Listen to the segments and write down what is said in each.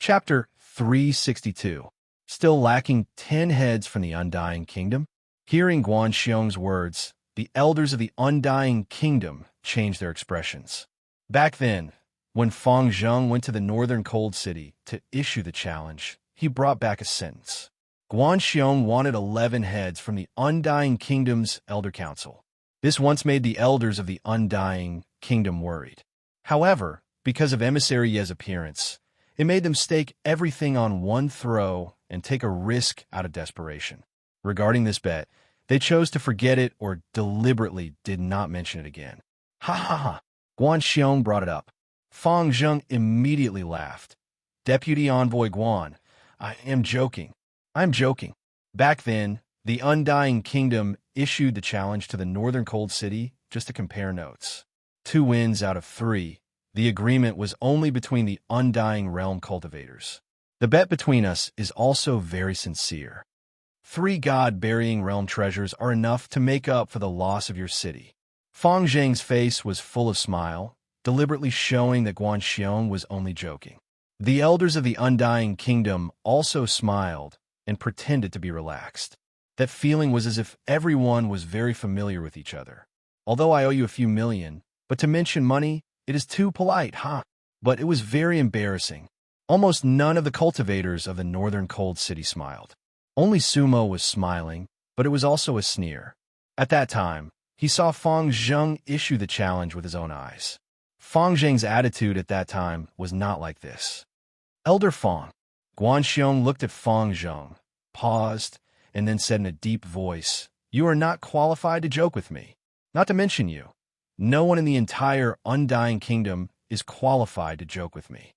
Chapter 362. Still lacking 10 heads from the Undying Kingdom? Hearing Guan Xiong's words, the elders of the Undying Kingdom changed their expressions. Back then, when Feng Zheng went to the northern cold city to issue the challenge, he brought back a sentence. Guan Xiong wanted 11 heads from the Undying Kingdom's Elder Council. This once made the elders of the Undying Kingdom worried. However, because of Emissary Ye's appearance, it made them stake everything on one throw and take a risk out of desperation. Regarding this bet, they chose to forget it or deliberately did not mention it again. Ha ha ha! Guan Xiong brought it up. Feng Zheng immediately laughed. Deputy Envoy Guan, I am joking. I'm joking. Back then, the Undying Kingdom issued the challenge to the northern cold city just to compare notes. 2 wins out of 3. The agreement was only between the Undying Realm cultivators. The bet between us is also very sincere. 3 God-burying realm treasures are enough to make up for the loss of your city. Feng Zheng's face was full of smile, deliberately showing that Guan Xiong was only joking. The elders of the Undying Kingdom also smiled and pretended to be relaxed. That feeling was as if everyone was very familiar with each other. Although I owe you a few million, but to mention money, it is too polite, huh? But it was very embarrassing. Almost none of the cultivators of the northern cold city smiled. Only Sumo was smiling, but it was also a sneer. At that time, he saw Feng Zheng issue the challenge with his own eyes. Feng Zheng's attitude at that time was not like this. Elder Feng. Guan Xiong looked at Feng Zheng, paused, and then said in a deep voice, You are not qualified to joke with me. Not to mention you. No one in the entire Undying Kingdom is qualified to joke with me.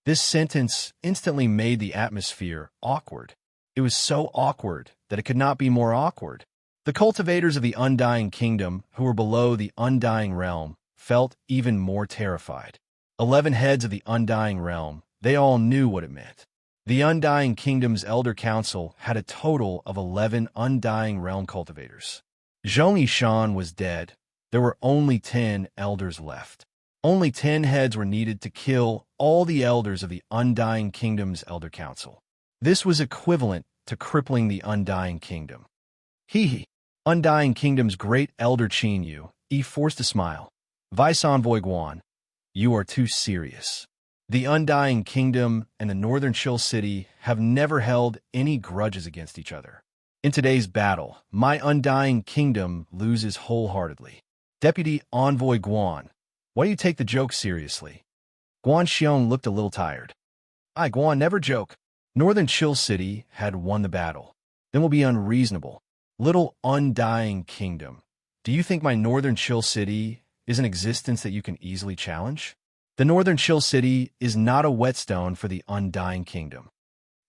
This sentence instantly made the atmosphere awkward. It was so awkward that it could not be more awkward. The cultivators of the Undying Kingdom, who were below the Undying Realm, felt even more terrified. 11 heads of the Undying Realm, they all knew what it meant. The Undying Kingdom's Elder Council had a total of 11 Undying Realm cultivators. Zhong Yishan was dead. There were only 10 elders left. Only 10 heads were needed to kill all the elders of the Undying Kingdom's Elder Council. This was equivalent to crippling the Undying Kingdom. Undying Kingdom's great elder Qin Yu, forced a smile. Vice Envoy Guan, you are too serious. The Undying Kingdom and the Northern Chill City have never held any grudges against each other. In today's battle, my Undying Kingdom loses wholeheartedly. Deputy Envoy Guan, why do you take the joke seriously? Guan Xiong looked a little tired. Guan never joke. Northern Chill City had won the battle. Then we'll be unreasonable. Little Undying Kingdom, do you think my Northern Chill City is an existence that you can easily challenge? The Northern Chill City is not a whetstone for the Undying Kingdom.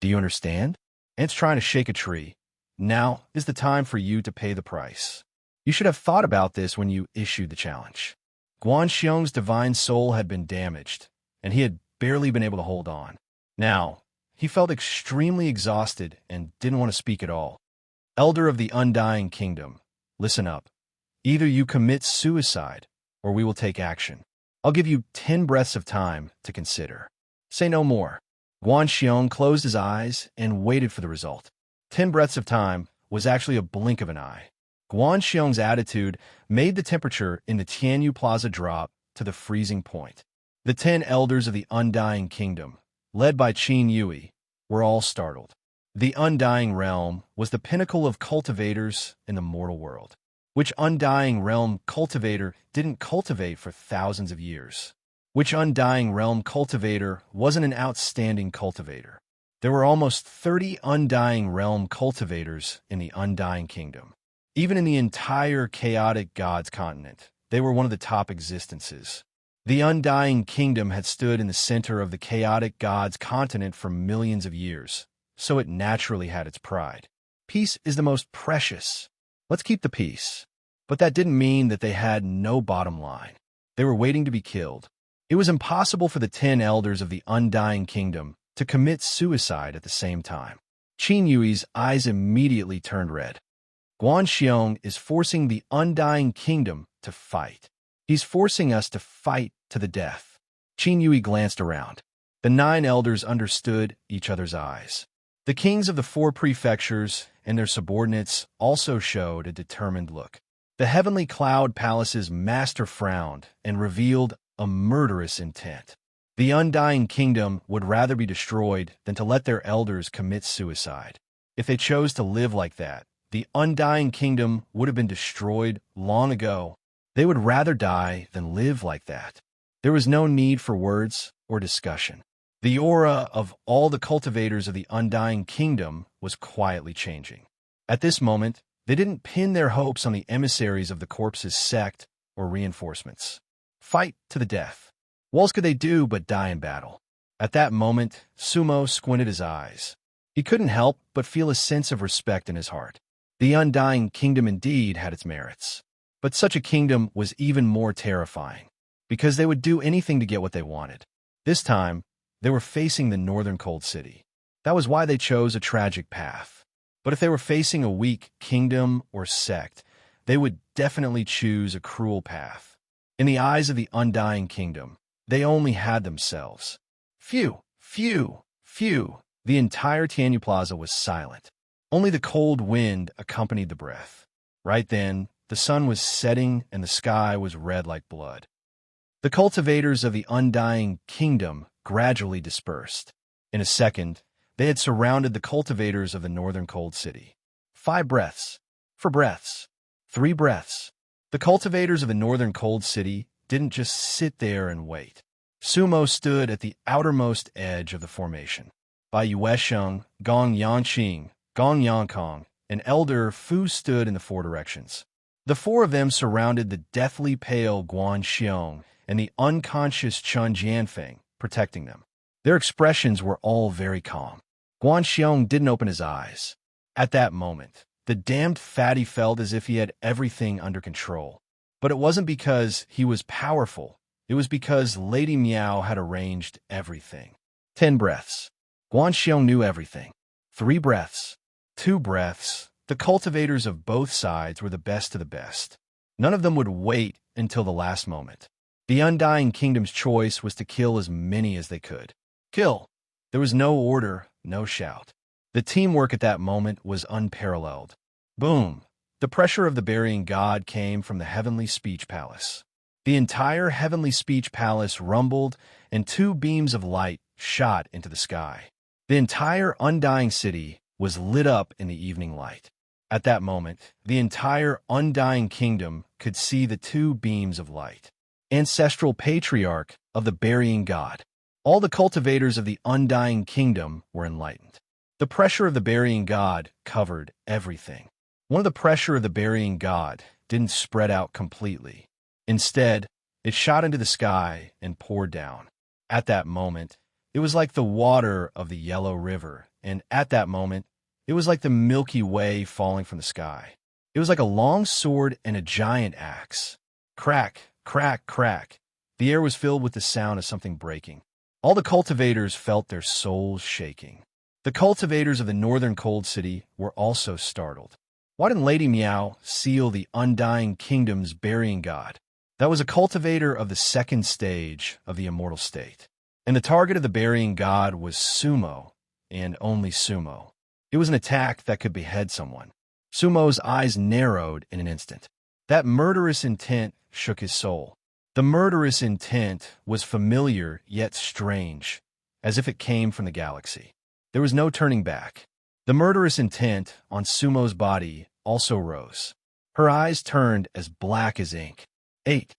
Do you understand? Ants trying to shake a tree. Now is the time for you to pay the price. You should have thought about this when you issued the challenge. Guan Xiong's divine soul had been damaged, and he had barely been able to hold on. Now, he felt extremely exhausted and didn't want to speak at all. Elder of the Undying Kingdom, listen up. Either you commit suicide, or we will take action. I'll give you 10 breaths of time to consider. Say no more. Guan Xiong closed his eyes and waited for the result. 10 breaths of time was actually a blink of an eye. Guan Xiong's attitude made the temperature in the Tianyu Plaza drop to the freezing point. The 10 elders of the Undying Kingdom, led by Qin Yui, were all startled. The Undying Realm was the pinnacle of cultivators in the mortal world. Which Undying Realm cultivator didn't cultivate for thousands of years? Which Undying Realm cultivator wasn't an outstanding cultivator? There were almost 30 Undying Realm cultivators in the Undying Kingdom. Even in the entire chaotic gods continent, they were one of the top existences. The Undying Kingdom had stood in the center of the chaotic gods continent for millions of years, so it naturally had its pride. Peace is the most precious. Let's keep the peace. But that didn't mean that they had no bottom line. They were waiting to be killed. It was impossible for the 10 elders of the Undying Kingdom to commit suicide at the same time. Qin Yui's eyes immediately turned red. Guan Xiong is forcing the Undying Kingdom to fight. He's forcing us to fight to the death. Qin Yui glanced around. The 9 elders understood each other's eyes. The kings of the 4 prefectures and their subordinates also showed a determined look. The heavenly cloud palace's master frowned and revealed a murderous intent. The undying kingdom would rather be destroyed than to let their elders commit suicide. If they chose to live like that, the undying kingdom would have been destroyed long ago. They would rather die than live like that. There was no need for words or discussion. The aura of all the cultivators of the undying kingdom was quietly changing. At this moment, they didn't pin their hopes on the emissaries of the corpse's sect or reinforcements. Fight to the death. What else could they do but die in battle? At that moment, Sumo squinted his eyes. He couldn't help but feel a sense of respect in his heart. The undying kingdom indeed had its merits. But such a kingdom was even more terrifying, because they would do anything to get what they wanted. This time, they were facing the northern cold city. That was why they chose a tragic path. But if they were facing a weak kingdom or sect, they would definitely choose a cruel path. In the eyes of the undying kingdom, they only had themselves. Phew, phew, phew. The entire Tianyu Plaza was silent. Only the cold wind accompanied the breath. Right then, the sun was setting and the sky was red like blood. The cultivators of the undying kingdom gradually dispersed. In a second, they had surrounded the cultivators of the northern cold city. 5 breaths. 4 breaths. 3 breaths. The cultivators of the northern cold city didn't just sit there and wait. Sumo stood at the outermost edge of the formation. Bai Yuesheng, Gong Yanqing, Gong Yankong, and Elder Fu stood in the 4 directions. The 4 of them surrounded the deathly pale Guan Xiong and the unconscious Chun Jianfeng, protecting them. Their expressions were all very calm. Guan Xiong didn't open his eyes. At that moment, the damned fatty felt as if he had everything under control. But it wasn't because he was powerful. It was because Lady Miao had arranged everything. 10 breaths. Guan Xiong knew everything. 3 breaths. 2 breaths. The cultivators of both sides were the best of the best. None of them would wait until the last moment. The undying kingdom's choice was to kill as many as they could. Kill. There was no order, no shout. The teamwork at that moment was unparalleled. Boom. The pressure of the burying god came from the heavenly speech palace. The entire heavenly speech palace rumbled, and 2 beams of light shot into the sky. The entire undying city was lit up in the evening light. At that moment, the entire undying kingdom could see the 2 beams of light. Ancestral patriarch of the burying god. All the cultivators of the undying kingdom were enlightened. The pressure of the burying god covered everything. One of the pressure of the burying god didn't spread out completely. Instead, it shot into the sky and poured down. At that moment, it was like the water of the Yellow River, and at that moment, it was like the Milky Way falling from the sky. It was like a long sword and a giant axe. Crack, crack, crack. The air was filled with the sound of something breaking. All the cultivators felt their souls shaking. The cultivators of the northern cold city were also startled. Why didn't Lady Miao seal the undying kingdom's burying god? That was a cultivator of the 2nd stage of the immortal state. And the target of the burying god was Sumo, and only Sumo. It was an attack that could behead someone. Sumo's eyes narrowed in an instant. That murderous intent shook his soul. The murderous intent was familiar yet strange, as if it came from the galaxy. There was no turning back. The murderous intent on Sumo's body also rose. Her eyes turned as black as ink. 8.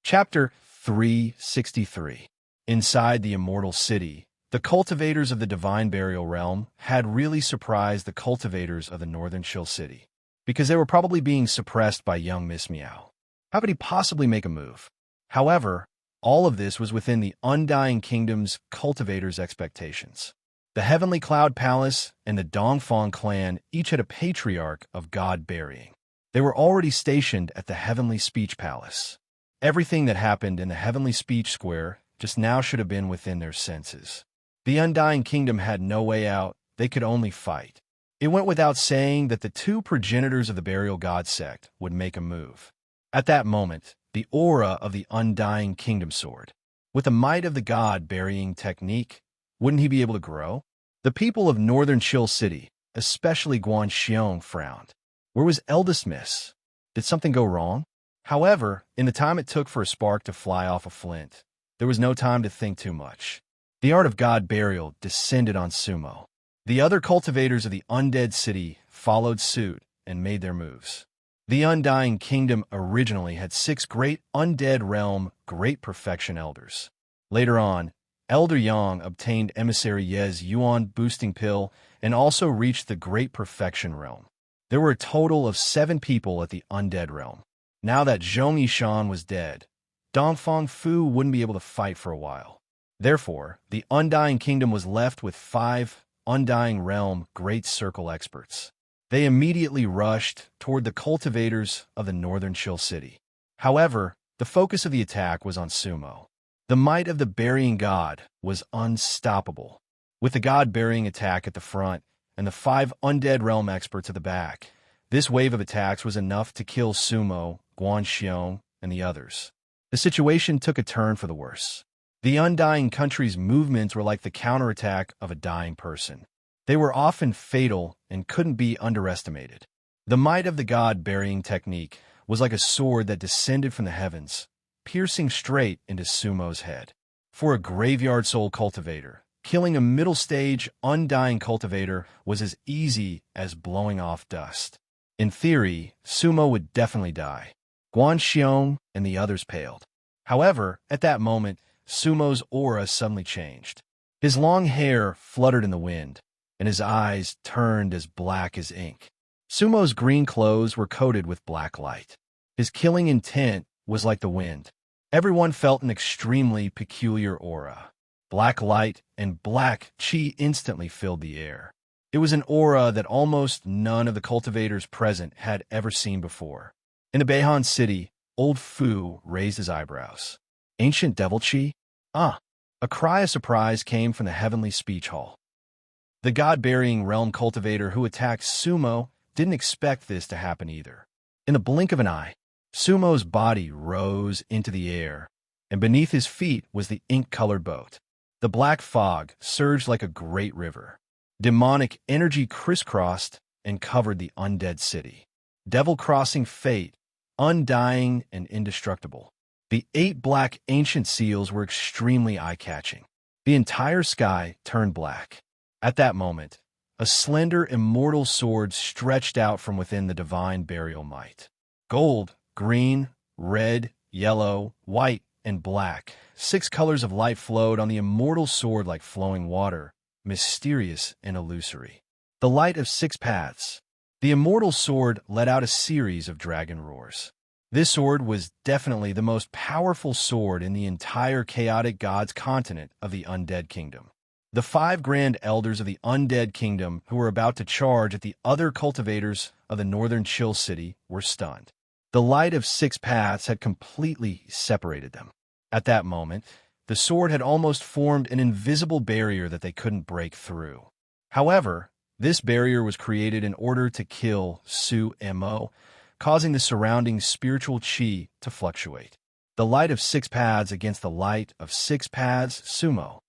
Chapter 363. Inside the immortal city, the cultivators of the divine burial realm had really surprised the cultivators of the northern chill city, because they were probably being suppressed by young Miss Miao. How could he possibly make a move? However, all of this was within the undying kingdom's cultivators' expectations. The Heavenly Cloud Palace and the Dongfang clan each had a patriarch of god burying. They were already stationed at the Heavenly Speech Palace. Everything that happened in the Heavenly Speech Square just now should have been within their senses. The undying kingdom had no way out. They could only fight. It went without saying that the 2 progenitors of the burial god sect would make a move. At that moment, the aura of the undying kingdom soared. With the might of the god-burying technique, wouldn't he be able to grow? The people of northern Chill City, especially Guanxiong, frowned. Where was eldest miss? Did something go wrong? However, in the time it took for a spark to fly off a flint, there was no time to think too much. The art of god burial descended on Sumo. The other cultivators of the undead city followed suit and made their moves. The Undying Kingdom originally had 6 great undead realm Great Perfection Elders. Later on, Elder Yang obtained Emissary Ye's Yuan boosting pill and also reached the Great Perfection realm. There were a total of 7 people at the undead realm. Now that Zhong Yishan was dead, Dongfang Fu wouldn't be able to fight for a while. Therefore, the Undying Kingdom was left with 5 Undying Realm Great Circle experts. They immediately rushed toward the cultivators of the northern Chill City. However, the focus of the attack was on Sumo. The might of the burying god was unstoppable. With the god-burying attack at the front and the 5 undead realm experts at the back, this wave of attacks was enough to kill Sumo, Guanxiong, and the others. The situation took a turn for the worse. The Undying Country's movements were like the counterattack of a dying person. They were often fatal and couldn't be underestimated. The might of the god-burying technique was like a sword that descended from the heavens, piercing straight into Sumo's head. For a graveyard soul cultivator, killing a middle-stage undying cultivator was as easy as blowing off dust. In theory, Sumo would definitely die. Guanxiong and the others paled. However, at that moment, Sumo's aura suddenly changed. His long hair fluttered in the wind, and his eyes turned as black as ink. Sumo's green clothes were coated with black light. His killing intent was like the wind. Everyone felt an extremely peculiar aura. Black light and black chi instantly filled the air. It was an aura that almost none of the cultivators present had ever seen before. In the Beihan city, old Fu raised his eyebrows. Ancient devil chi? A cry of surprise came from the heavenly speech hall. The god-burying realm cultivator who attacked Sumo didn't expect this to happen either. In the blink of an eye, Sumo's body rose into the air, and beneath his feet was the ink-colored boat. The black fog surged like a great river. Demonic energy crisscrossed and covered the undead city. Devil-crossing fate, undying and indestructible. The 8 black ancient seals were extremely eye-catching. The entire sky turned black. At that moment, a slender, immortal sword stretched out from within the divine burial might. Gold, green, red, yellow, white, and black, 6 colors of light flowed on the immortal sword like flowing water, mysterious and illusory. The light of 6 paths. The immortal sword let out a series of dragon roars. This sword was definitely the most powerful sword in the entire chaotic gods continent of the Undead Kingdom. The 5 grand elders of the Undead Kingdom who were about to charge at the other cultivators of the northern Chill City were stunned. The light of 6 paths had completely separated them. At that moment, the sword had almost formed an invisible barrier that they couldn't break through. However, this barrier was created in order to kill Su Mo, causing the surrounding spiritual chi to fluctuate. The light of 6 paths against the light of 6 paths, Sumo.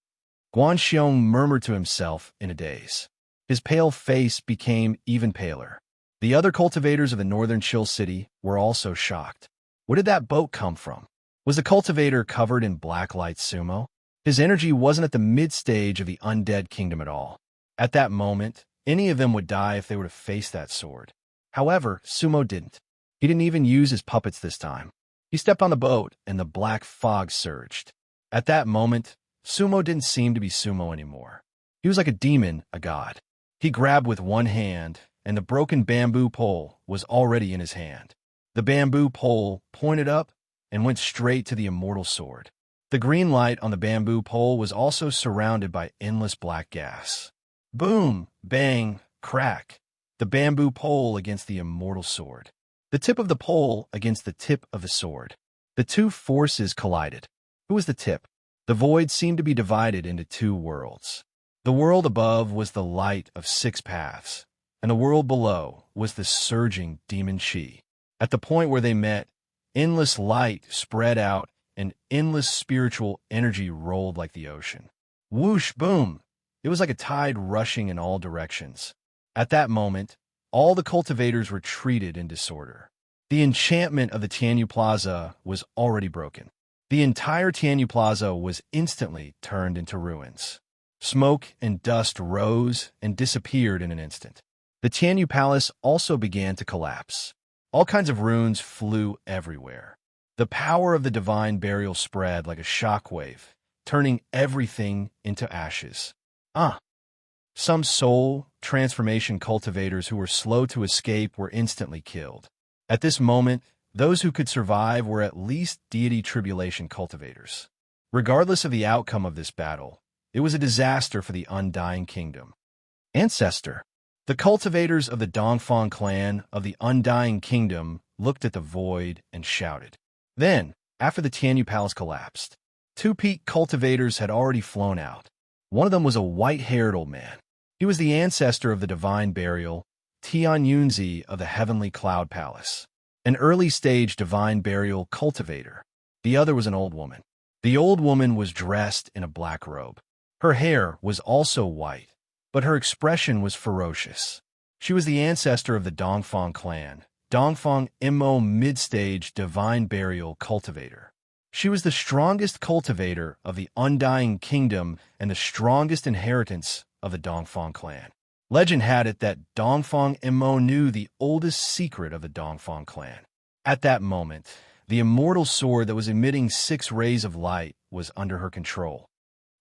Guanxiong murmured to himself in a daze. His pale face became even paler. The other cultivators of the northern Chill City were also shocked. Where did that boat come from? Was the cultivator covered in black light Sumo? His energy wasn't at the mid-stage of the Undead Kingdom at all. At that moment, any of them would die if they were to face that sword. However, Sumo didn't. He didn't even use his puppets this time. He stepped on the boat, and the black fog surged. At that moment, Sumo didn't seem to be Sumo anymore. He was like a demon, a god. He grabbed with one hand, and the broken bamboo pole was already in his hand. The bamboo pole pointed up and went straight to the immortal sword. The green light on the bamboo pole was also surrounded by endless black gas. Boom, bang, crack. The bamboo pole against the immortal sword. The tip of the pole against the tip of the sword. The 2 forces collided. Who was the tip? The void seemed to be divided into 2 worlds. The world above was the light of 6 paths, and the world below was the surging demon chi. At the point where they met, endless light spread out and endless spiritual energy rolled like the ocean. Whoosh, boom! It was like a tide rushing in all directions. At that moment, all the cultivators retreated in disorder. The enchantment of the Tianyu Plaza was already broken. The entire Tianyu Plaza was instantly turned into ruins. Smoke and dust rose and disappeared in an instant. The Tianyu Palace also began to collapse. All kinds of runes flew everywhere. The power of the divine burial spread like a shockwave, turning everything into ashes. Some soul transformation cultivators who were slow to escape were instantly killed. At this moment, those who could survive were at least deity tribulation cultivators. Regardless of the outcome of this battle, it was a disaster for the Undying Kingdom. Ancestor. The cultivators of the Dongfang clan of the Undying Kingdom looked at the void and shouted. Then, after the Tianyu Palace collapsed, two peak cultivators had already flown out. One of them was a white-haired old man. He was the ancestor of the divine burial, Tian Yunzi of the Heavenly Cloud Palace, an early-stage divine burial cultivator. The other was an old woman. The old woman was dressed in a black robe. Her hair was also white, but her expression was ferocious. She was the ancestor of the Dongfang clan, Dongfang Mo mid-stage divine burial cultivator. She was the strongest cultivator of the Undying Kingdom and the strongest inheritance of the Dongfang clan. Legend had it that Dongfang Mo knew the oldest secret of the Dongfang clan. At that moment, the immortal sword that was emitting 6 rays of light was under her control.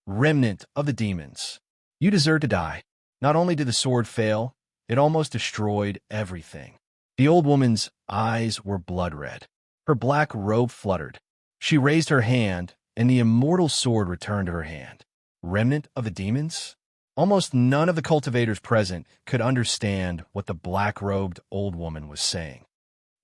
Remnant of the demons. You deserve to die. Not only did the sword fail, it almost destroyed everything. The old woman's eyes were blood red. Her black robe fluttered. She raised her hand, and the immortal sword returned to her hand. Remnant of the demons? Almost none of the cultivators present could understand what the black-robed old woman was saying.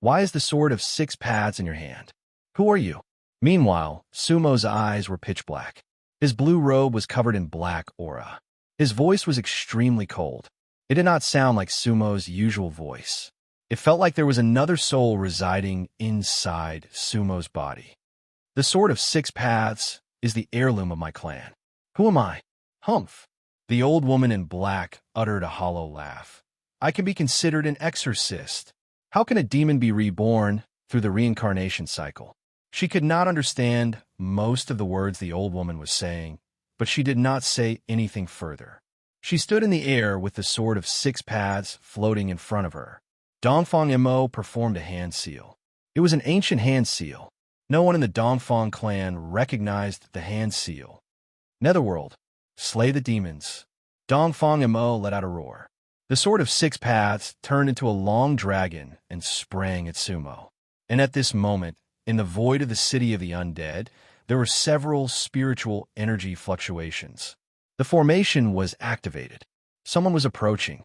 Why is the sword of 6 paths in your hand? Who are you? Meanwhile, Sumo's eyes were pitch black. His blue robe was covered in black aura. His voice was extremely cold. It did not sound like Sumo's usual voice. It felt like there was another soul residing inside Sumo's body. The sword of 6 paths is the heirloom of my clan. Who am I? Humph. The old woman in black uttered a hollow laugh. I can be considered an exorcist. How can a demon be reborn through the reincarnation cycle? She could not understand most of the words the old woman was saying, but she did not say anything further. She stood in the air with the sword of 6 paths floating in front of her. Dongfang Mo performed a hand seal. It was an ancient hand seal. No one in the Dongfang clan recognized the hand seal. Netherworld. Slay the demons. Dongfang Mo let out a roar. The sword of 6 paths turned into a long dragon and sprang at Sumo. And at this moment, in the void of the city of the undead, there were several spiritual energy fluctuations. The formation was activated. Someone was approaching.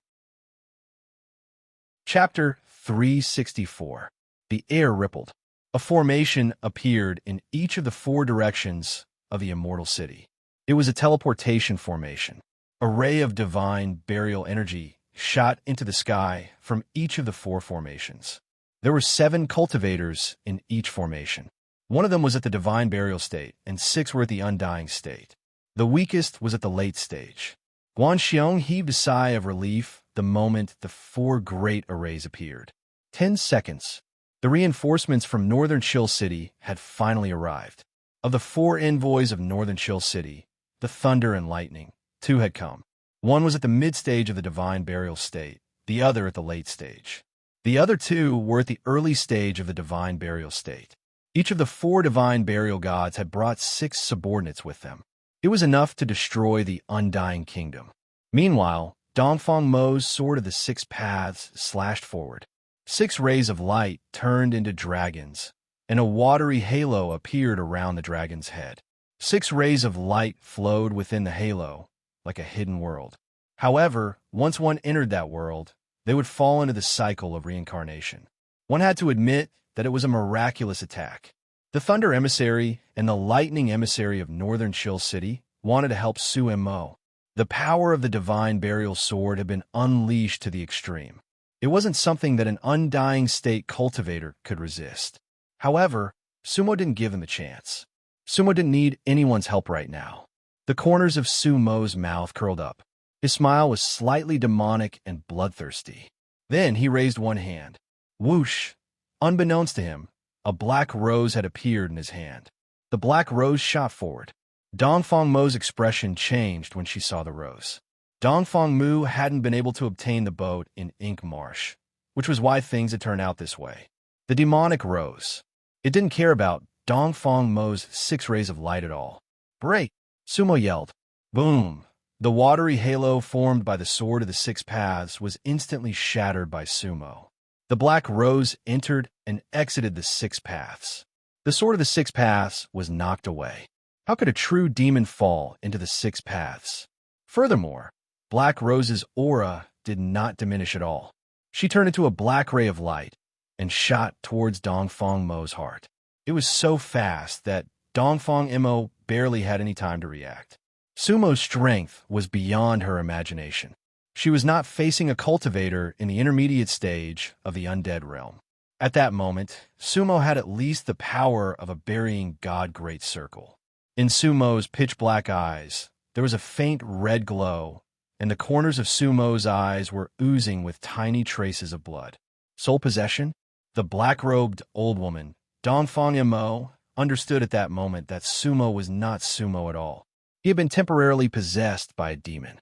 Chapter 364. The air rippled. A formation appeared in each of the 4 directions of the immortal city. It was a teleportation formation. A ray of divine burial energy shot into the sky from each of the 4 formations. There were 7 cultivators in each formation. One of them was at the divine burial state, and 6 were at the undying state. The weakest was at the late stage. Guanxiong heaved a sigh of relief the moment the 4 great arrays appeared. 10 seconds. The reinforcements from Northern Chill City had finally arrived. Of the 4 envoys of Northern Chill City, the Thunder and Lightning, 2 had come. One was at the mid-stage of the divine burial state, the other at the late stage. The other 2 were at the early stage of the divine burial state. Each of the 4 divine burial gods had brought 6 subordinates with them. It was enough to destroy the Undying Kingdom. Meanwhile, Dongfang Mo's sword of the 6 paths slashed forward. 6 rays of light turned into dragons, and a watery halo appeared around the dragon's head. 6 rays of light flowed within the halo, like a hidden world. However, once one entered that world, they would fall into the cycle of reincarnation. One had to admit that it was a miraculous attack. The Thunder Emissary and the Lightning Emissary of Northern Chill City wanted to help Su Mo. The power of the divine burial sword had been unleashed to the extreme. It wasn't something that an undying state cultivator could resist. However, Sumo didn't give them a chance. Sumo didn't need anyone's help right now. The corners of Sumo's mouth curled up. His smile was slightly demonic and bloodthirsty. Then he raised one hand. Whoosh! Unbeknownst to him, a black rose had appeared in his hand. The black rose shot forward. Dongfang Mo's expression changed when she saw the rose. Dongfang Mu hadn't been able to obtain the boat in Ink Marsh, which was why things had turned out this way. The demonic rose. It didn't care about Dongfang Mo's 6 rays of light at all. Break! Sumo yelled. Boom! The watery halo formed by the sword of the 6 paths was instantly shattered by Sumo. The black rose entered and exited the 6 paths. The sword of the 6 paths was knocked away. How could a true demon fall into the 6 paths? Furthermore, Black Rose's aura did not diminish at all. She turned into a black ray of light and shot towards Dongfang Mo's heart. It was so fast that Dongfang Mo barely had any time to react. Sumo's strength was beyond her imagination. She was not facing a cultivator in the intermediate stage of the undead realm. At that moment, Sumo had at least the power of a burying god great circle. In Sumo's pitch-black eyes, there was a faint red glow, and the corners of Sumo's eyes were oozing with tiny traces of blood. Soul possession? The black-robed old woman, Dongfang Mo, understood at that moment that Sumo was not Sumo at all. He had been temporarily possessed by a demon.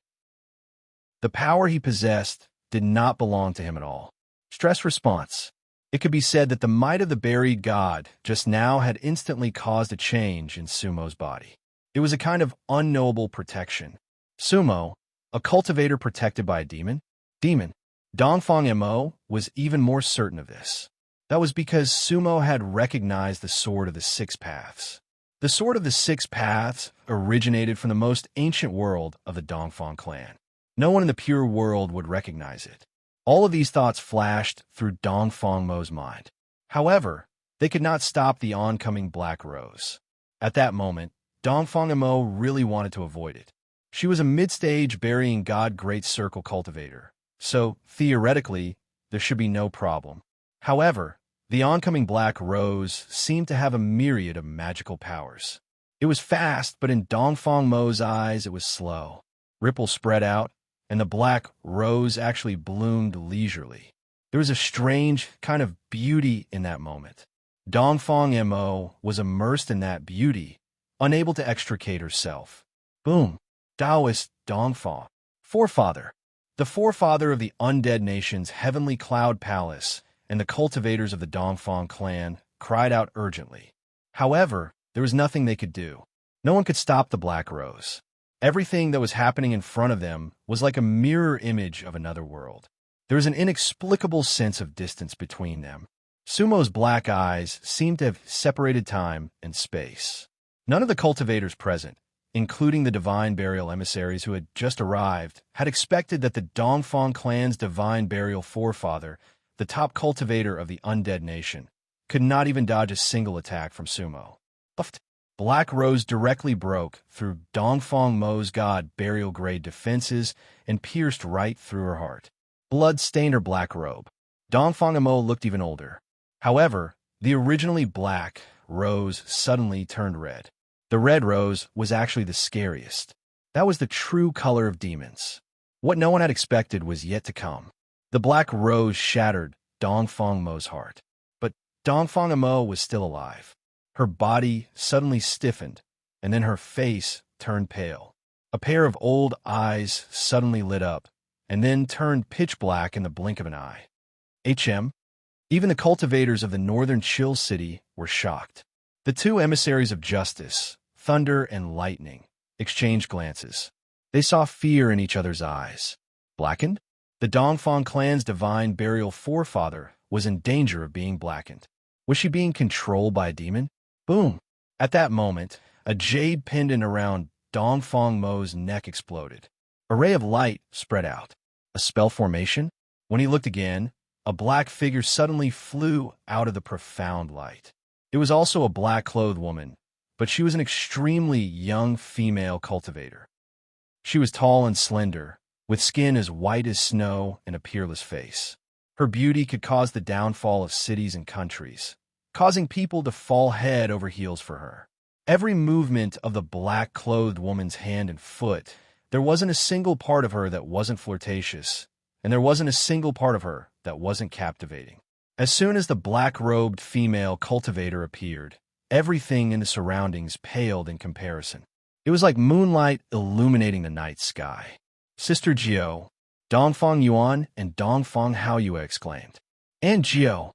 The power he possessed did not belong to him at all. Stress response. It could be said that the might of the buried god just now had instantly caused a change in Sumo's body. It was a kind of unknowable protection. Sumo, a cultivator protected by a demon? Dongfang Mo was even more certain of this. That was because Sumo had recognized the sword of the 6 paths. The sword of the 6 paths originated from the most ancient world of the Dongfang clan. No one in the pure world would recognize it. All of these thoughts flashed through Dongfang Mo's mind. However, they could not stop the oncoming black rose. At that moment, Dongfang Mo really wanted to avoid it. She was a mid-stage burying god great circle cultivator, so theoretically, there should be no problem. However, the oncoming black rose seemed to have a myriad of magical powers. It was fast, but in Dongfang Mo's eyes it was slow. Ripples spread out, and the black rose actually bloomed leisurely. There was a strange kind of beauty in that moment. Dongfang Mo was immersed in that beauty, unable to extricate herself. Boom! Taoist Dongfang. Forefather. The forefather of the undead nation's heavenly cloud palace and the cultivators of the Dongfang clan cried out urgently. However, there was nothing they could do. No one could stop the black rose. Everything that was happening in front of them was like a mirror image of another world. There was an inexplicable sense of distance between them. Sumo's black eyes seemed to have separated time and space. None of the cultivators present, including the divine burial emissaries who had just arrived, had expected that the Dongfang clan's divine burial forefather, the top cultivator of the undead nation, could not even dodge a single attack from Sumo. Black Rose directly broke through Dongfang Mo's god burial-grade defenses and pierced right through her heart. Blood stained her black robe. Dongfang Mo looked even older. However, the originally black rose suddenly turned red. The red rose was actually the scariest. That was the true color of demons. What no one had expected was yet to come. The black rose shattered Dongfang Mo's heart. But Dongfang Mo was still alive. Her body suddenly stiffened, and then her face turned pale. A pair of old eyes suddenly lit up, and then turned pitch black in the blink of an eye. Even the cultivators of the northern Chill City were shocked. The two emissaries of justice, Thunder and Lightning, exchanged glances. They saw fear in each other's eyes. Blackened? The Dongfang clan's divine burial forefather was in danger of being blackened. Was she being controlled by a demon? Boom! At that moment, a jade pendant around Dongfang Mo's neck exploded. A ray of light spread out. A spell formation? When he looked again, a black figure suddenly flew out of the profound light. It was also a black-clothed woman, but she was an extremely young female cultivator. She was tall and slender, with skin as white as snow and a peerless face. Her beauty could cause the downfall of cities and countries, causing people to fall head over heels for her. Every movement of the black-clothed woman's hand and foot, there wasn't a single part of her that wasn't flirtatious, and there wasn't a single part of her that wasn't captivating. As soon as the black-robed female cultivator appeared, everything in the surroundings paled in comparison. It was like moonlight illuminating the night sky. Sister Jiao, Dongfang Yuan and Dongfang Haoyue exclaimed. And Jiao,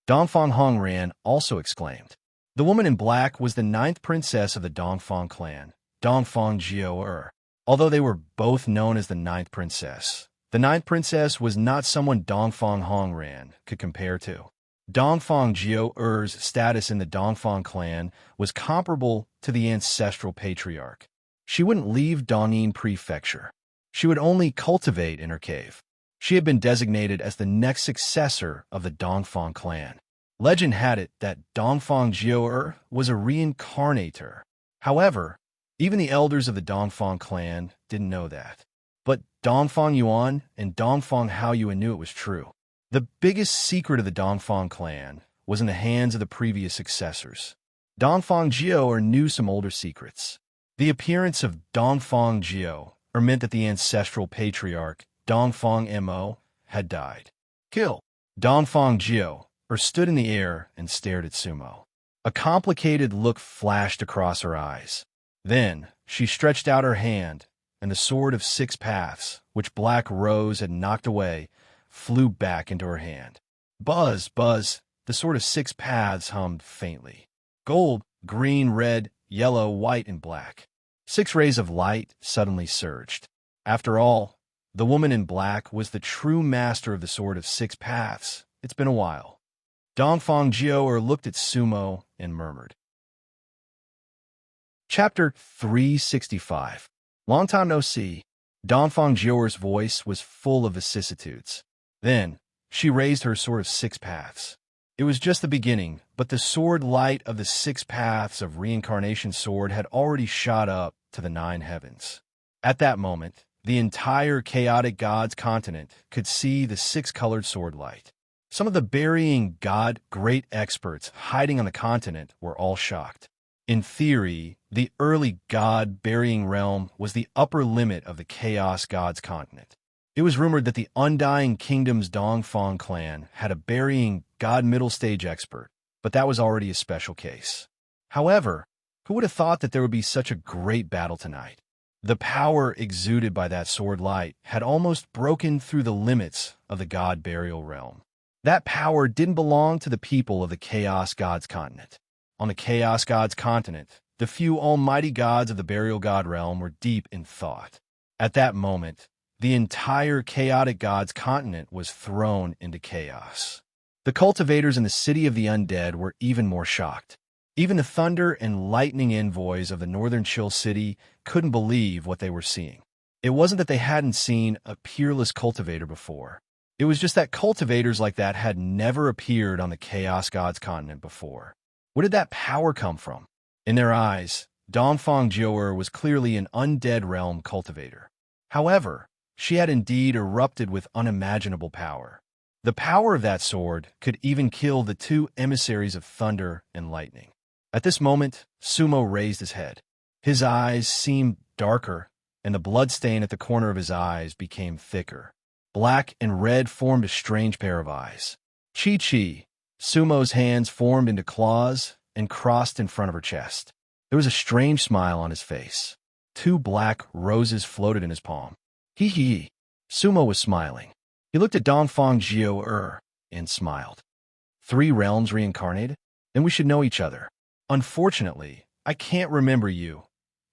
Dongfang Hongran also exclaimed. The woman in black was the 9th princess of the Dongfang clan, Dongfang Jiao. Although they were both known as the 9th princess, the 9th princess was not someone Dongfang Hongran could compare to. Dongfang Jiao's status in the Dongfang clan was comparable to the ancestral patriarch. She wouldn't leave Dongyin Prefecture. She would only cultivate in her cave. She had been designated as the next successor of the Dongfang clan. Legend had it that Dongfang Jiao was a reincarnator. However, even the elders of the Dongfang clan didn't know that. But Dongfang Yuan and Dongfang Haoyue knew it was true. The biggest secret of the Dongfang clan was in the hands of the previous successors. Dongfang Jiao knew some older secrets. The appearance of Dongfang Jiao meant that the ancestral patriarch, Dongfang Mo, had died. Kill. Dongfang Jiao stood in the air and stared at Sumo. A complicated look flashed across her eyes. Then she stretched out her hand, and the sword of 6 paths, which Black Rose had knocked away, flew back into her hand. Buzz, buzz, the sword of 6 paths hummed faintly. Gold, green, red, yellow, white, and black. 6 rays of light suddenly surged. After all, the woman in black was the true master of the sword of 6 paths. It's been a while. Dongfang Jiao looked at Sumo and murmured. Chapter 365. Long time no see. Dongfang Jiao's voice was full of vicissitudes. Then, she raised her sword of 6 paths. It was just the beginning, but the sword light of the 6 paths of reincarnation sword had already shot up to the 9 heavens. At that moment, the entire chaotic gods continent could see the 6-colored sword light. Some of the burying god great experts hiding on the continent were all shocked. In theory, the early god burying realm was the upper limit of the chaos gods continent. It was rumored that the Undying Kingdom's Dongfang clan had a burying god middle stage expert, but that was already a special case. However, who would have thought that there would be such a great battle tonight? The power exuded by that sword light had almost broken through the limits of the god burial realm. That power didn't belong to the people of the Chaos Gods continent. On the Chaos Gods continent, the few almighty gods of the burial god realm were deep in thought. At that moment, the entire chaotic gods continent was thrown into chaos. The cultivators in the city of the undead were even more shocked. Even the thunder and lightning envoys of the northern chill city couldn't believe what they were seeing. It wasn't that they hadn't seen a peerless cultivator before. It was just that cultivators like that had never appeared on the Chaos Gods continent before. Where did that power come from? In their eyes, Dongfang Jiao was clearly an undead realm cultivator. However, she had indeed erupted with unimaginable power. The power of that sword could even kill the 2 emissaries of thunder and lightning. At this moment, Sumo raised his head. His eyes seemed darker, and the bloodstain at the corner of his eyes became thicker. Black and red formed a strange pair of eyes. Chi-Chi. Sumo's hands formed into claws and crossed in front of her chest. There was a strange smile on his face. 2 black roses floated in his palm. Hee. Sumo was smiling. He looked at Dongfang Jiao and smiled. 3 realms reincarnated? Then we should know each other. Unfortunately, I can't remember you.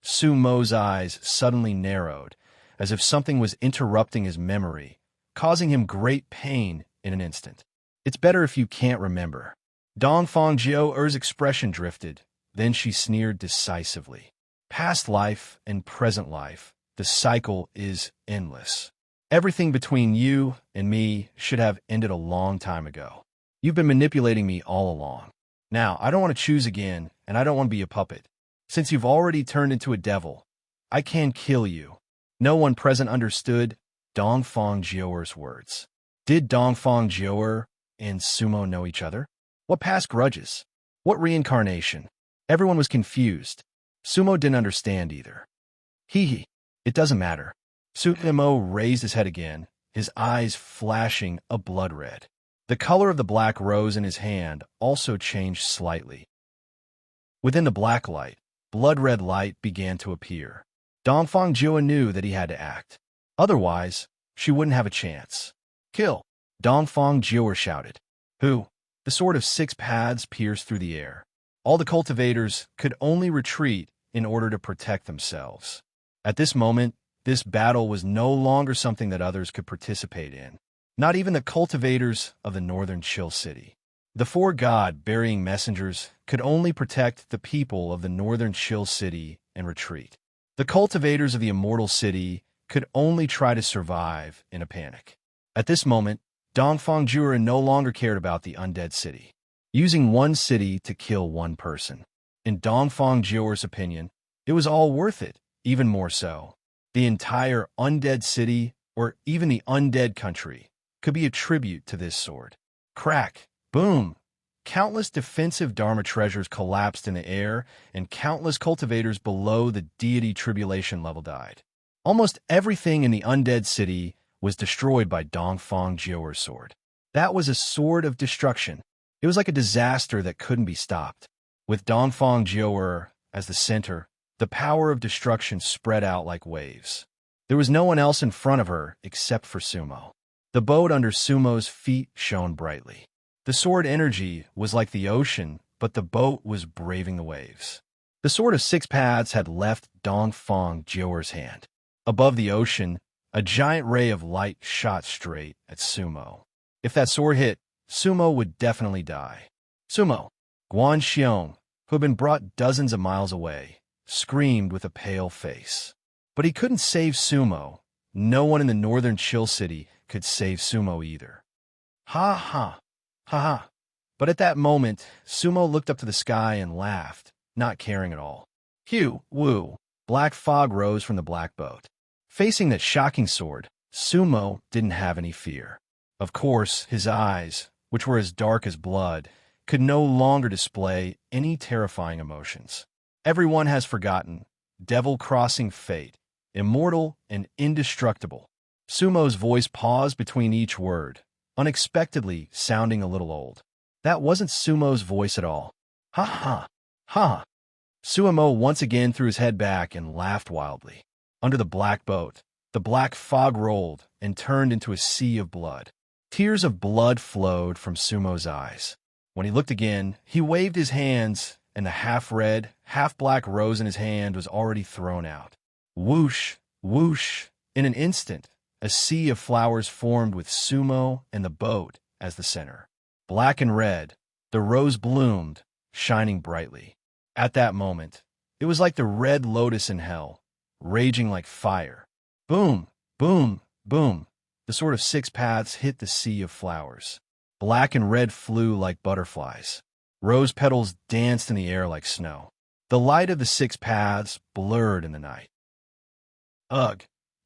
Sumo's eyes suddenly narrowed, as if something was interrupting his memory, causing him great pain in an instant. It's better if you can't remember. Dongfang Jiao's expression drifted, then she sneered decisively. Past life and present life, the cycle is endless. Everything between you and me should have ended a long time ago. You've been manipulating me all along. Now, I don't want to choose again, and I don't want to be a puppet. Since you've already turned into a devil, I can kill you. No one present understood Dongfang Jiao's words. Did Dongfang Jiao and Sumo know each other? What past grudges? What reincarnation? Everyone was confused. Sumo didn't understand either. Hee. It doesn't matter. Sumo raised his head again, his eyes flashing a blood red. The color of the black rose in his hand also changed slightly. Within the black light, blood-red light began to appear. Dongfang Jua knew that he had to act. Otherwise, she wouldn't have a chance. Kill! Dongfang Jua shouted. Who? The sword of 6 paths pierced through the air. All the cultivators could only retreat in order to protect themselves. At this moment, this battle was no longer something that others could participate in. Not even the cultivators of the northern Chill City. The 4 god-burying messengers could only protect the people of the northern Chill City and retreat. The cultivators of the Immortal City could only try to survive in a panic. At this moment, Dongfang Jua no longer cared about the undead city. Using one city to kill one person. In Dongfang Jua's opinion, it was all worth it, even more so. The entire undead city, or even the undead country, could be a tribute to this sword. Crack! Boom! Countless defensive Dharma treasures collapsed in the air, and countless cultivators below the deity tribulation level died. Almost everything in the undead city was destroyed by Dongfang Jua's sword. That was a sword of destruction. It was like a disaster that couldn't be stopped. With Dongfang Jua as the center, the power of destruction spread out like waves. There was no one else in front of her except for Sumo. The boat under Sumo's feet shone brightly. The sword energy was like the ocean, but the boat was braving the waves. The sword of 6 paths had left Dongfang Jua's hand. Above the ocean, a giant ray of light shot straight at Sumo. If that sword hit, Sumo would definitely die. Sumo! Guan Xiong, who had been brought dozens of miles away, screamed with a pale face. But he couldn't save Sumo. No one in the northern Chill City could save Sumo either. Ha ha! Ha ha! But at that moment, Sumo looked up to the sky and laughed, not caring at all. Hew, woo! Black fog rose from the black boat. Facing that shocking sword, Sumo didn't have any fear. Of course, his eyes, which were as dark as blood, could no longer display any terrifying emotions. Everyone has forgotten, devil-crossing fate, immortal and indestructible. Sumo's voice paused between each word, unexpectedly sounding a little old. That wasn't Sumo's voice at all. Ha ha! Ha! Sumo once again threw his head back and laughed wildly. Under the black boat, the black fog rolled and turned into a sea of blood. Tears of blood flowed from Sumo's eyes. When he looked again, he waved his hands, and the half-red, half-black rose in his hand was already thrown out. Whoosh! Whoosh! In an instant, a sea of flowers formed with Sumo and the boat as the center. Black and red, the rose bloomed, shining brightly. At that moment, it was like the red lotus in hell, raging like fire. Boom! Boom! Boom! The sword of 6 paths hit the sea of flowers. Black and red flew like butterflies. Rose petals danced in the air like snow. The light of the 6 paths blurred in the night. Ugh!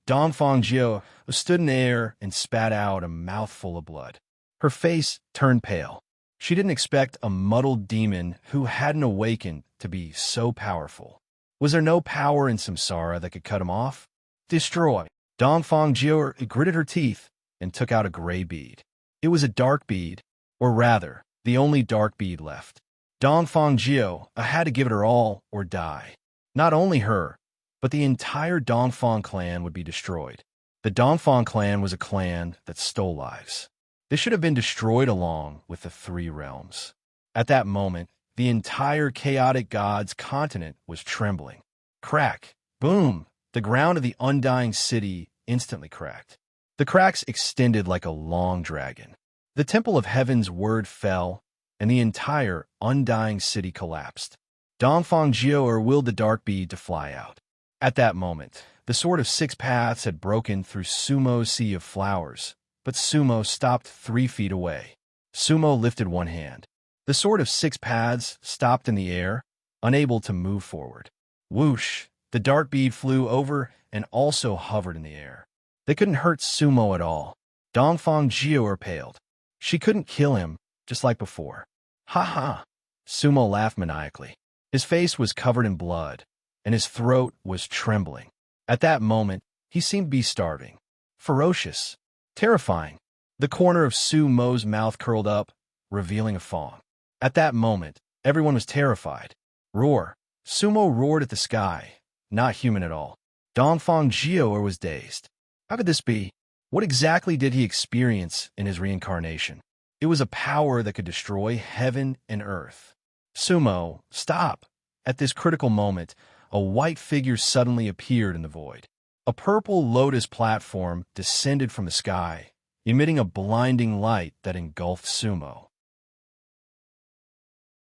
Dongfang Jua stood in the air and spat out a mouthful of blood. Her face turned pale. She didn't expect a muddled demon who hadn't awakened to be so powerful. Was there no power in samsara that could cut him off? Destroy! Dongfang Jua gritted her teeth and took out a gray bead. It was a dark bead, or rather, the only dark bead left. Dongfang Jua had to give it her all or die. Not only her, but the entire Dongfang clan would be destroyed. The Dongfang clan was a clan that stole lives. They should have been destroyed along with the 3 realms. At that moment, the entire chaotic gods continent was trembling. Crack! Boom! The ground of the undying city instantly cracked. The cracks extended like a long dragon. The temple of heaven's word fell, and the entire undying city collapsed. Dongfang Jua willed the dark bead to fly out. At that moment, the sword of 6 paths had broken through Sumo's sea of flowers, but Sumo stopped 3 feet away. Sumo lifted one hand. The sword of 6 paths stopped in the air, unable to move forward. Whoosh! The dark bead flew over and also hovered in the air. They couldn't hurt Sumo at all. Dongfang Jua paled. She couldn't kill him, just like before. Ha ha! Sumo laughed maniacally. His face was covered in blood, and his throat was trembling. At that moment, he seemed to be starving. Ferocious. Terrifying. The corner of Sumo's mouth curled up, revealing a fang. At that moment, everyone was terrified. Roar. Sumo roared at the sky. Not human at all. Dongfang Jiao was dazed. How could this be? What exactly did he experience in his reincarnation? It was a power that could destroy heaven and earth. Sumo, stop! At this critical moment, a white figure suddenly appeared in the void. A purple lotus platform descended from the sky, emitting a blinding light that engulfed Sumo.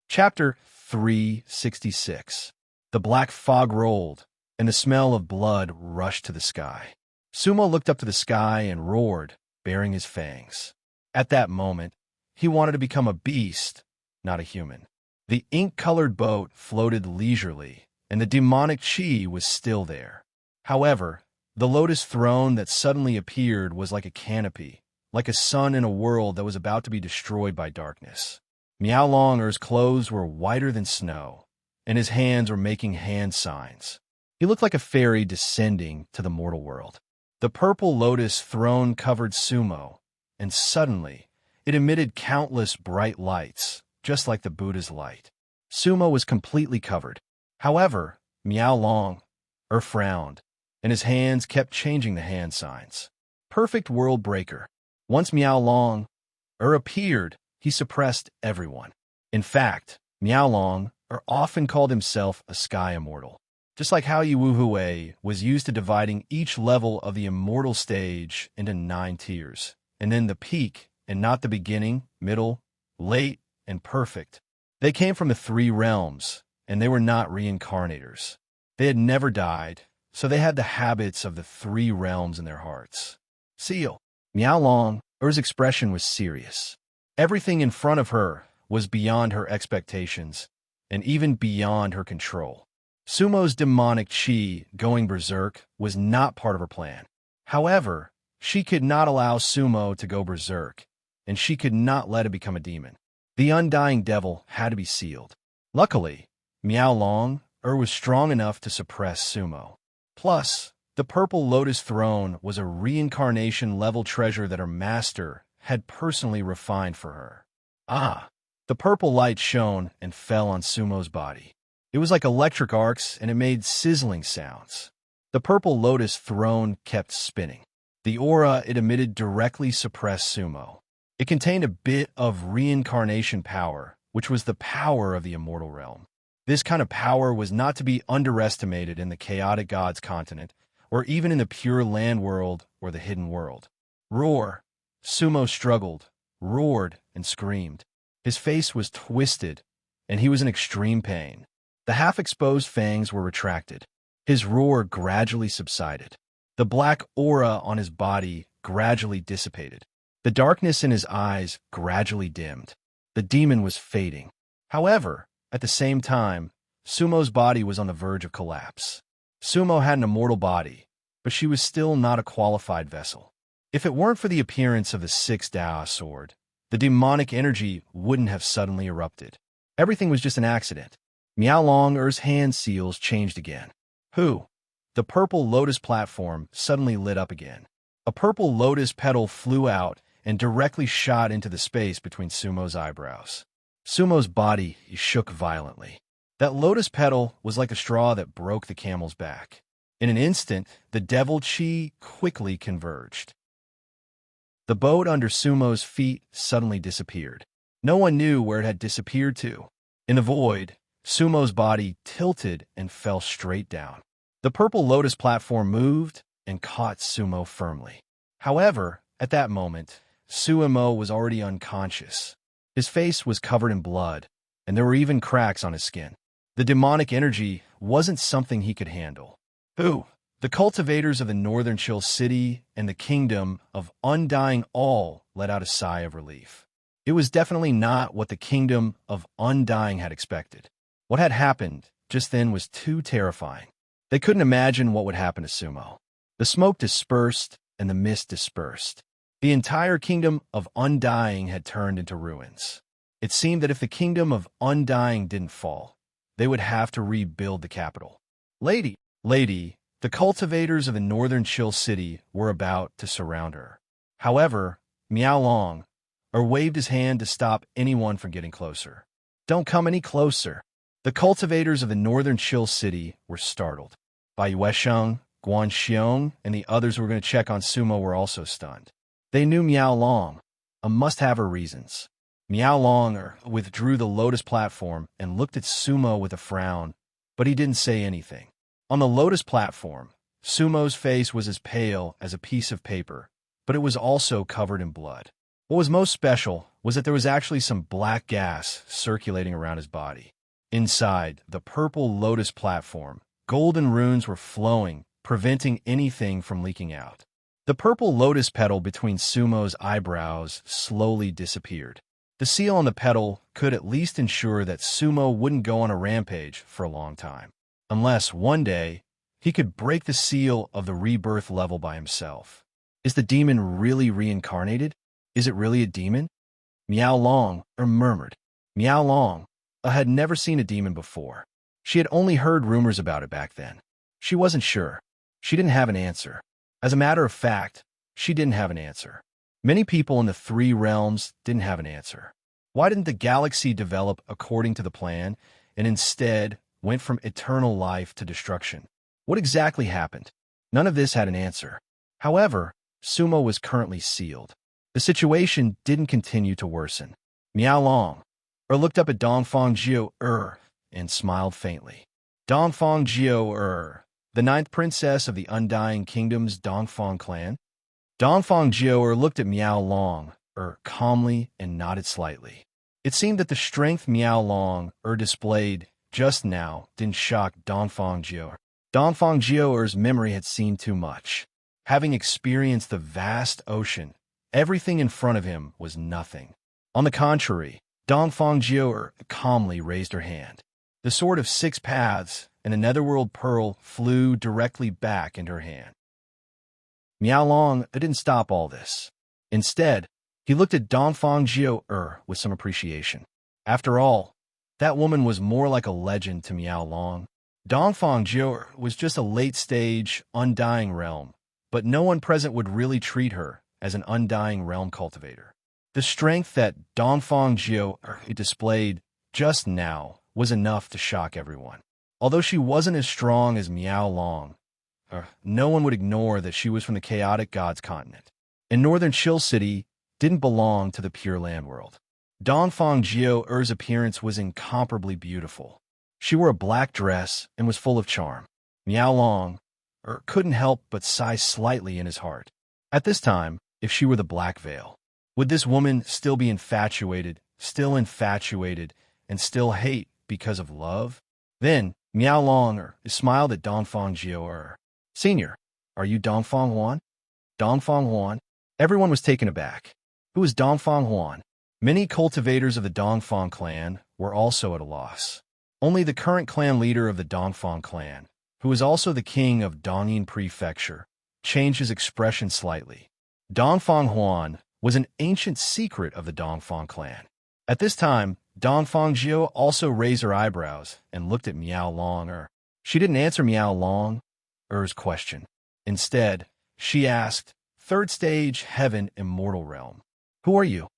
Chapter 366. The black fog rolled, and the smell of blood rushed to the sky. Sumo looked up to the sky and roared, baring his fangs. At that moment, he wanted to become a beast, not a human. The ink-colored boat floated leisurely, and the demonic chi was still there. However, the lotus throne that suddenly appeared was like a canopy, like a sun in a world that was about to be destroyed by darkness. Miao Longer's clothes were whiter than snow, and his hands were making hand signs. He looked like a fairy descending to the mortal world. The purple lotus throne covered Sumo, and suddenly it emitted countless bright lights, just like the Buddha's light. Sumo was completely covered. However, Miao Longer frowned, and his hands kept changing the hand signs. Perfect world breaker. Once Miao Longer appeared, he suppressed everyone. In fact, Miao Longer often called himself a sky immortal. Just like how Yi Wu Hui was used to dividing each level of the immortal stage into 9 tiers, and then the peak, and not the beginning, middle, late, and perfect. They came from the 3 realms, and they were not reincarnators. They had never died, so they had the habits of the 3 realms in their hearts. Seal. Miao Longer's expression was serious. Everything in front of her was beyond her expectations, and even beyond her control. Sumo's demonic chi going berserk was not part of her plan. However, she could not allow Sumo to go berserk, and she could not let him become a demon. The undying devil had to be sealed. Luckily, Miao Longer was strong enough to suppress Sumo. Plus, the purple lotus throne was a reincarnation-level treasure that her master had personally refined for her. Ah! The purple light shone and fell on Sumo's body. It was like electric arcs, and it made sizzling sounds. The purple lotus throne kept spinning. The aura it emitted directly suppressed Sumo. It contained a bit of reincarnation power, which was the power of the immortal realm. This kind of power was not to be underestimated in the chaotic gods continent, or even in the pure land world or the hidden world. Roar! Sumo struggled, roared, and screamed. His face was twisted, and he was in extreme pain. The half-exposed fangs were retracted. His roar gradually subsided. The black aura on his body gradually dissipated. The darkness in his eyes gradually dimmed. The demon was fading. However, at the same time, Sumo's body was on the verge of collapse. Sumo had an immortal body, but she was still not a qualified vessel. If it weren't for the appearance of the 6th Dao sword, the demonic energy wouldn't have suddenly erupted. Everything was just an accident. Miao Longer's hand seals changed again. Who? The purple lotus platform suddenly lit up again. A purple lotus petal flew out and directly shot into the space between Sumo's eyebrows. Sumo's body shook violently. That lotus petal was like a straw that broke the camel's back. In an instant, the devil chi quickly converged. The boat under Sumo's feet suddenly disappeared. No one knew where it had disappeared to. In the void, Sumo's body tilted and fell straight down. The purple lotus platform moved and caught Sumo firmly. However, at that moment, Sumo was already unconscious. His face was covered in blood, and there were even cracks on his skin. The demonic energy wasn't something he could handle. Who? The cultivators of the northern Chill City and the kingdom of Undying all let out a sigh of relief. It was definitely not what the kingdom of Undying had expected. What had happened just then was too terrifying. They couldn't imagine what would happen to Sumo. The smoke dispersed and the mist dispersed. The entire kingdom of Undying had turned into ruins. It seemed that if the kingdom of Undying didn't fall, they would have to rebuild the capital. Lady, the cultivators of the northern Chill City were about to surround her. However, Miao Long waved his hand to stop anyone from getting closer. Don't come any closer. The cultivators of the northern Chill City were startled. Bai Yuesheng, Guan Xiong, and the others who were going to check on Sumo were also stunned. They knew Miao Long, a must-have her reasons. Miao Long withdrew the lotus platform and looked at Sumo with a frown, but he didn't say anything. On the lotus platform, Sumo's face was as pale as a piece of paper, but it was also covered in blood. What was most special was that there was actually some black gas circulating around his body. Inside the purple lotus platform, golden runes were flowing, preventing anything from leaking out. The purple lotus petal between Sumo's eyebrows slowly disappeared. The seal on the petal could at least ensure that Sumo wouldn't go on a rampage for a long time. Unless, one day, he could break the seal of the rebirth level by himself. Is the demon really reincarnated? Is it really a demon? Miao Long murmured. Miao Long had never seen a demon before. She had only heard rumors about it back then. She wasn't sure. She didn't have an answer. As a matter of fact, she didn't have an answer. Many people in the three realms didn't have an answer. Why didn't the galaxy develop according to the plan and instead went from eternal life to destruction? What exactly happened? None of this had an answer. However, Sumo was currently sealed. The situation didn't continue to worsen. Miao Long looked up at Dongfang Jiao and smiled faintly. Dongfang Jiao the ninth princess of the Undying Kingdom's Dongfang clan? Dongfang Jiao looked at Miao Long calmly and nodded slightly. It seemed that the strength Miao Long displayed just now didn't shock Dongfang Jiao. Dongfang Jiao's memory had seen too much. Having experienced the vast ocean, everything in front of him was nothing. On the contrary, Dongfang Jiao calmly raised her hand. The sword of 6 paths and a netherworld pearl flew directly back into her hand. Miao Long didn't stop all this. Instead, he looked at Dongfang Jiao with some appreciation. After all, that woman was more like a legend to Miao Long. Dongfang Jiao was just a late-stage, undying realm, but no one present would really treat her as an undying realm cultivator. The strength that Dongfang Jiao displayed just now was enough to shock everyone. Although she wasn't as strong as Miao Long, no one would ignore that she was from the chaotic gods continent. And northern Chill City didn't belong to the Pure Land world. Dongfang Jiao's appearance was incomparably beautiful. She wore a black dress and was full of charm. Miao Long couldn't help but sigh slightly in his heart. At this time, if she were the Black Veil, would this woman still be infatuated, and still hate because of love? Then, Miao Long smiled at Dongfang Jiao. Senior, are you Dongfang Huan? Dongfang Huan? Everyone was taken aback. Who is Dongfang Huan? Many cultivators of the Dongfang clan were also at a loss. Only the current clan leader of the Dongfang clan, who is also the king of Dongyin Prefecture, changed his expression slightly. Dongfang Huan was an ancient secret of the Dongfang clan. At this time, Dongfang Jiao also raised her eyebrows and looked at Miao Long. She didn't answer Miao Long's question. Instead, she asked, "Third stage, heaven, immortal realm. Who are you?"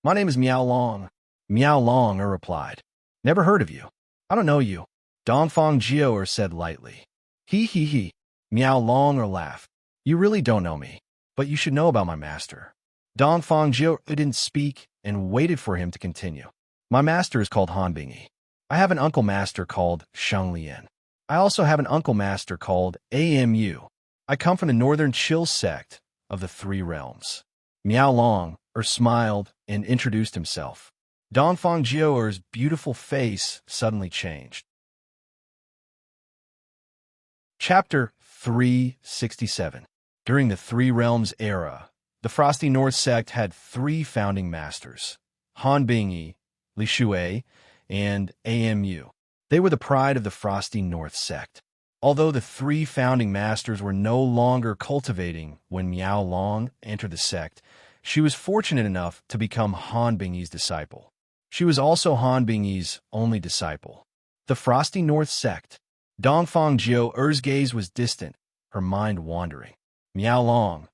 "My name is Miao Long." Miao Long replied. "Never heard of you. I don't know you." Dongfang Jiao said lightly. He. Miao Long laughed. "You really don't know me, but you should know about my master." Dongfang Jiao didn't speak and waited for him to continue. "My master is called Han Bingyi. I have an uncle master called Sheng Lian. I also have an uncle master called Amu. I come from the northern Chill sect of the Three Realms." Miao Long smiled and introduced himself. Dongfang Jiao's beautiful face suddenly changed. Chapter 367. During the Three Realms era, the Frosty North sect had 3 founding masters, Han Bingyi, Li Shuai, and Amu. They were the pride of the Frosty North sect. Although the 3 founding masters were no longer cultivating when Miao Long entered the sect, she was fortunate enough to become Han Bingyi's disciple. She was also Han Bingyi's only disciple. The Frosty North sect. Dongfang Jiao Er's gaze was distant, her mind wandering. Miao Long.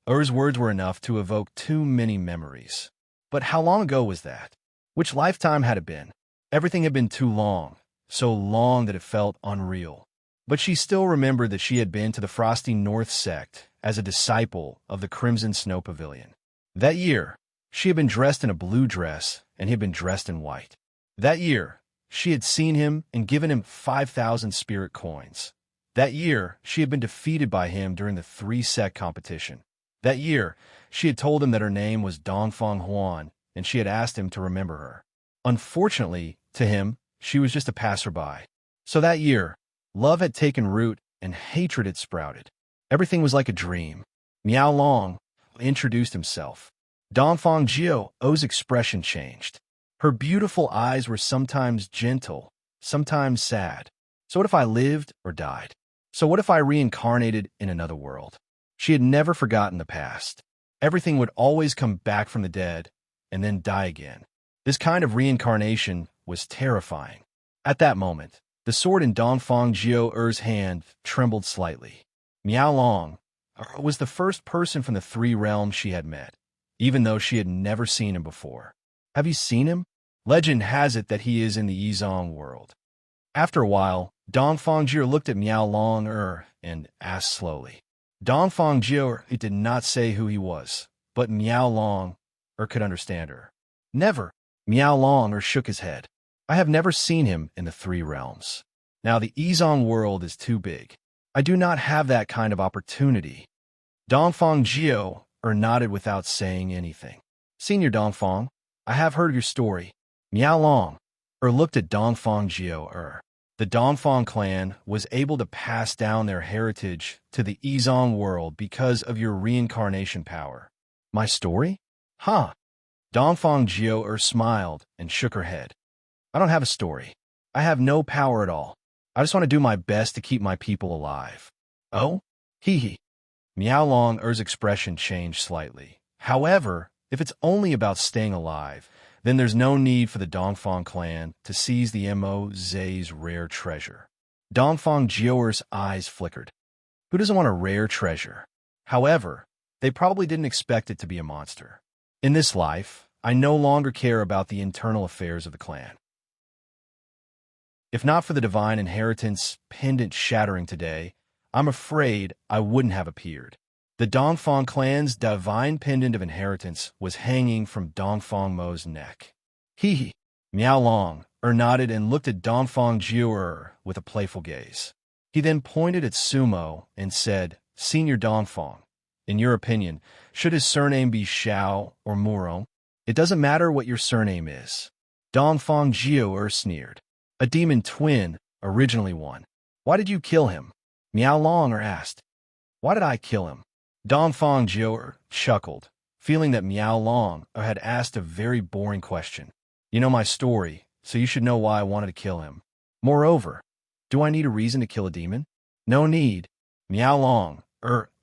Er's words were enough to evoke too many memories. But how long ago was that? Which lifetime had it been? Everything had been too long, so long that it felt unreal. But she still remembered that she had been to the Frosty North sect as a disciple of the Crimson Snow Pavilion. That year, she had been dressed in a blue dress and he had been dressed in white. That year, she had seen him and given him 5,000 spirit coins. That year, she had been defeated by him during the 3-sect competition. That year, she had told him that her name was Dongfang Huan, and she had asked him to remember her. Unfortunately, to him, she was just a passerby. So that year, love had taken root and hatred had sprouted. Everything was like a dream. Miao Long introduced himself. Dongfang Jiao's expression changed. Her beautiful eyes were sometimes gentle, sometimes sad. So what if I lived or died? So what if I reincarnated in another world? She had never forgotten the past. Everything would always come back from the dead and then die again. This kind of reincarnation was terrifying. At that moment, the sword in Dongfang Jiao's hand trembled slightly. Miao Long was the first person from the 3 realms she had met, even though she had never seen him before. Have you seen him? Legend has it that he is in the Yizong world. After a while, Dongfang Jiao looked at Miao Long and asked slowly. Dongfang Jiao did not say who he was, but Miao Long could understand her. Never. Miao Long shook his head. I have never seen him in the 3 realms. Now the Yizong world is too big. I do not have that kind of opportunity. Dongfang Jiao nodded without saying anything. Senior Dongfang, I have heard your story. Miao Long looked at Dongfang Jiao. The Dongfang clan was able to pass down their heritage to the Yizong world because of your reincarnation power. My story? Huh. Dongfang Jiao smiled and shook her head. I don't have a story. I have no power at all. I just want to do my best to keep my people alive. Oh? Hee hee. Miao Long's expression changed slightly. However, if it's only about staying alive, then there's no need for the Dongfang clan to seize the Mo's rare treasure. Dongfang Jiao's eyes flickered. Who doesn't want a rare treasure? However, they probably didn't expect it to be a monster. In this life, I no longer care about the internal affairs of the clan. If not for the divine inheritance pendant shattering today, I'm afraid I wouldn't have appeared. The Dongfang clan's divine pendant of inheritance was hanging from Dongfang Mo's neck. Hee hee. Miao Long nodded and looked at Dongfang Jiao with a playful gaze. He then pointed at Sumo and said, Senior Dongfang, in your opinion, should his surname be Xiao or Murong? It doesn't matter what your surname is. Dongfang Jiao sneered. A demon twin originally won. Why did you kill him? Miao Long asked. Why did I kill him? Dongfang Jiao chuckled, feeling that Miao Long had asked a very boring question. You know my story, so you should know why I wanted to kill him. Moreover, do I need a reason to kill a demon? No need. Miao Long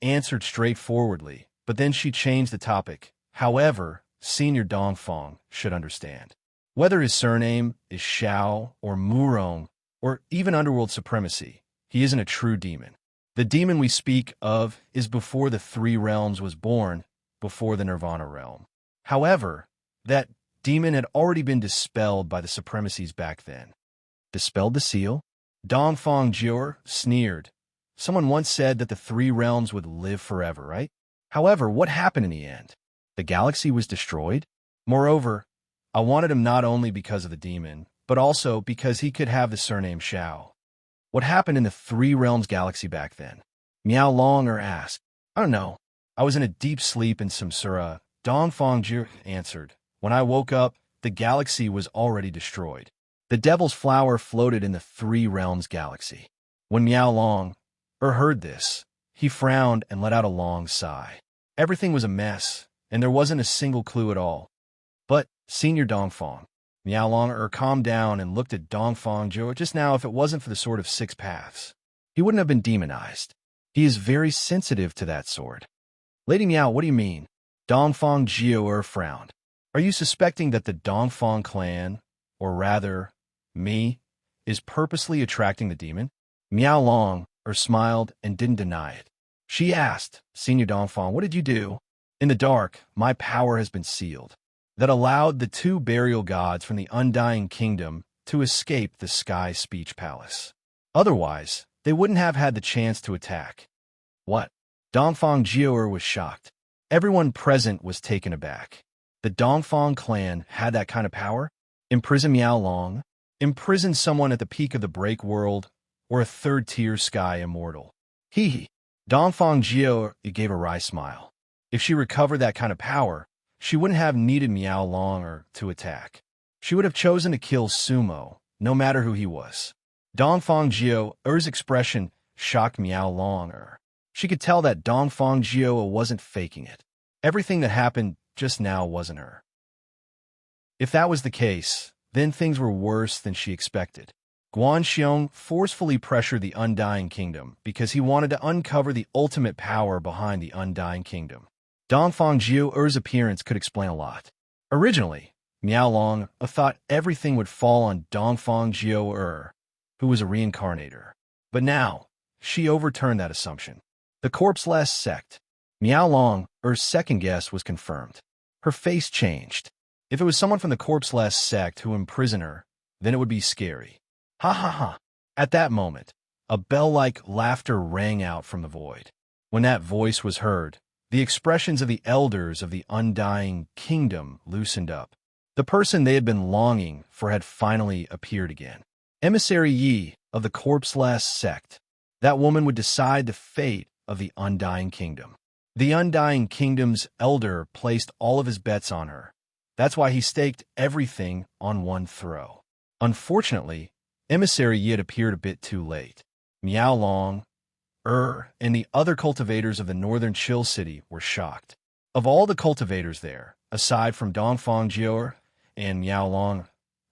answered straightforwardly, but then she changed the topic. However, Senior Dongfang should understand. Whether his surname is Xiao or Murong, or even underworld supremacy, he isn't a true demon. The demon we speak of is before the 3 realms was born, before the Nirvana realm. However, that demon had already been dispelled by the supremacies back then. Dispelled the seal? Dongfang Jiao sneered. Someone once said that the 3 realms would live forever, right? However, what happened in the end? The galaxy was destroyed? Moreover, I wanted him not only because of the demon, but also because he could have the surname Xiao. What happened in the 3 realms galaxy back then? Miao Long asked. I don't know. I was in a deep sleep in Samsara. Dongfang Jiao answered. When I woke up, the galaxy was already destroyed. The devil's flower floated in the 3 realms galaxy. When Miao Long heard this, he frowned and let out a long sigh. Everything was a mess, and there wasn't a single clue at all. But, Senior Dongfang, Miao Long calmed down and looked at Dongfang Jiao. Just now, if it wasn't for the sword of 6 paths, he wouldn't have been demonized. He is very sensitive to that sword. Lady Miao, what do you mean? Dongfang Jiao frowned. Are you suspecting that the Dongfang clan, or rather, me, is purposely attracting the demon? Miao Long smiled and didn't deny it. She asked, Senior Dongfang, what did you do? In the dark, my power has been sealed. That allowed the two burial gods from the Undying Kingdom to escape the Sky Speech Palace. Otherwise, they wouldn't have had the chance to attack. What? Dongfang Jiu'er was shocked. Everyone present was taken aback. The Dongfang clan had that kind of power? Imprison Miao Long? Imprison someone at the peak of the break world, or a third-tier sky immortal? Hee hee. Dongfang Jiu'er gave a wry smile. If she recovered that kind of power, she wouldn't have needed Miao Long to attack. She would have chosen to kill Sumo, no matter who he was. Dongfang Jiu'er's expression shocked Miao Long. She could tell that Dongfang Jiu'er wasn't faking it. Everything that happened just now wasn't her. If that was the case, then things were worse than she expected. Guanxiong forcefully pressured the Undying Kingdom because he wanted to uncover the ultimate power behind the Undying Kingdom. Dongfang Jiu'er's appearance could explain a lot. Originally, Miao Long thought everything would fall on Dongfang Jiu'er, who was a reincarnator. But now, she overturned that assumption. The corpseless sect. Miao Long's second guess was confirmed. Her face changed. If it was someone from the corpseless sect who imprisoned her, then it would be scary. Ha ha ha. At that moment, a bell-like laughter rang out from the void. When that voice was heard, the expressions of the elders of the Undying Kingdom loosened up. The person they had been longing for had finally appeared again. Emissary Yi of the corpseless sect. That woman would decide the fate of the Undying Kingdom. The Undying Kingdom's elder placed all of his bets on her. That's why he staked everything on one throw. Unfortunately, Emissary Yi had appeared a bit too late. Miao Long, and the other cultivators of the northern Chill City were shocked. Of all the cultivators there, aside from Dongfang Jiu'er and Miao Long,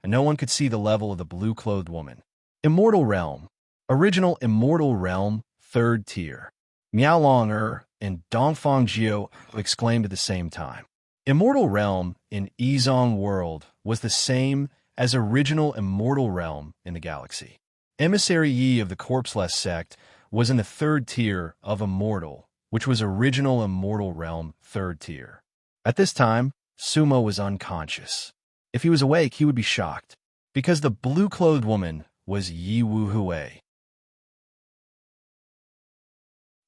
no one could see the level of the blue-clothed woman. Immortal Realm. Original Immortal Realm, third tier. Miao Long and Dongfang Jiu'er exclaimed at the same time. Immortal Realm in Yizong World was the same as original Immortal Realm in the galaxy. Emissary Yi of the corpseless sect was in the third tier of Immortal, which was original Immortal Realm, third tier. At this time, Sumo was unconscious. If he was awake, he would be shocked, because the blue-clothed woman was Yi Wuhui.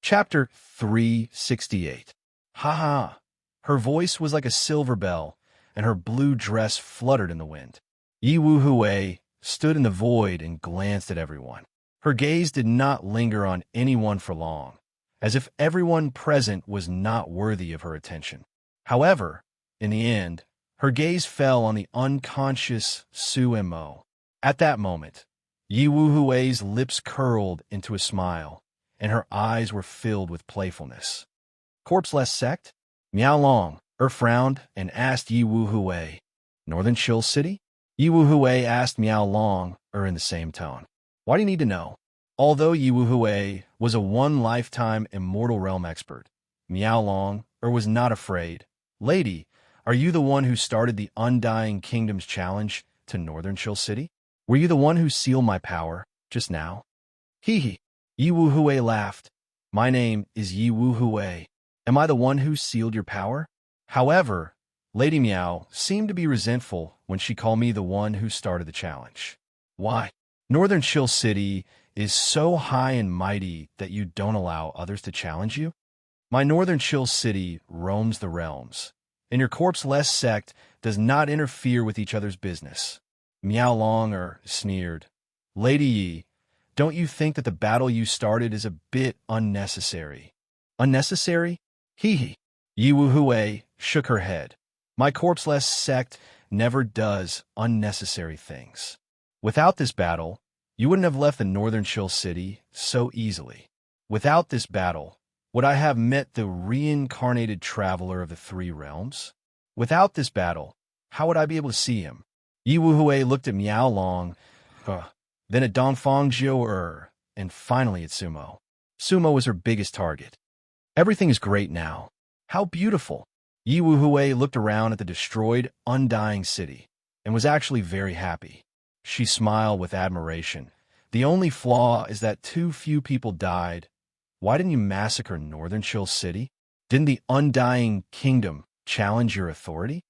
Chapter 368. Ha ha. Her voice was like a silver bell, and her blue dress fluttered in the wind. Yi Wuhui stood in the void and glanced at everyone. Her gaze did not linger on anyone for long, as if everyone present was not worthy of her attention. However, in the end, her gaze fell on the unconscious Su Mo. At that moment, Yi Wuhui's lips curled into a smile, and her eyes were filled with playfulness. Corpseless sect? Miao Long frowned and asked Yi Wuhui. Northern Chill City? Yi Wuhui asked Miao Long in the same tone. Why do you need to know? Although Yi Wuhui was a one-lifetime Immortal Realm expert, Miao Long was not afraid. Lady, are you the one who started the Undying Kingdom's challenge to Northern Chill City? Were you the one who sealed my power just now? Hee hee. Yi Wuhui laughed. My name is Yi Wuhui. Am I the one who sealed your power? However, Lady Miao seemed to be resentful when she called me the one who started the challenge. Why? Northern Chill City is so high and mighty that you don't allow others to challenge you? My Northern Chill City roams the realms, and your corpseless sect does not interfere with each other's business. Miao Long sneered. Lady Yi, don't you think that the battle you started is a bit unnecessary? Unnecessary? Hee hee. Yi Wuhui shook her head. My corpseless sect never does unnecessary things. Without this battle, you wouldn't have left the Northern Chill City so easily. Without this battle, would I have met the reincarnated traveler of the three realms? Without this battle, how would I be able to see him? Yi Wuhui looked at Miao Long, then at Dongfang Jiu'er, and finally at Sumo. Sumo was her biggest target. Everything is great now. How beautiful! Yi Wuhui looked around at the destroyed, undying city, and was actually very happy. She smiled with admiration, The only flaw is that too few people died. Why didn't you massacre Northern Chill City? Didn't the Undying Kingdom challenge your authority?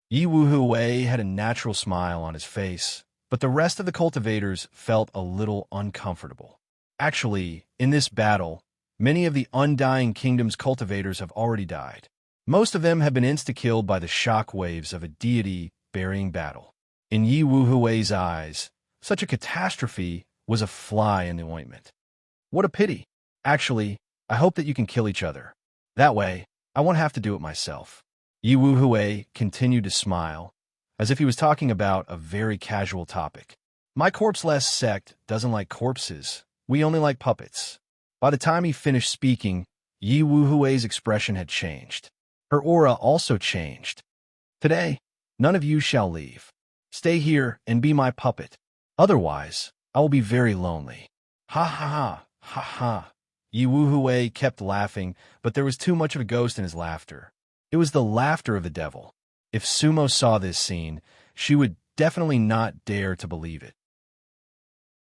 Yi Wuhui had a natural smile on his face, but the rest of the cultivators felt a little uncomfortable. Actually, in this battle, many of the Undying Kingdom's cultivators have already died. Most of them have been insta-killed by the shock waves of a deity-burying battle. In Yi Wuhui's eyes, such a catastrophe was a fly in the ointment. What a pity. Actually, I hope that you can kill each other. That way, I won't have to do it myself. Yi Wuhui continued to smile, as if he was talking about a very casual topic. My corpseless sect doesn't like corpses. We only like puppets. By the time he finished speaking, Yi Wuhui's expression had changed. Her aura also changed. Today, none of you shall leave. Stay here and be my puppet. Otherwise, I will be very lonely. Ha ha ha, ha ha. Yi Wuhui kept laughing, but there was too much of a ghost in his laughter. It was the laughter of the devil. If Sumo saw this scene, she would definitely not dare to believe it.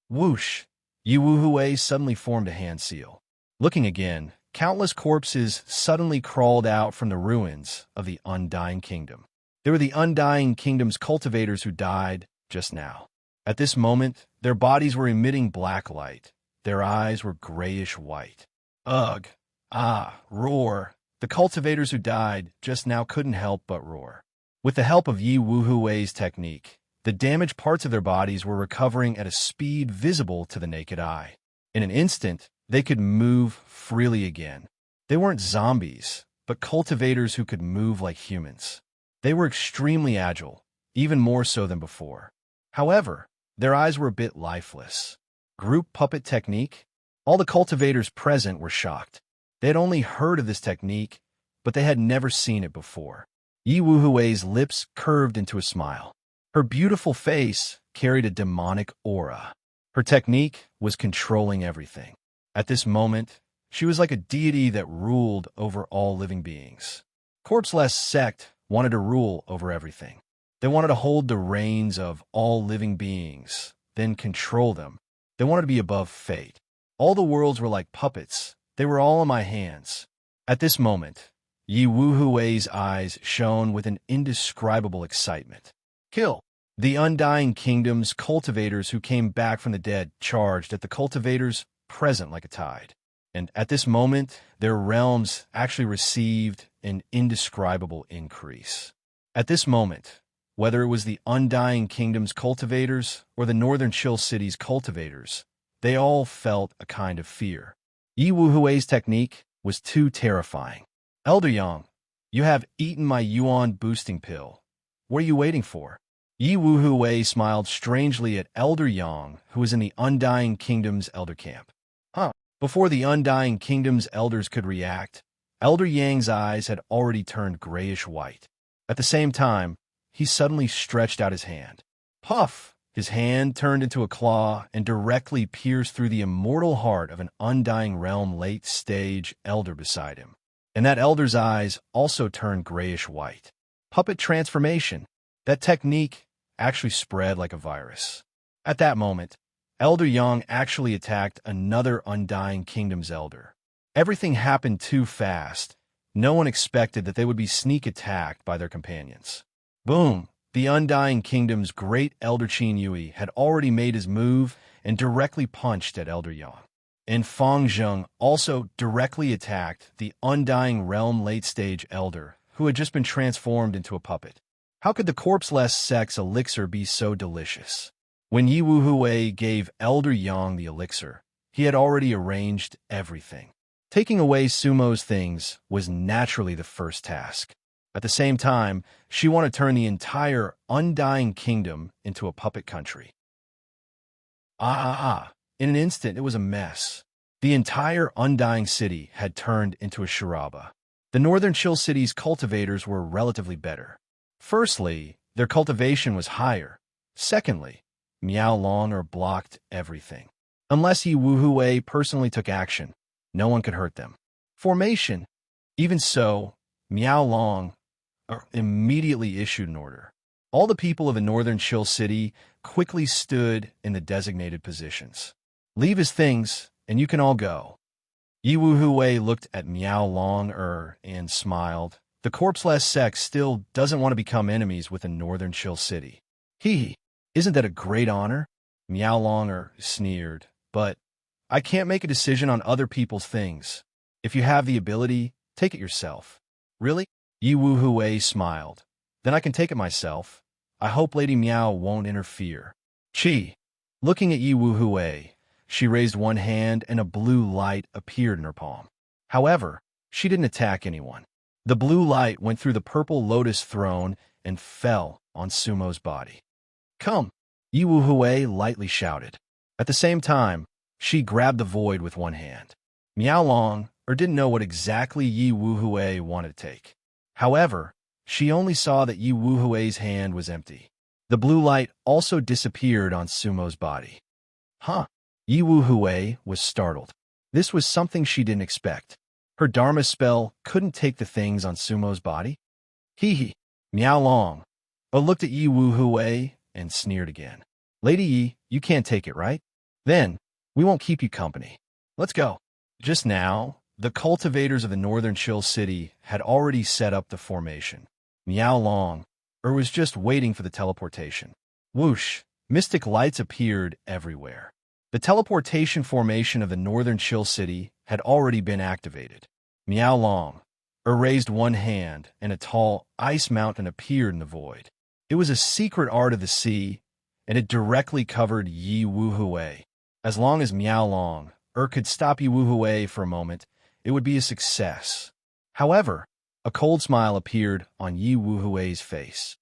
Whoosh! Yi Wuhui suddenly formed a hand seal. Looking again, countless corpses suddenly crawled out from the ruins of the Undying Kingdom. They were the Undying Kingdom's cultivators who died just now. At this moment, their bodies were emitting black light. Their eyes were grayish-white. Ugh! Ah! Roar! The cultivators who died just now couldn't help but roar. With the help of Yi Wuhui's technique, the damaged parts of their bodies were recovering at a speed visible to the naked eye. In an instant, they could move freely again. They weren't zombies, but cultivators who could move like humans. They were extremely agile, even more so than before. However, their eyes were a bit lifeless. Group puppet technique? All the cultivators present were shocked. They had only heard of this technique, but they had never seen it before. Yi Wuhui's lips curved into a smile. Her beautiful face carried a demonic aura. Her technique was controlling everything. At this moment, she was like a deity that ruled over all living beings. Corpseless sect wanted to rule over everything. They wanted to hold the reins of all living beings, then control them. They wanted to be above fate. All the worlds were like puppets. They were all in my hands. At this moment, Yi Wuhui's eyes shone with an indescribable excitement. Kill! The Undying Kingdom's cultivators who came back from the dead charged at the cultivators present like a tide. And at this moment, their realms actually received an indescribable increase. At this moment, whether it was the Undying Kingdom's cultivators or the Northern Chill City's cultivators, they all felt a kind of fear. Yi Wuhui's technique was too terrifying. Elder Yang, you have eaten my Yuan boosting pill. What are you waiting for? Yi Wuhui smiled strangely at Elder Yang, who was in the Undying Kingdom's elder camp. Huh. Before the Undying Kingdom's elders could react, Elder Yang's eyes had already turned grayish-white. At the same time, he suddenly stretched out his hand. Puff! His hand turned into a claw and directly pierced through the immortal heart of an Undying Realm late-stage elder beside him. And that elder's eyes also turned grayish-white. Puppet transformation. That technique actually spread like a virus. At that moment, Elder Yang actually attacked another Undying Kingdom's elder. Everything happened too fast. No one expected that they would be sneak attacked by their companions. Boom! The Undying Kingdom's great Elder Qin Yui had already made his move and directly punched at Elder Yang. And Fang Zheng also directly attacked the Undying Realm late-stage elder, who had just been transformed into a puppet. How could the corpseless sect's elixir be so delicious? When Yi Wuhui gave Elder Yang the elixir, he had already arranged everything. Taking away Sumo's things was naturally the first task. At the same time, she wanted to turn the entire Undying Kingdom into a puppet country. In an instant, it was a mess. The entire Undying City had turned into a charaba. The Northern Chill City's cultivators were relatively better. Firstly, their cultivation was higher. Secondly, Miao Long blocked everything. Unless Yi Wuhui personally took action, no one could hurt them. Formation. Even so, Miao Long immediately issued an order. All the people of the Northern Chill City quickly stood in the designated positions. Leave his things, and you can all go. Yi Wu looked at Miao Long and smiled. The corpseless sex still doesn't want to become enemies with a northern chill city. Hee, isn't that a great honor? Miao Long sneered. But I can't make a decision on other people's things. If you have the ability, take it yourself. Really? Yi Wu smiled. Then I can take it myself. I hope Lady Miao won't interfere. Chi. Looking at Yi Wu, she raised one hand and a blue light appeared in her palm. However, she didn't attack anyone. The blue light went through the purple lotus throne and fell on Sumo's body. Come, Yi Wu lightly shouted. At the same time, she grabbed the void with one hand. Miao Long didn't know what exactly Yi Wu wanted to take. However, she only saw that Yi Wu hand was empty. The blue light also disappeared on Sumo's body. Huh? Yi Wu was startled. This was something she didn't expect. Her Dharma spell couldn't take the things on Sumo's body? Hee. Miao Long looked at Yi Wu and sneered again. Lady Yi, you can't take it, right? Then, we won't keep you company. Let's go. Just now, the cultivators of the northern chill city had already set up the formation. Miao Long was just waiting for the teleportation. Whoosh! Mystic lights appeared everywhere. The teleportation formation of the northern chill city had already been activated. Miao Long raised one hand, and a tall ice mountain appeared in the void. It was a secret art of the sea, and it directly covered Yi Wu. As long as Miao Long could stop Yi Wu for a moment, it would be a success. However, a cold smile appeared on Yi Wu's face.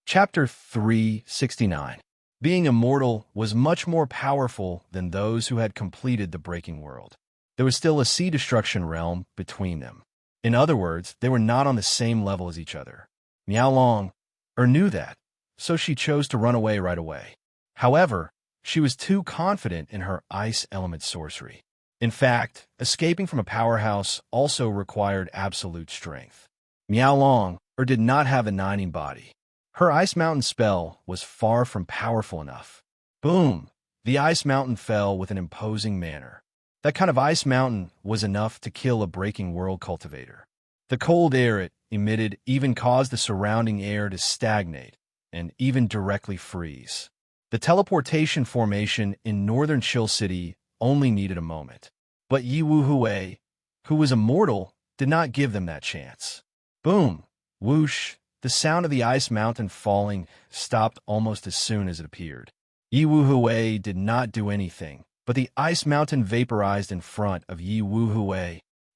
Chapter 369. Being immortal was much more powerful than those who had completed the breaking world. There was still a sea destruction realm between them. In other words, they were not on the same level as each other. Miao Long knew that, so she chose to run away right away. However, she was too confident in her ice element sorcery. In fact, escaping from a powerhouse also required absolute strength. Miao Long did not have a nining body. Her ice mountain spell was far from powerful enough. Boom! The ice mountain fell with an imposing manner. That kind of ice mountain was enough to kill a breaking world cultivator. The cold air it emitted even caused the surrounding air to stagnate and even directly freeze. The teleportation formation in northern Chill City only needed a moment. But Yi Wu, who was immortal, did not give them that chance. Boom! Whoosh! The sound of the ice mountain falling stopped almost as soon as it appeared. Yi Wu did not do anything, but the ice mountain vaporized in front of Yi Wu.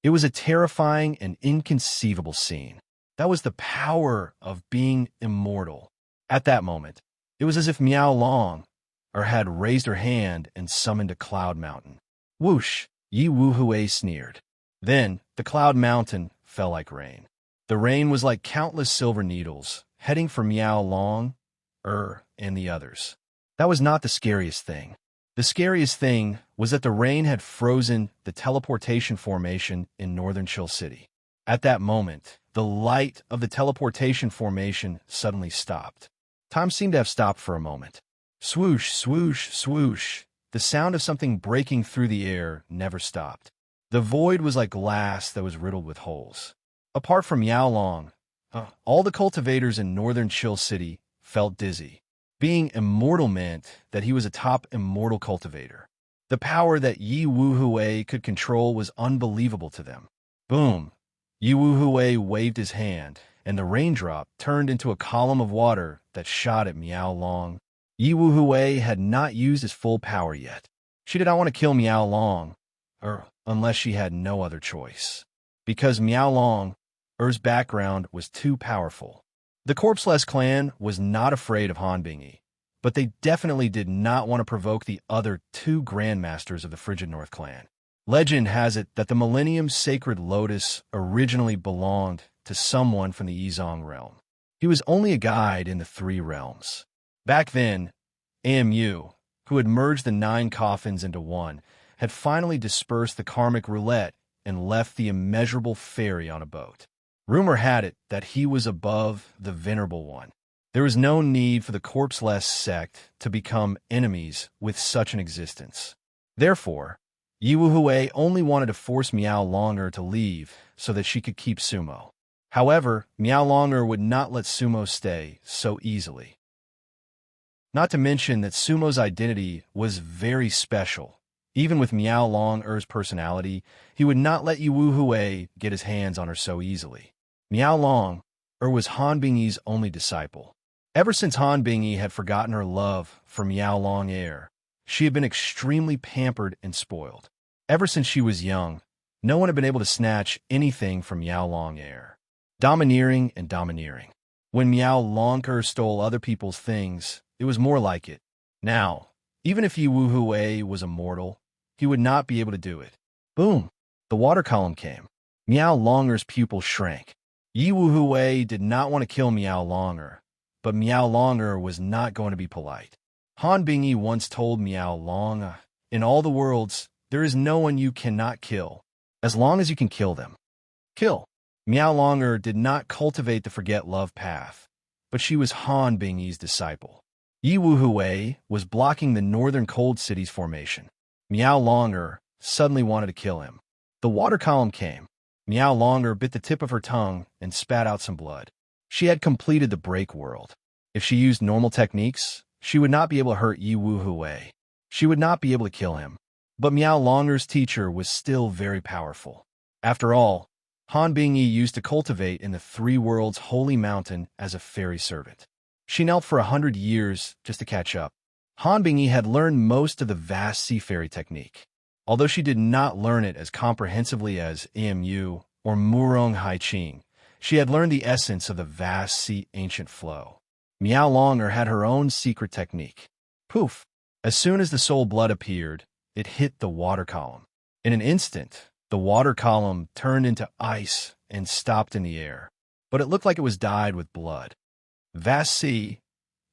It was a terrifying and inconceivable scene. That was the power of being immortal. At that moment, it was as if Miao Long had raised her hand and summoned a cloud mountain. Whoosh! Yi Wu sneered. Then the cloud mountain fell like rain. The rain was like countless silver needles, heading for Miao Long, and the others. That was not the scariest thing. The scariest thing was that the rain had frozen the teleportation formation in northern Chill City. At that moment, the light of the teleportation formation suddenly stopped. Time seemed to have stopped for a moment. Swoosh, swoosh, swoosh. The sound of something breaking through the air never stopped. The void was like glass that was riddled with holes. Apart from Miao Long, all the cultivators in northern Chill City felt dizzy. Being immortal meant that he was a top immortal cultivator. The power that Yi Wu could control was unbelievable to them. Boom! Yi Wu waved his hand, and the raindrop turned into a column of water that shot at Miao Long. Yi Wu had not used his full power yet. She did not want to kill Miao Long, unless she had no other choice. Because Miao Long's background was too powerful. The Corpseless clan was not afraid of Han Bingyi, but they definitely did not want to provoke the other two grandmasters of the Frigid North clan. Legend has it that the Millennium's sacred lotus originally belonged to someone from the Yizong realm. He was only a guide in the three realms. Back then, AMU, who had merged the 9 coffins into one, had finally dispersed the karmic roulette and left the immeasurable fairy on a boat. Rumor had it that he was above the Venerable One. There was no need for the corpseless sect to become enemies with such an existence. Therefore, Yi Wuhui only wanted to force Miao Longer to leave so that she could keep Sumo. However, Miao Longer would not let Sumo stay so easily. Not to mention that Sumo's identity was very special. Even with Miao Longer's personality, he would not let Yi Wuhui get his hands on her so easily. Miao Longer was Han Bingyi's only disciple. Ever since Han Bingyi had forgotten her love for Miao Longer, she had been extremely pampered and spoiled. Ever since she was young, no one had been able to snatch anything from Miao Longer. Domineering and domineering. When Miao Longer stole other people's things, it was more like it. Now, even if Yi Wuhui was immortal, he would not be able to do it. Boom! The water column came. Miao Longer's pupil shrank. Yi Wuhui did not want to kill Miao Longer, but Miao Longer was not going to be polite. Han Bingyi once told Miao Longer, "In all the worlds, there is no one you cannot kill, as long as you can kill them." Kill. Miao Longer did not cultivate the forget-love path, but she was Han Bingyi's disciple. Yi Wuhui was blocking the northern cold city's formation. Miao Longer suddenly wanted to kill him. The water column came. Miao Longer bit the tip of her tongue and spat out some blood. She had completed the break world. If she used normal techniques, she would not be able to hurt Yi Wuhui. She would not be able to kill him. But Miao Longer's teacher was still very powerful. After all, Han Bingyi used to cultivate in the three worlds' holy mountain as a fairy servant. She knelt for 100 years just to catch up. Han Bingyi had learned most of the vast sea fairy technique. Although she did not learn it as comprehensively as Emu or Murong Hai Qing, she had learned the essence of the vast sea ancient flow. Miao Longer had her own secret technique. Poof! As soon as the soul blood appeared, it hit the water column. In an instant, the water column turned into ice and stopped in the air, but it looked like it was dyed with blood. Vast sea,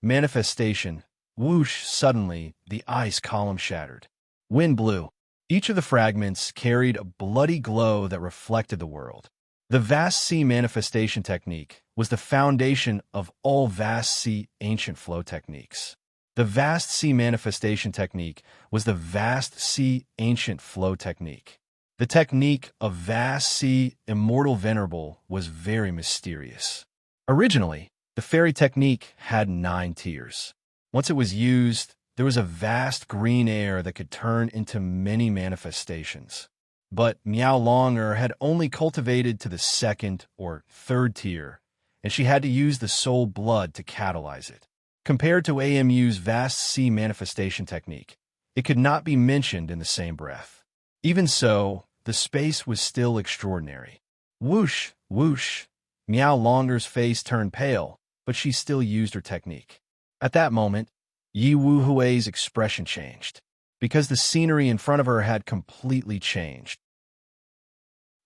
manifestation, whoosh, suddenly, the ice column shattered. Wind blew. Each of the fragments carried a bloody glow that reflected the world. The vast sea manifestation technique was the foundation of all vast sea ancient flow techniques. The vast sea manifestation technique was the vast sea ancient flow technique. The technique of vast sea immortal venerable was very mysterious. Originally, the fairy technique had 9 tiers. Once it was used, there was a vast green air that could turn into many manifestations. But Miao Longer had only cultivated to the 2nd or 3rd tier, and she had to use the soul blood to catalyze it. Compared to AMU's vast sea manifestation technique, it could not be mentioned in the same breath. Even so, the space was still extraordinary. Whoosh, whoosh. Miao Longer's face turned pale, but she still used her technique. At that moment, Yi Wuhui's expression changed, because the scenery in front of her had completely changed.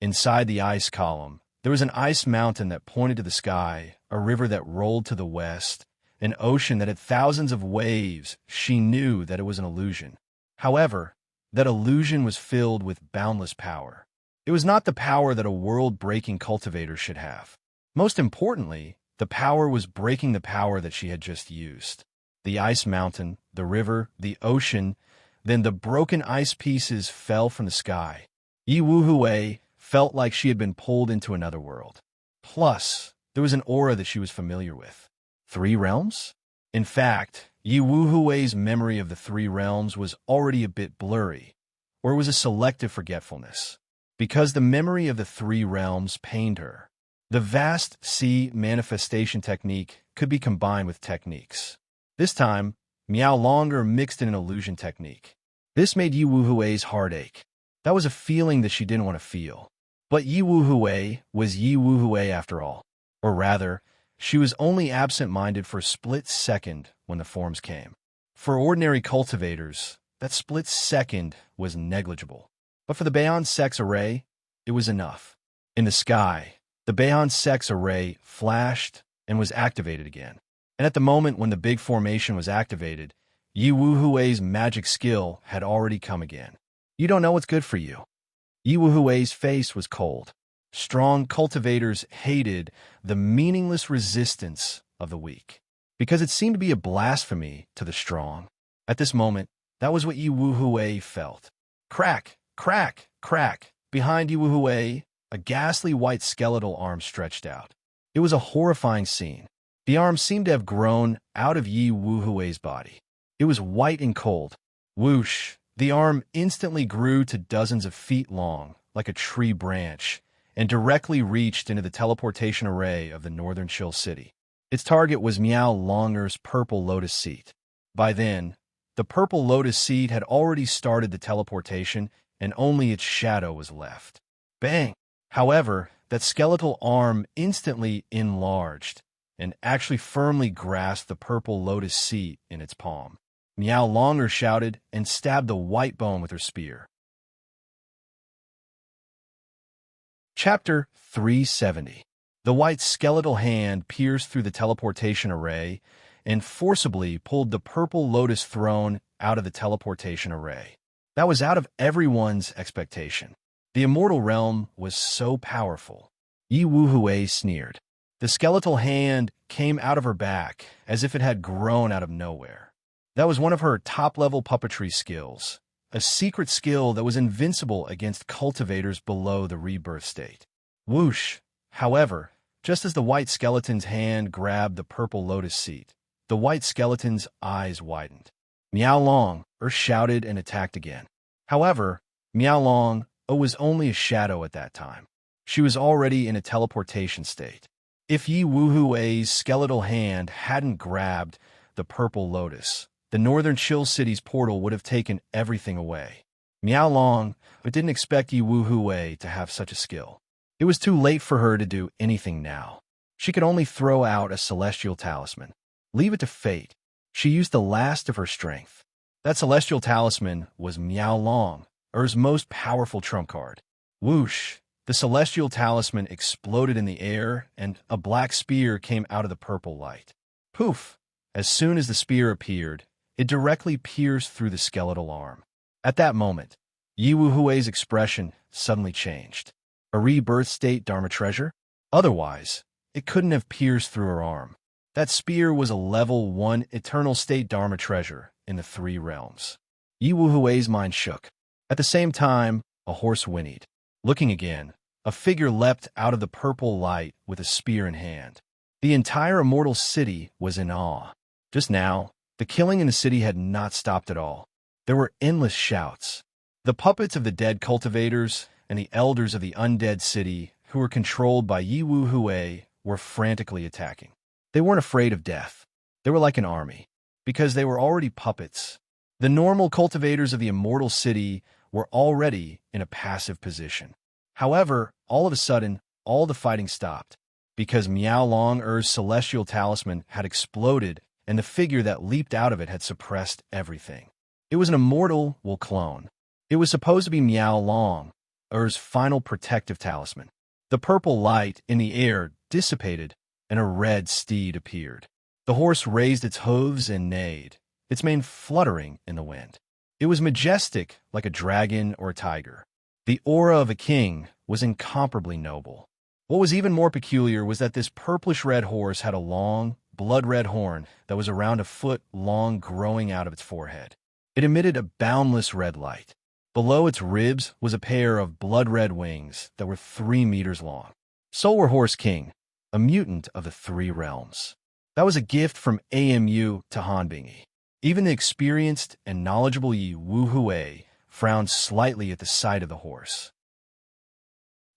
Inside the ice column, there was an ice mountain that pointed to the sky, a river that rolled to the west, an ocean that had thousands of waves. She knew that it was an illusion. However, that illusion was filled with boundless power. It was not the power that a world-breaking cultivator should have. Most importantly, the power was breaking the power that she had just used. The ice mountain, the river, the ocean, then the broken ice pieces fell from the sky. Yi Wuhui felt like she had been pulled into another world. Plus, there was an aura that she was familiar with. 3 realms? In fact, Yi Wuhui's memory of the 3 realms was already a bit blurry, or it was a selective forgetfulness, because the memory of the 3 realms pained her. The vast sea manifestation technique could be combined with techniques. This time, Miao Longer mixed in an illusion technique. This made Yi Wuhui's heart ache. That was a feeling that she didn't want to feel. But Yi Wuhui was Yi Wuhui after all. Or rather, she was only absent-minded for a split second when the forms came. For ordinary cultivators, that split second was negligible. But for the Bayon Sex Array, it was enough. In the sky, the Bayon Sex Array flashed and was activated again. And at the moment when the big formation was activated, Yi Wuhui's magic skill had already come again. You don't know what's good for you. Yi Wuhui's face was cold. Strong cultivators hated the meaningless resistance of the weak. because it seemed to be a blasphemy to the strong. At this moment, that was what Yi Wuhui felt. Crack, crack, crack. Behind Yi Wuhui, a ghastly white skeletal arm stretched out. It was a horrifying scene. The arm seemed to have grown out of Yi Wuhui's body. It was white and cold. Whoosh! The arm instantly grew to dozens of feet long, like a tree branch, and directly reached into the teleportation array of the northern Chill City. Its target was Miao Longer's purple lotus seat. By then, the purple lotus seed had already started the teleportation, and only its shadow was left. Bang! However, that skeletal arm instantly enlarged and actually firmly grasped the purple lotus seed in its palm. Miao Longer shouted and stabbed the white bone with her spear. Chapter 370. The white skeletal hand pierced through the teleportation array and forcibly pulled the purple lotus throne out of the teleportation array. That was out of everyone's expectation. The immortal realm was so powerful. Yi Wuhui sneered. The skeletal hand came out of her back as if it had grown out of nowhere. That was one of her top-level puppetry skills, a secret skill that was invincible against cultivators below the rebirth state. Whoosh! However, just as the white skeleton's hand grabbed the purple lotus seed, the white skeleton's eyes widened. Miao Long shouted and attacked again. However, Miao Long was only a shadow at that time. She was already in a teleportation state. If Yi Wuhui's skeletal hand hadn't grabbed the purple lotus, the northern Chill City's portal would have taken everything away. Miao Long didn't expect Yi Wuhui to have such a skill. It was too late for her to do anything now. She could only throw out a celestial talisman. Leave it to fate. She used the last of her strength. That celestial talisman was Miao Long's most powerful trump card. Whoosh! The celestial talisman exploded in the air, and a black spear came out of the purple light. Poof! As soon as the spear appeared, it directly pierced through the skeletal arm. At that moment, Yi Wuhui's expression suddenly changed. A rebirth state Dharma treasure? Otherwise, it couldn't have pierced through her arm. That spear was a level 1 eternal state Dharma treasure in the 3 realms. Yi Wuhui's mind shook. At the same time, a horse whinnied. Looking again, a figure leapt out of the purple light with a spear in hand. The entire immortal city was in awe. Just now, the killing in the city had not stopped at all. There were endless shouts. The puppets of the dead cultivators and the elders of the undead city, who were controlled by Yi Wuhui, were frantically attacking. They weren't afraid of death. They were like an army, because they were already puppets. The normal cultivators of the immortal city were already in a passive position. However, all of a sudden, all the fighting stopped, because Miao Long's celestial talisman had exploded and the figure that leaped out of it had suppressed everything. It was an immortal clone. It was supposed to be Miao Long's final protective talisman. The purple light in the air dissipated, and a red steed appeared. The horse raised its hooves and neighed, its mane fluttering in the wind. It was majestic like a dragon or a tiger. The aura of a king was incomparably noble. What was even more peculiar was that this purplish-red horse had a long, blood-red horn that was around a foot long growing out of its forehead. It emitted a boundless red light. Below its ribs was a pair of blood-red wings that were 3 meters long. Solar Horse King, a mutant of the 3 realms. That was a gift from AMU to Hanbingi. Even the experienced and knowledgeable Yi Wuhui frowned slightly at the sight of the horse.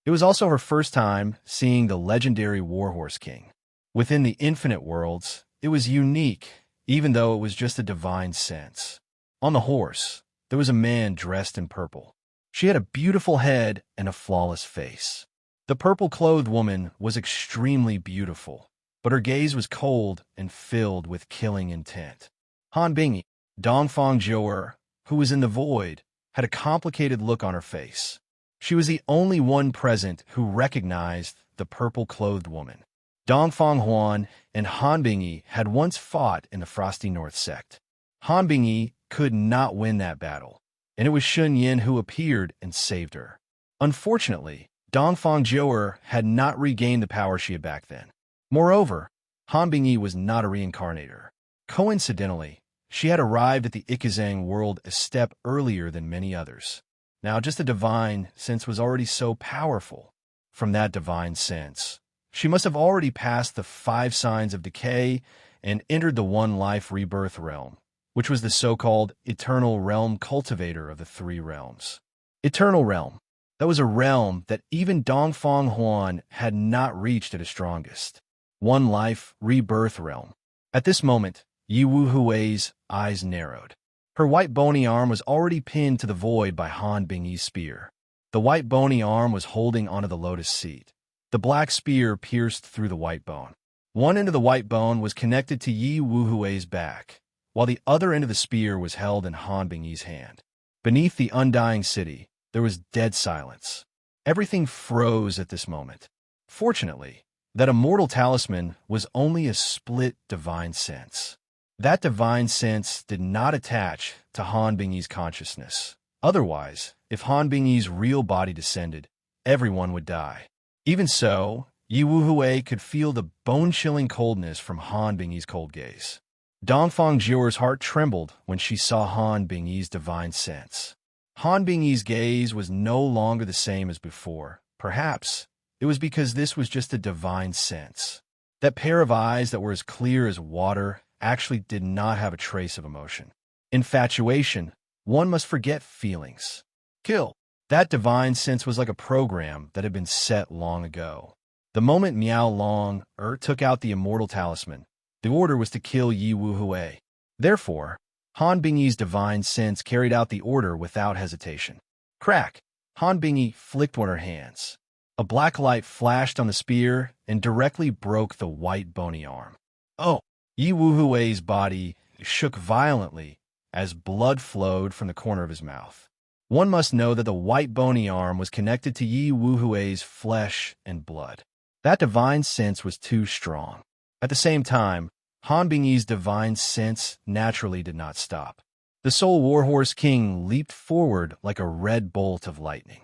It was also her first time seeing the legendary Warhorse King. Within the infinite worlds, it was unique, even though it was just a divine sense. On the horse, there was a man dressed in purple. She had a beautiful head and a flawless face. The purple-clothed woman was extremely beautiful, but her gaze was cold and filled with killing intent. Han Bingi, Dongfang Zhou'er, who was in the void, had a complicated look on her face. She was the only one present who recognized the purple-clothed woman. Dongfang Huan and Han Bingi had once fought in the Frosty North sect. Han Bingi could not win that battle, and it was Shun Yin who appeared and saved her. Unfortunately, Dongfang Zhou'er had not regained the power she had back then. Moreover, Han Bingyi was not a reincarnator. Coincidentally, she had arrived at the Ikazang world a step earlier than many others. Now, just the divine sense was already so powerful. From that divine sense, she must have already passed the 5 signs of decay and entered the one-life rebirth realm, which was the so-called eternal realm cultivator of the 3 realms. Eternal realm. That was a realm that even Dongfang Huan had not reached at his strongest. One-life rebirth realm. At this moment, Yi Wu Hui's eyes narrowed. Her white bony arm was already pinned to the void by Han Bingyi's spear. The white bony arm was holding onto the lotus seat. The black spear pierced through the white bone. One end of the white bone was connected to Yi Wu Hui's back, while the other end of the spear was held in Han Bingyi's hand. Beneath the undying city, there was dead silence. Everything froze at this moment. Fortunately, that immortal talisman was only a split divine sense. That divine sense did not attach to Han Bingyi's consciousness. Otherwise, if Han Bingyi's real body descended, everyone would die. Even so, Yi Wu Hui could feel the bone-chilling coldness from Han Bingyi's cold gaze. Dongfang Jiu's heart trembled when she saw Han Bingyi's divine sense. Han Bingyi's gaze was no longer the same as before. Perhaps it was because this was just a divine sense. That pair of eyes that were as clear as water actually did not have a trace of emotion. Infatuation, one must forget feelings. Kill. That divine sense was like a program that had been set long ago. The moment Miao Long took out the immortal talisman, the order was to kill Yi Wu Hui. Therefore, Han Bingyi's divine sense carried out the order without hesitation. Crack! Han Bingyi flicked one of her hands. A black light flashed on the spear and directly broke the white bony arm. Oh! Yi Wu Hui's body shook violently as blood flowed from the corner of his mouth. One must know that the white bony arm was connected to Yi Wu Hui's flesh and blood. That divine sense was too strong. At the same time, Han Bingyi's divine sense naturally did not stop. The Soul Warhorse King leaped forward like a red bolt of lightning.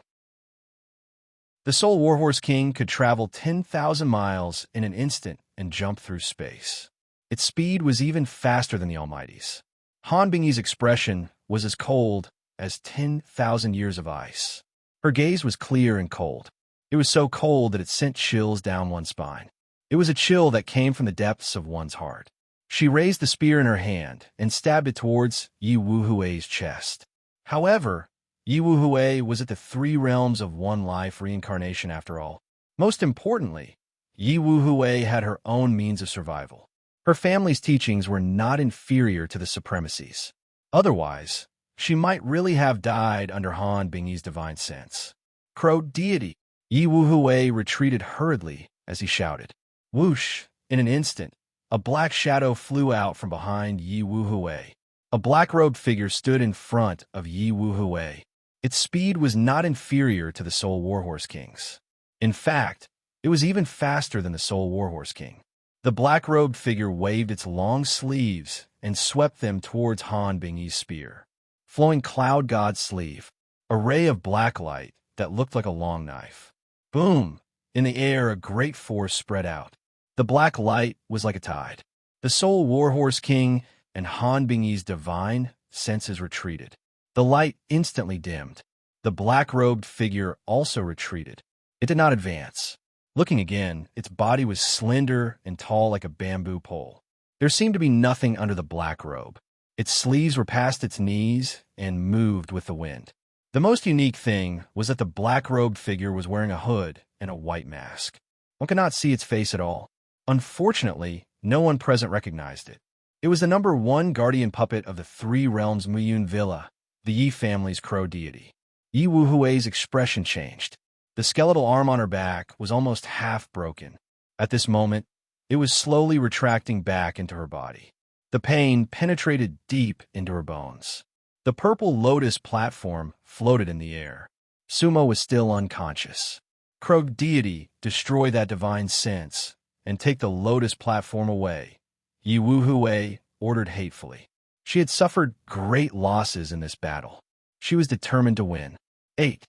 The Soul Warhorse King could travel 10,000 miles in an instant and jump through space. Its speed was even faster than the Almighty's. Han Bingyi's expression was as cold as 10,000 years of ice. Her gaze was clear and cold. It was so cold that it sent chills down one's spine. It was a chill that came from the depths of one's heart. She raised the spear in her hand and stabbed it towards Yi Wu Hui's chest. However, Yi Wu Hui was at the 3 realms of one life reincarnation after all. Most importantly, Yi Wu Hui had her own means of survival. Her family's teachings were not inferior to the supremacies. Otherwise, she might really have died under Han Bingyi's divine sense. Crow deity! Yi Wu Hui retreated hurriedly as he shouted. Whoosh! In an instant, a black shadow flew out from behind Yi Wu Hui. A black-robed figure stood in front of Yi Wu Hui. Its speed was not inferior to the Soul Warhorse King's. In fact, it was even faster than the Soul Warhorse King. The black-robed figure waved its long sleeves and swept them towards Han Bingyi's spear. Flowing cloud god's sleeve, a ray of black light that looked like a long knife. Boom! In the air, a great force spread out. The black light was like a tide. The Soul Warhorse King and Han Bingyi's divine senses retreated. The light instantly dimmed. The black-robed figure also retreated. It did not advance. Looking again, its body was slender and tall like a bamboo pole. There seemed to be nothing under the black robe. Its sleeves were past its knees and moved with the wind. The most unique thing was that the black-robed figure was wearing a hood and a white mask. One could not see its face at all. Unfortunately, no one present recognized it. It was the number 1 guardian puppet of the 3 realms Muyun Villa, the Yi family's crow deity. Yi Wu Hui's expression changed. The skeletal arm on her back was almost half broken. At this moment, it was slowly retracting back into her body. The pain penetrated deep into her bones. The purple lotus platform floated in the air. Sumo was still unconscious. Crow deity, destroy that divine sense and take the lotus platform away, Yi Wu Hui ordered hatefully. She had suffered great losses in this battle. She was determined to win. 8.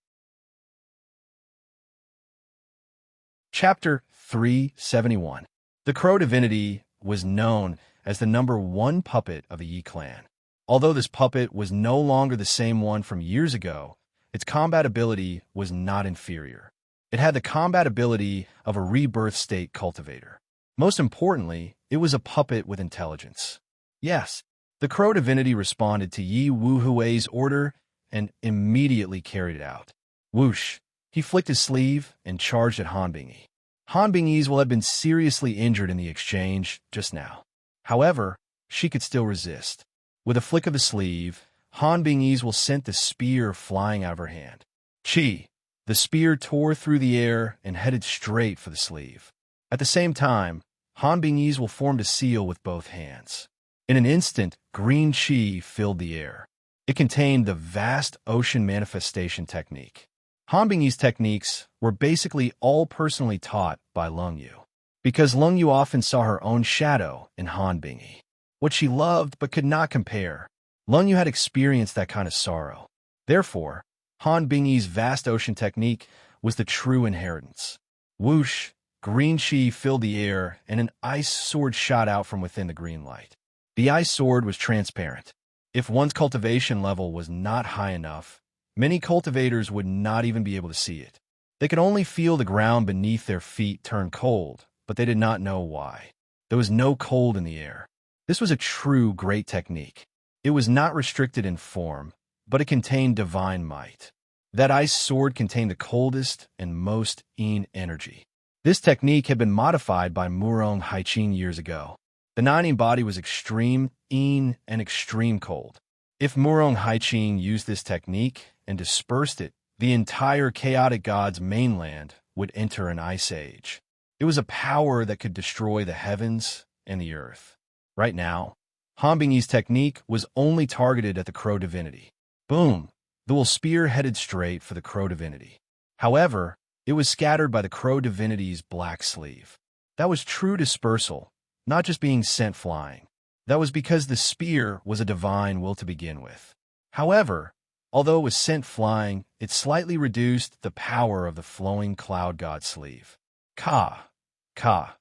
Chapter 371. The crow divinity was known as the #1 puppet of the Yi clan. Although this puppet was no longer the same one from years ago, its combat ability was not inferior. It had the combat ability of a rebirth state cultivator. Most importantly, it was a puppet with intelligence. Yes, the crow divinity responded to Yi Wuhui's order and immediately carried it out. Whoosh! He flicked his sleeve and charged at Han Bingyi. Han Bingyi's will have been seriously injured in the exchange just now. However, she could still resist. With a flick of the sleeve, Han Bingyi's will sent the spear flying out of her hand. Chi! The spear tore through the air and headed straight for the sleeve. At the same time, Han Bingyi's will formed a seal with both hands. In an instant, green chi filled the air. It contained the vast ocean manifestation technique. Han Bingyi's techniques were basically all personally taught by Leng Yu, because Leng Yu often saw her own shadow in Han Bingyi. What she loved but could not compare. Leng Yu had experienced that kind of sorrow. Therefore, Han Bingyi's vast ocean technique was the true inheritance. Whoosh! Green chi filled the air, and an ice sword shot out from within the green light. The ice sword was transparent. If one's cultivation level was not high enough, many cultivators would not even be able to see it. They could only feel the ground beneath their feet turn cold, but they did not know why. There was no cold in the air. This was a true great technique. It was not restricted in form, but it contained divine might. That ice sword contained the coldest and most yin energy. This technique had been modified by Murong Haiqin years ago. The Nining body was extreme yin and extreme cold. If Murong Haiqin used this technique and dispersed it, the entire chaotic god's mainland would enter an ice age. It was a power that could destroy the heavens and the earth. Right now, Han Bingyi's technique was only targeted at the crow divinity. Boom! The will spear headed straight for the crow divinity. However, it was scattered by the crow divinity's black sleeve. That was true dispersal, not just being sent flying. That was because the spear was a divine will to begin with. However, although it was sent flying, it slightly reduced the power of the flowing cloud god sleeve. Ka! Ka!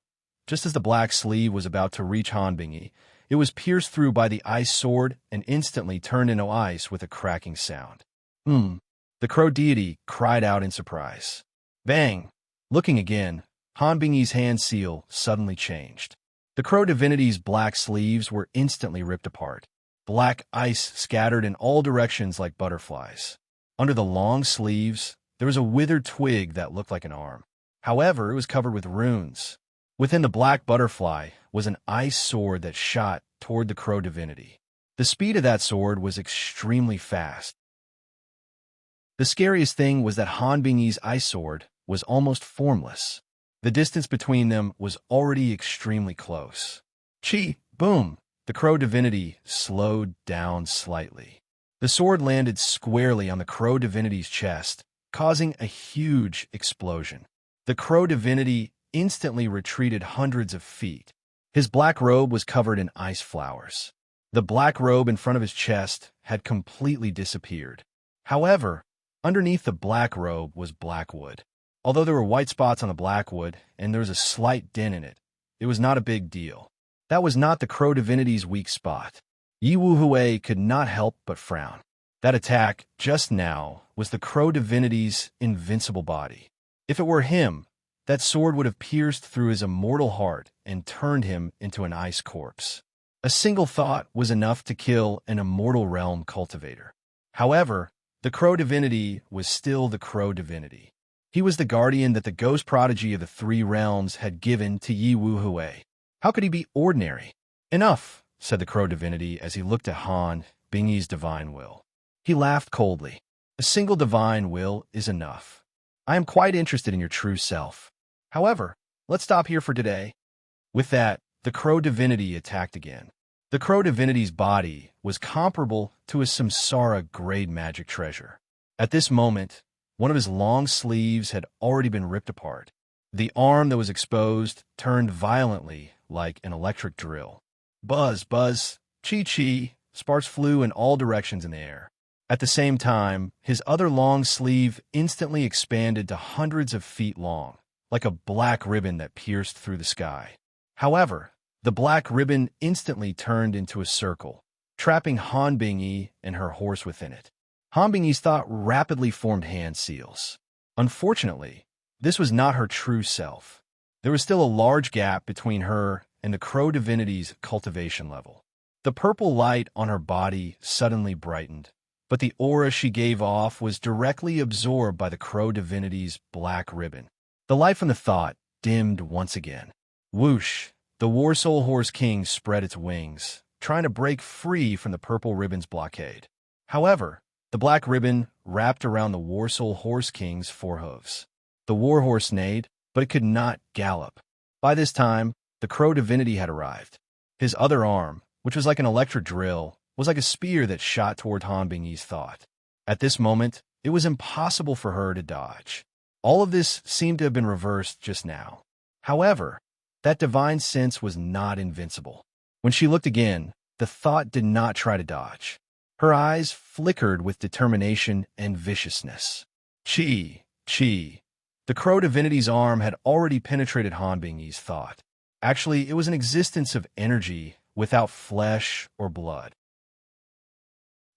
Just as the black sleeve was about to reach Han Bingyi, it was pierced through by the ice sword and instantly turned into ice with a cracking sound. The crow deity cried out in surprise. Bang! Looking again, Han Bingyi's hand seal suddenly changed. The crow divinity's black sleeves were instantly ripped apart. Black ice scattered in all directions like butterflies. Under the long sleeves, there was a withered twig that looked like an arm. However, it was covered with runes. Within the black butterfly was an ice sword that shot toward the crow divinity. The speed of that sword was extremely fast. The scariest thing was that Han Bingyi's ice sword was almost formless. The distance between them was already extremely close. Chi! Boom! The crow divinity slowed down slightly. The sword landed squarely on the crow divinity's chest, causing a huge explosion. The crow divinity instantly retreated hundreds of feet. His black robe was covered in ice flowers. The black robe in front of his chest had completely disappeared. However, underneath the black robe was black wood. Although there were white spots on the black wood and there was a slight dent in it, it was not a big deal. That was not the crow divinity's weak spot. Yi Wuhui could not help but frown. That attack, just now, was the crow divinity's invincible body. If it were him, that sword would have pierced through his immortal heart and turned him into an ice corpse. A single thought was enough to kill an immortal realm cultivator. However, the crow divinity was still the crow divinity. He was the guardian that the ghost prodigy of the three realms had given to Yi Wuhui. How could he be ordinary? Enough, said the crow divinity as he looked at Han Bingyi's divine will. He laughed coldly. A single divine will is enough. I am quite interested in your true self. However, let's stop here for today. With that, the crow divinity attacked again. The crow divinity's body was comparable to a samsara-grade magic treasure. At this moment, one of his long sleeves had already been ripped apart. The arm that was exposed turned violently like an electric drill. Buzz, buzz, chi-chi, sparks flew in all directions in the air. At the same time, his other long sleeve instantly expanded to hundreds of feet long, like a black ribbon that pierced through the sky. However, the black ribbon instantly turned into a circle, trapping Han Bingyi and her horse within it. Han Bingyi's thought rapidly formed hand seals. Unfortunately, this was not her true self. There was still a large gap between her and the crow divinity's cultivation level. The purple light on her body suddenly brightened, but the aura she gave off was directly absorbed by the crow divinity's black ribbon. The light from the thought dimmed once again. Whoosh! The War Soul Horse King spread its wings, trying to break free from the purple ribbon's blockade. However, the black ribbon wrapped around the War Soul Horse King's forehooves. The war horse neighed, but it could not gallop. By this time, the crow divinity had arrived. His other arm, which was like an electric drill, was like a spear that shot toward Han Bingyi's thought. At this moment, it was impossible for her to dodge. All of this seemed to have been reversed just now. However, that divine sense was not invincible. When she looked again, the thought did not try to dodge. Her eyes flickered with determination and viciousness. Chi, Chi. The crow divinity's arm had already penetrated Han Bingyi's thought. Actually, it was an existence of energy without flesh or blood.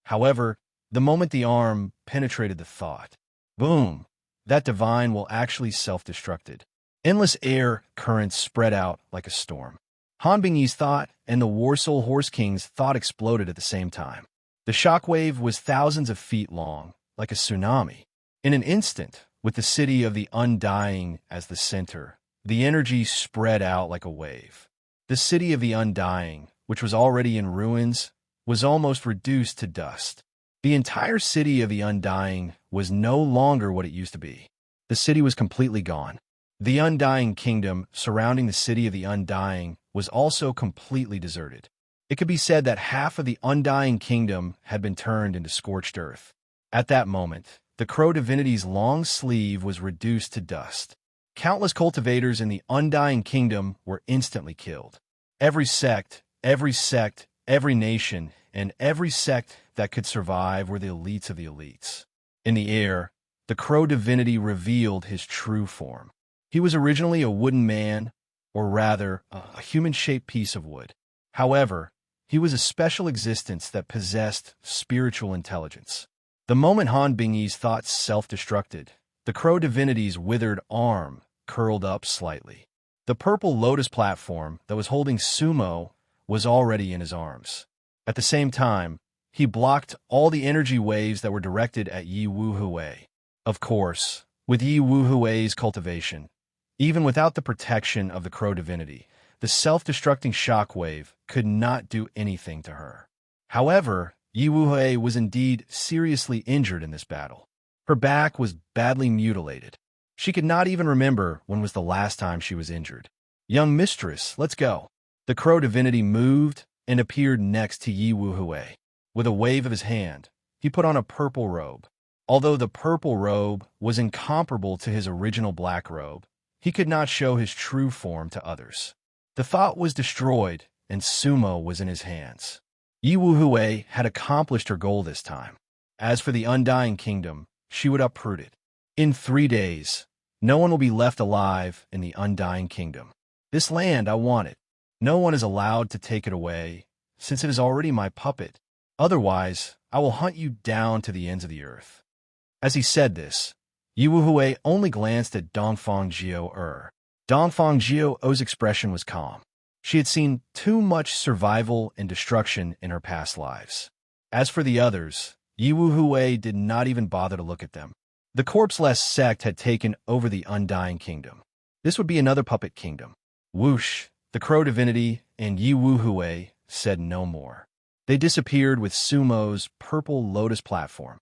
However, the moment the arm penetrated the thought, boom, that divine will actually self-destructed. Endless air currents spread out like a storm. Han Bingyi's thought and the War Soul Horse King's thought exploded at the same time. The shockwave was thousands of feet long, like a tsunami. In an instant, with the city of the Undying as the center, the energy spread out like a wave. The city of the Undying, which was already in ruins, was almost reduced to dust. The entire city of the Undying was no longer what it used to be. The city was completely gone. The Undying Kingdom surrounding the city of the Undying was also completely deserted. It could be said that half of the Undying Kingdom had been turned into scorched earth. At that moment, the crow divinity's long sleeve was reduced to dust. Countless cultivators in the Undying Kingdom were instantly killed. Every sect, every nation, and every sect that could survive were the elites of the elites. In the air, the crow divinity revealed his true form. He was originally a wooden man, or rather, a human-shaped piece of wood. However, he was a special existence that possessed spiritual intelligence. The moment Han Bingyi's thoughts self-destructed, the crow divinity's withered arm curled up slightly. The purple lotus platform that was holding Sumo was already in his arms. At the same time, he blocked all the energy waves that were directed at Yi Wuhui. Of course, with Yi Wuhui's cultivation, even without the protection of the crow divinity, the self-destructing shockwave could not do anything to her. However, Yi Wuhui was indeed seriously injured in this battle. Her back was badly mutilated. She could not even remember when was the last time she was injured. "Young mistress, let's go." The crow divinity moved and appeared next to Yi Wuhui. With a wave of his hand, he put on a purple robe. Although the purple robe was incomparable to his original black robe, he could not show his true form to others. The thought was destroyed, and Sumo was in his hands. Yi Wuhui had accomplished her goal this time. As for the Undying Kingdom, she would uproot it. In 3 days, no one will be left alive in the Undying Kingdom. This land, I want it. No one is allowed to take it away, since it is already my puppet. Otherwise, I will hunt you down to the ends of the earth. As he said this, Yi Wuhui only glanced at Dongfang Jiao. Dongfang Jiao's expression was calm. She had seen too much survival and destruction in her past lives. As for the others, Yi Wuhui did not even bother to look at them. The corpseless sect had taken over the Undying Kingdom. This would be another puppet kingdom. Whoosh, the crow divinity and Yi Wuhui said no more. They disappeared with Sumo's purple lotus platform.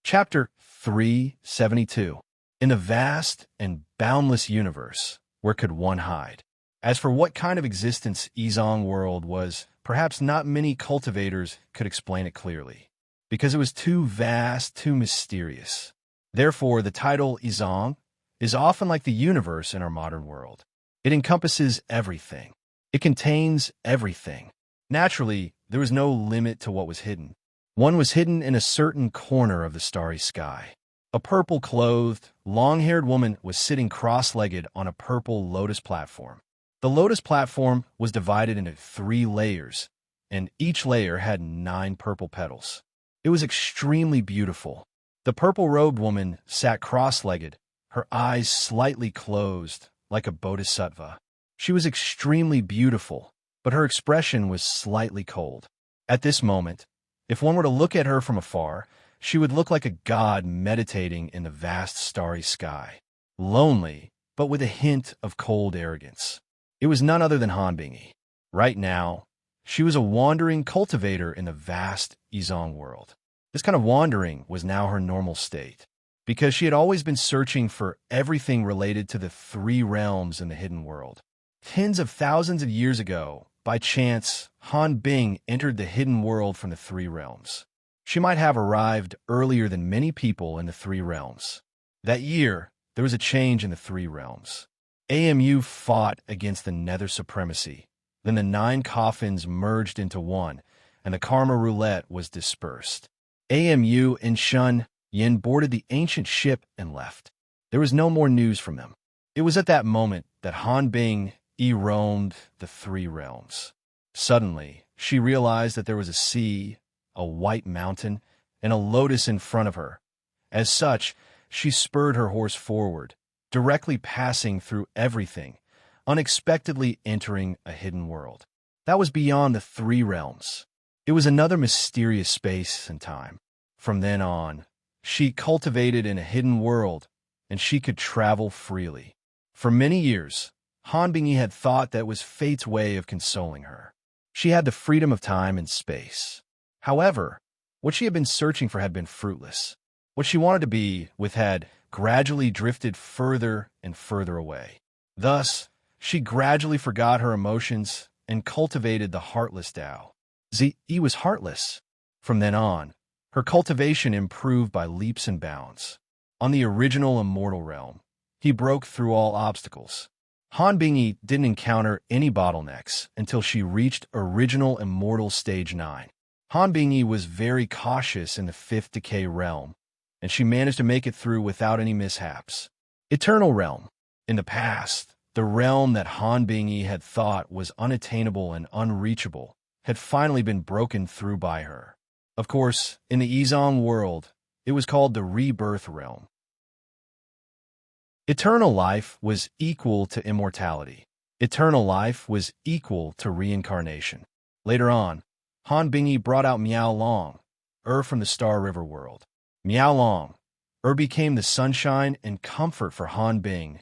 Chapter 372. In the vast and boundless universe, where could one hide? As for what kind of existence Izong world was, perhaps not many cultivators could explain it clearly, because it was too vast, too mysterious. Therefore, the title Izong is often like the universe in our modern world. It encompasses everything. It contains everything. Naturally, there was no limit to what was hidden. One was hidden in a certain corner of the starry sky. A purple-clothed, long-haired woman was sitting cross-legged on a purple lotus platform. The lotus platform was divided into 3 layers, and each layer had 9 purple petals. It was extremely beautiful. The purple-robed woman sat cross-legged, her eyes slightly closed, like a bodhisattva. She was extremely beautiful, but her expression was slightly cold. At this moment, if one were to look at her from afar, she would look like a god meditating in the vast starry sky. Lonely, but with a hint of cold arrogance. It was none other than Han Bingyi. Right now, she was a wandering cultivator in the vast Izong world. This kind of wandering was now her normal state, because she had always been searching for everything related to the 3 realms in the hidden world. Tens of thousands of years ago, by chance, Han Bing entered the hidden world from the 3 realms. She might have arrived earlier than many people in the 3 realms. That year, there was a change in the 3 realms. AMU fought against the Nether Supremacy. Then the 9 coffins merged into one, and the Karma Roulette was dispersed. AMU and Shun Yin boarded the ancient ship and left. There was no more news from them. It was at that moment that Han Bing roamed the 3 realms. Suddenly, she realized that there was a sea, a white mountain, and a lotus in front of her. As such, she spurred her horse forward, directly passing through everything, unexpectedly entering a hidden world. That was beyond the 3 realms. It was another mysterious space and time. From then on, she cultivated in a hidden world, and she could travel freely. For many years, Han Bingyi had thought that was fate's way of consoling her. She had the freedom of time and space. However, what she had been searching for had been fruitless. What she wanted to be with had gradually drifted further and further away. Thus, she gradually forgot her emotions and cultivated the heartless Tao. Zi was heartless. From then on, her cultivation improved by leaps and bounds. On the original immortal realm, he broke through all obstacles. Han Bingyi didn't encounter any bottlenecks until she reached original immortal stage 9. Han Bingyi was very cautious in the 5th decay realm, and she managed to make it through without any mishaps. Eternal realm. In the past, the realm that Han Bingyi had thought was unattainable and unreachable had finally been broken through by her. Of course, in the Izong world, it was called the Rebirth realm. Eternal life was equal to immortality. Eternal life was equal to reincarnation. Later on, Han Bingyi brought out Miao Long, from the Star River world. Miao Long, became the sunshine and comfort for Han Bing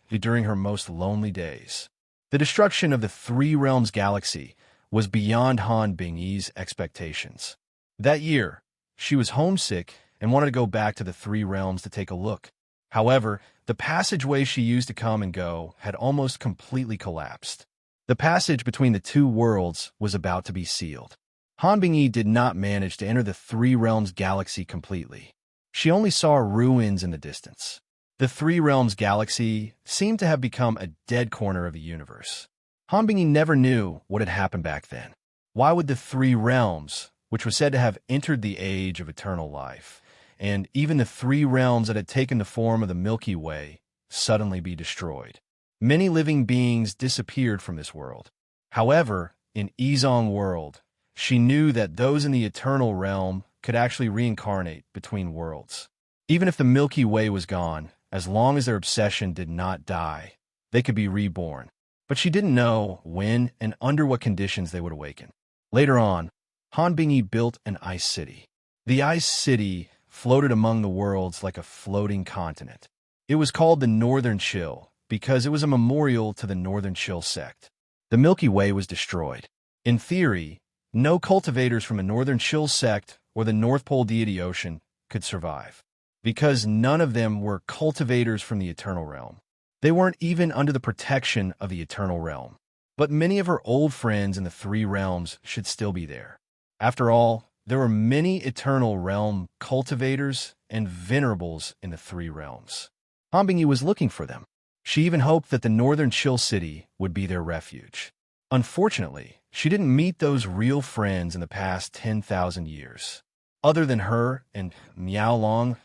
during her most lonely days. The destruction of the 3 realms galaxy was beyond Han Bingyi's expectations. That year, she was homesick and wanted to go back to the 3 realms to take a look. However, the passageway she used to come and go had almost completely collapsed. The passage between the 2 worlds was about to be sealed. Han Bingyi did not manage to enter the 3 realms galaxy completely. She only saw ruins in the distance. The 3 realms galaxy seemed to have become a dead corner of the universe. Han Bingyi never knew what had happened back then. Why would the 3 realms, which was said to have entered the age of eternal life, and even the 3 realms that had taken the form of the Milky Way, suddenly be destroyed? Many living beings disappeared from this world. However, in Izong world, she knew that those in the eternal realm could actually reincarnate between worlds. Even if the Milky Way was gone, as long as their obsession did not die, they could be reborn. But she didn't know when and under what conditions they would awaken. Later on, Han Bingyi built an ice city. The ice city floated among the worlds like a floating continent. It was called the Northern Chill because it was a memorial to the Northern Chill sect. The Milky Way was destroyed. In theory, no cultivators from the Northern Chill sect or the North Pole Deity Ocean could survive, because none of them were cultivators from the Eternal Realm. They weren't even under the protection of the Eternal Realm. But many of her old friends in the 3 realms should still be there. After all, there were many Eternal Realm cultivators and venerables in the 3 realms. Han Bingyi was looking for them. She even hoped that the Northern Chill City would be their refuge. Unfortunately, she didn't meet those real friends in the past 10,000 years. Other than her and Miao Long,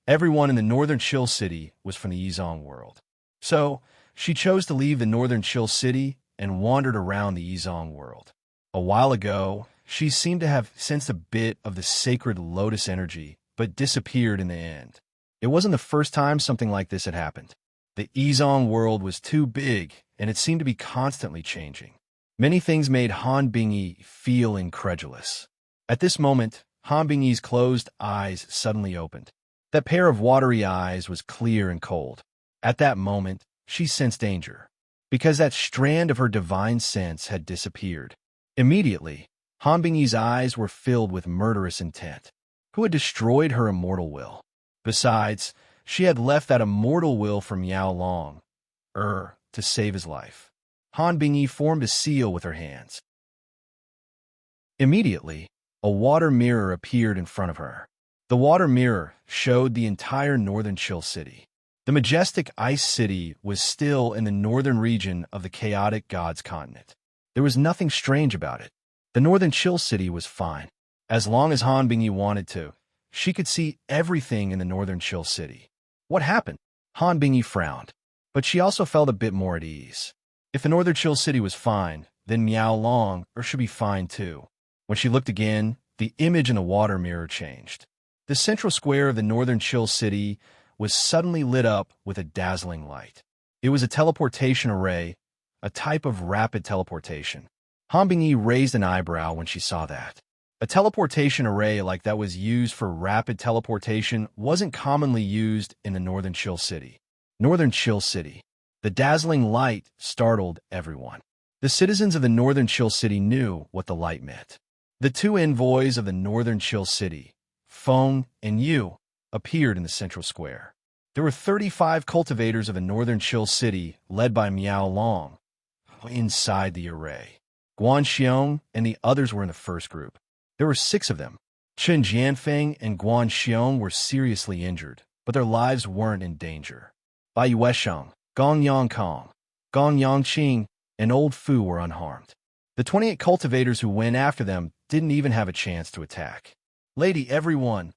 Everyone in the Northern Chill City was from the Yizong world. So, she chose to leave the Northern Chill City and wandered around the Yizong world. A while ago, she seemed to have sensed a bit of the sacred lotus energy, but disappeared in the end. It wasn't the first time something like this had happened. The Yizong world was too big, and it seemed to be constantly changing. Many things made Han Bingyi feel incredulous. At this moment, Han Bingyi's closed eyes suddenly opened. That pair of watery eyes was clear and cold. At that moment, she sensed danger, because that strand of her divine sense had disappeared. Immediately, Han Bingyi's eyes were filled with murderous intent. Who had destroyed her immortal will? Besides, she had left that immortal will for Miao Long, to save his life. Han Bingyi formed a seal with her hands. Immediately, a water mirror appeared in front of her. The water mirror showed the entire Northern Chill City. The majestic ice city was still in the northern region of the chaotic gods continent. There was nothing strange about it. The Northern Chill City was fine. As long as Han Bingyi wanted to, she could see everything in the Northern Chill City. What happened? Han Bingyi frowned, but she also felt a bit more at ease. If the Northern Chill City was fine, then Miao Long should be fine too. When she looked again, the image in the water mirror changed. The central square of the Northern Chill City was suddenly lit up with a dazzling light. It was a teleportation array, a type of rapid teleportation. Han Bingyi raised an eyebrow when she saw that. A teleportation array like that was used for rapid teleportation wasn't commonly used in the Northern Chill City. Northern Chill City. The dazzling light startled everyone. The citizens of the Northern Chill City knew what the light meant. The two envoys of the Northern Chill City, Feng and Yu, appeared in the central square. There were 35 cultivators of the Northern Chill City, led by Miao Long, inside the array. Guan Xiong and the others were in the first group. There were 6 of them. Chen Jianfeng and Guan Xiong were seriously injured, but their lives weren't in danger. Bai Yuesheng, Gong Yongkong, Gong Yongqing, and Old Fu were unharmed. The 28 cultivators who went after them didn't even have a chance to attack. Lady, everyone.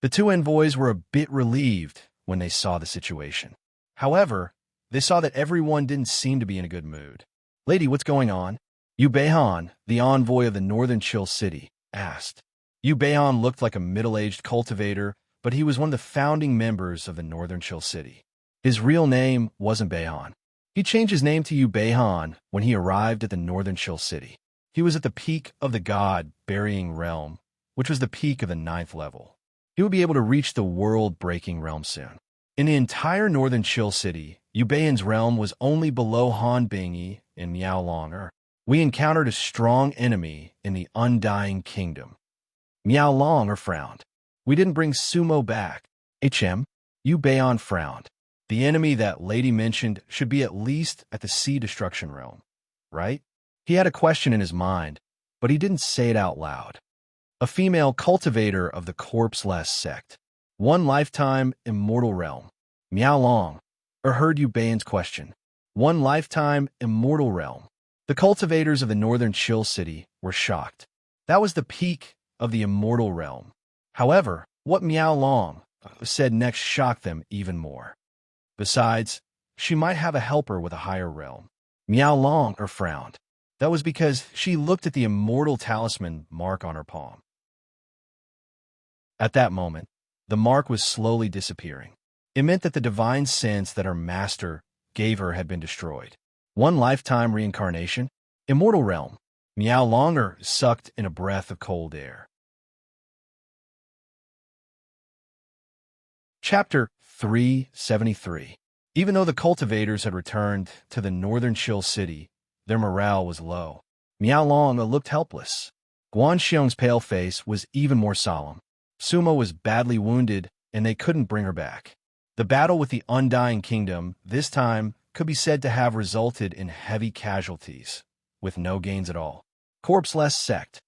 The two envoys were a bit relieved when they saw the situation. However, they saw that everyone didn't seem to be in a good mood. Lady, what's going on? Yu Beihan, the envoy of the Northern Chill City, asked. Yu Beihan looked like a middle-aged cultivator, but he was one of the founding members of the Northern Chill City. His real name wasn't Beihan. He changed his name to Yu Beihan when he arrived at the Northern Chill City. He was at the peak of the God-burying realm, which was the peak of the 9th level. He would be able to reach the world-breaking realm soon. In the entire Northern Chill City, Yu Beihan's realm was only below Han Bingyi and Miao Long. We encountered a strong enemy in the Undying Kingdom. Miao Long frowned. We didn't bring Sumo back. Yu Beihan frowned. The enemy that lady mentioned should be at least at the Sea Destruction Realm, right? He had a question in his mind, but he didn't say it out loud. A female cultivator of the corpseless sect. 1 lifetime immortal realm. Miao Long heard Yu Beihan's question. 1 lifetime immortal realm. The cultivators of the Northern Chill City were shocked. That was the peak of the immortal realm. However, what Miao Long said next shocked them even more. Besides, she might have a helper with a higher realm. Miao Long frowned. That was because she looked at the immortal talisman mark on her palm. At that moment, the mark was slowly disappearing. It meant that the divine sense that her master gave her had been destroyed. 1 lifetime reincarnation? Immortal realm. Miao Long sucked in a breath of cold air. Chapter 373. Even though the cultivators had returned to the Northern Chill City, their morale was low. Miao Long looked helpless. Guan Xiong's pale face was even more solemn. Sumo was badly wounded, and they couldn't bring her back. The battle with the Undying Kingdom, this time, could be said to have resulted in heavy casualties, with no gains at all. Corpseless sect.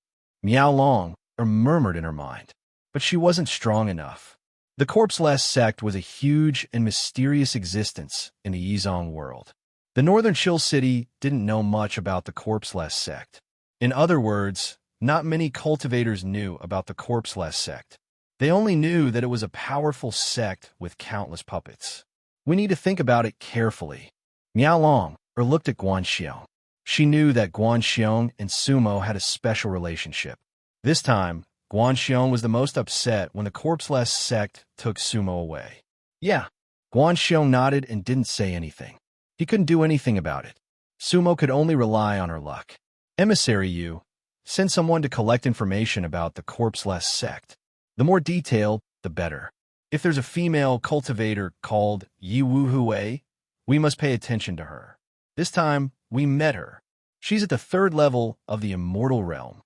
Miao Long murmured in her mind, but she wasn't strong enough. The corpseless sect was a huge and mysterious existence in the Yizong world. The Northern Chill City didn't know much about the corpseless sect. In other words, not many cultivators knew about the corpseless sect. They only knew that it was a powerful sect with countless puppets. We need to think about it carefully. Miao Long looked at Guan Xiong. She knew that Guan Xiong and Sumo had a special relationship. This time, Guan Xiong was the most upset when the corpseless sect took Sumo away. Yeah. Guan Xiong nodded and didn't say anything. He couldn't do anything about it. Sumo could only rely on her luck. Emissary Yu, send someone to collect information about the corpseless sect. The more detailed, the better. If there's a female cultivator called Yi Wu Hui, we must pay attention to her. This time, we met her. She's at the 3rd level of the immortal realm.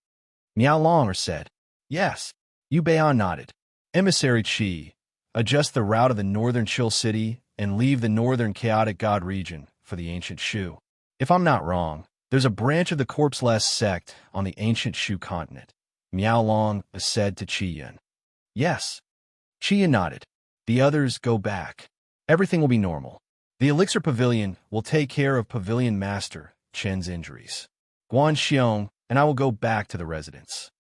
Miao Long said, Yes. Yu Beian nodded. Emissary Qi, adjust the route of the northern Chill City and leave the northern Chaotic God region for the ancient Shu. If I'm not wrong, there's a branch of the corpseless sect on the ancient Shu continent. Miao Long said to Qi Yin. Yes. Qi Yin nodded. The others go back. Everything will be normal. The Elixir Pavilion will take care of Pavilion Master Chen's injuries. Guan Xiong and I will go back to the residence.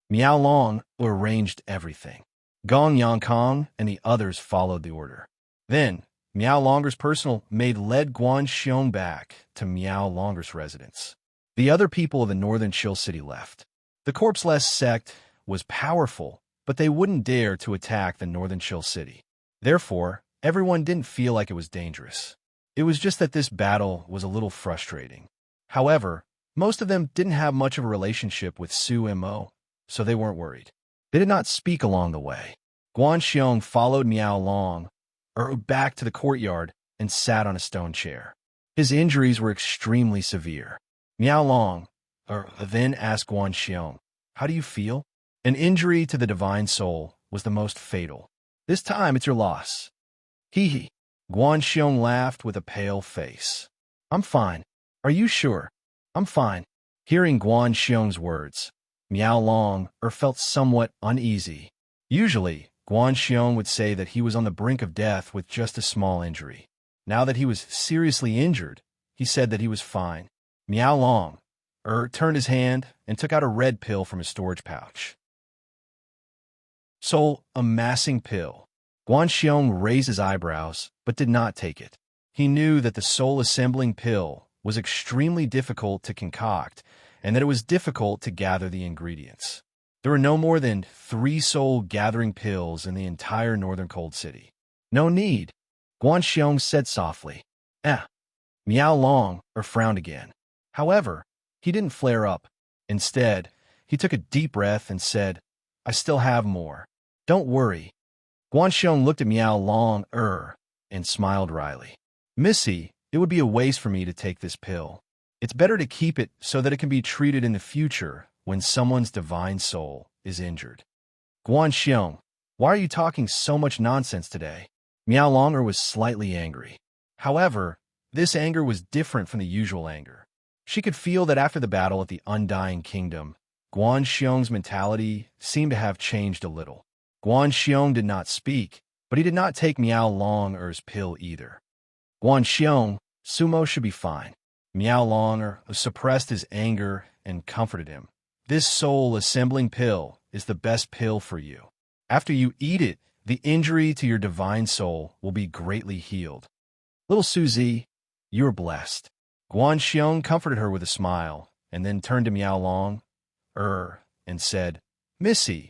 Miao Long arranged everything. Gong Yangkong and the others followed the order. Then, Miao Longer's personal maid led Guan Xiong back to Miao Longer's residence. The other people of the northern Chill City left. The corpseless sect was powerful, but they wouldn't dare to attack the northern Chill City. Therefore, everyone didn't feel like it was dangerous. It was just that this battle was a little frustrating. However, most of them didn't have much of a relationship with Su Mo, so they weren't worried. They did not speak along the way. Guan Xiong followed Miao Long back to the courtyard and sat on a stone chair. His injuries were extremely severe. Miao Long then asked Guan Xiong, How do you feel? An injury to the divine soul was the most fatal. This time it's your loss. Hee hee. Guan Xiong laughed with a pale face. I'm fine. Are you sure? I'm fine. Hearing Guan Xiong's words, Miao Long felt somewhat uneasy. Usually, Guan Xiong would say that he was on the brink of death with just a small injury. Now that he was seriously injured, he said that he was fine. Miao Long turned his hand and took out a red pill from his storage pouch. Soul amassing pill. Guan Xiong raised his eyebrows, but did not take it. He knew that the soul-assembling pill was extremely difficult to concoct, and that it was difficult to gather the ingredients. There were no more than 3 soul-gathering pills in the entire northern Cold City. No need, Guan Xiong said softly. Miao Long frowned again. However, he didn't flare up. Instead, he took a deep breath and said, I still have more. Don't worry. Guan Xiong looked at Miao Long and smiled wryly. Missy, it would be a waste for me to take this pill. It's better to keep it so that it can be treated in the future when someone's divine soul is injured. Guan Xiong, why are you talking so much nonsense today? Miao Longer was slightly angry. However, this anger was different from the usual anger. She could feel that after the battle at the Undying Kingdom, Guan Xiong's mentality seemed to have changed a little. Guan Xiong did not speak, but he did not take Miao Longer's pill either. Guan Xiong, Sumo should be fine. Miao Longer suppressed his anger and comforted him. This soul-assembling pill is the best pill for you. After you eat it, the injury to your divine soul will be greatly healed. Little Suzy, you are blessed. Guan Xiong comforted her with a smile, and then turned to Miao Long, and said, Missy,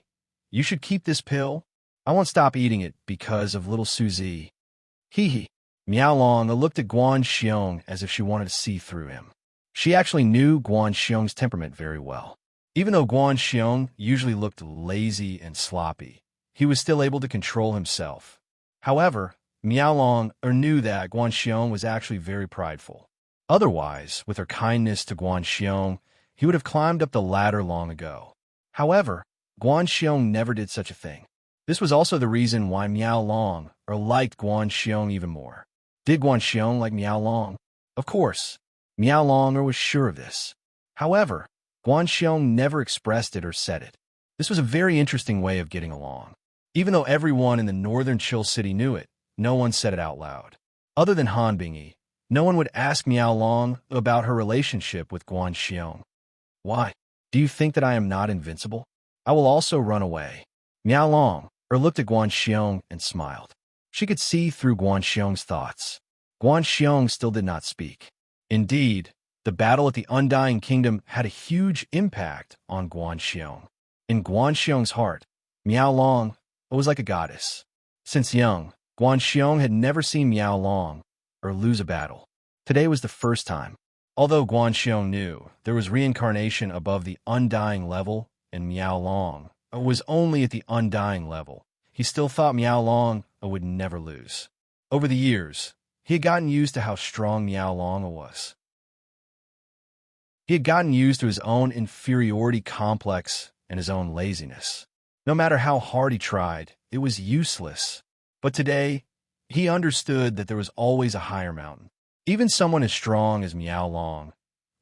you should keep this pill. I won't stop eating it because of little Suzy. Hee hee. Miao Long looked at Guan Xiong as if she wanted to see through him. She actually knew Guan Xiong's temperament very well. Even though Guan Xiong usually looked lazy and sloppy, he was still able to control himself. However, Miao Long knew that Guan Xiong was actually very prideful. Otherwise, with her kindness to Guan Xiong, he would have climbed up the ladder long ago. However, Guan Xiong never did such a thing. This was also the reason why Miao Long liked Guan Xiong even more. Did Guan Xiong like Miao Long? Of course. Miao Long was sure of this. However, Guan Xiong never expressed it or said it. This was a very interesting way of getting along. Even though everyone in the northern Chill City knew it, no one said it out loud. Other than Han Bingyi, no one would ask Miao Long about her relationship with Guan Xiong. Why? Do you think that I am not invincible? I will also run away. Miao Long looked at Guanxiong and smiled. She could see through Guanxiong's thoughts. Guanxiong still did not speak. Indeed, the battle at the Undying Kingdom had a huge impact on Guanxiong. In Guanxiong's heart, Miao Long was like a goddess. Since young, Guanxiong had never seen Miao Long lose a battle. Today was the first time. Although Guanxiong knew there was reincarnation above the undying level and Miao Long was only at the undying level, he still thought Miao Long would never lose. Over the years, he had gotten used to how strong Miao Long was. He had gotten used to his own inferiority complex and his own laziness. No matter how hard he tried, it was useless. But today, he understood that there was always a higher mountain. Even someone as strong as Miao Long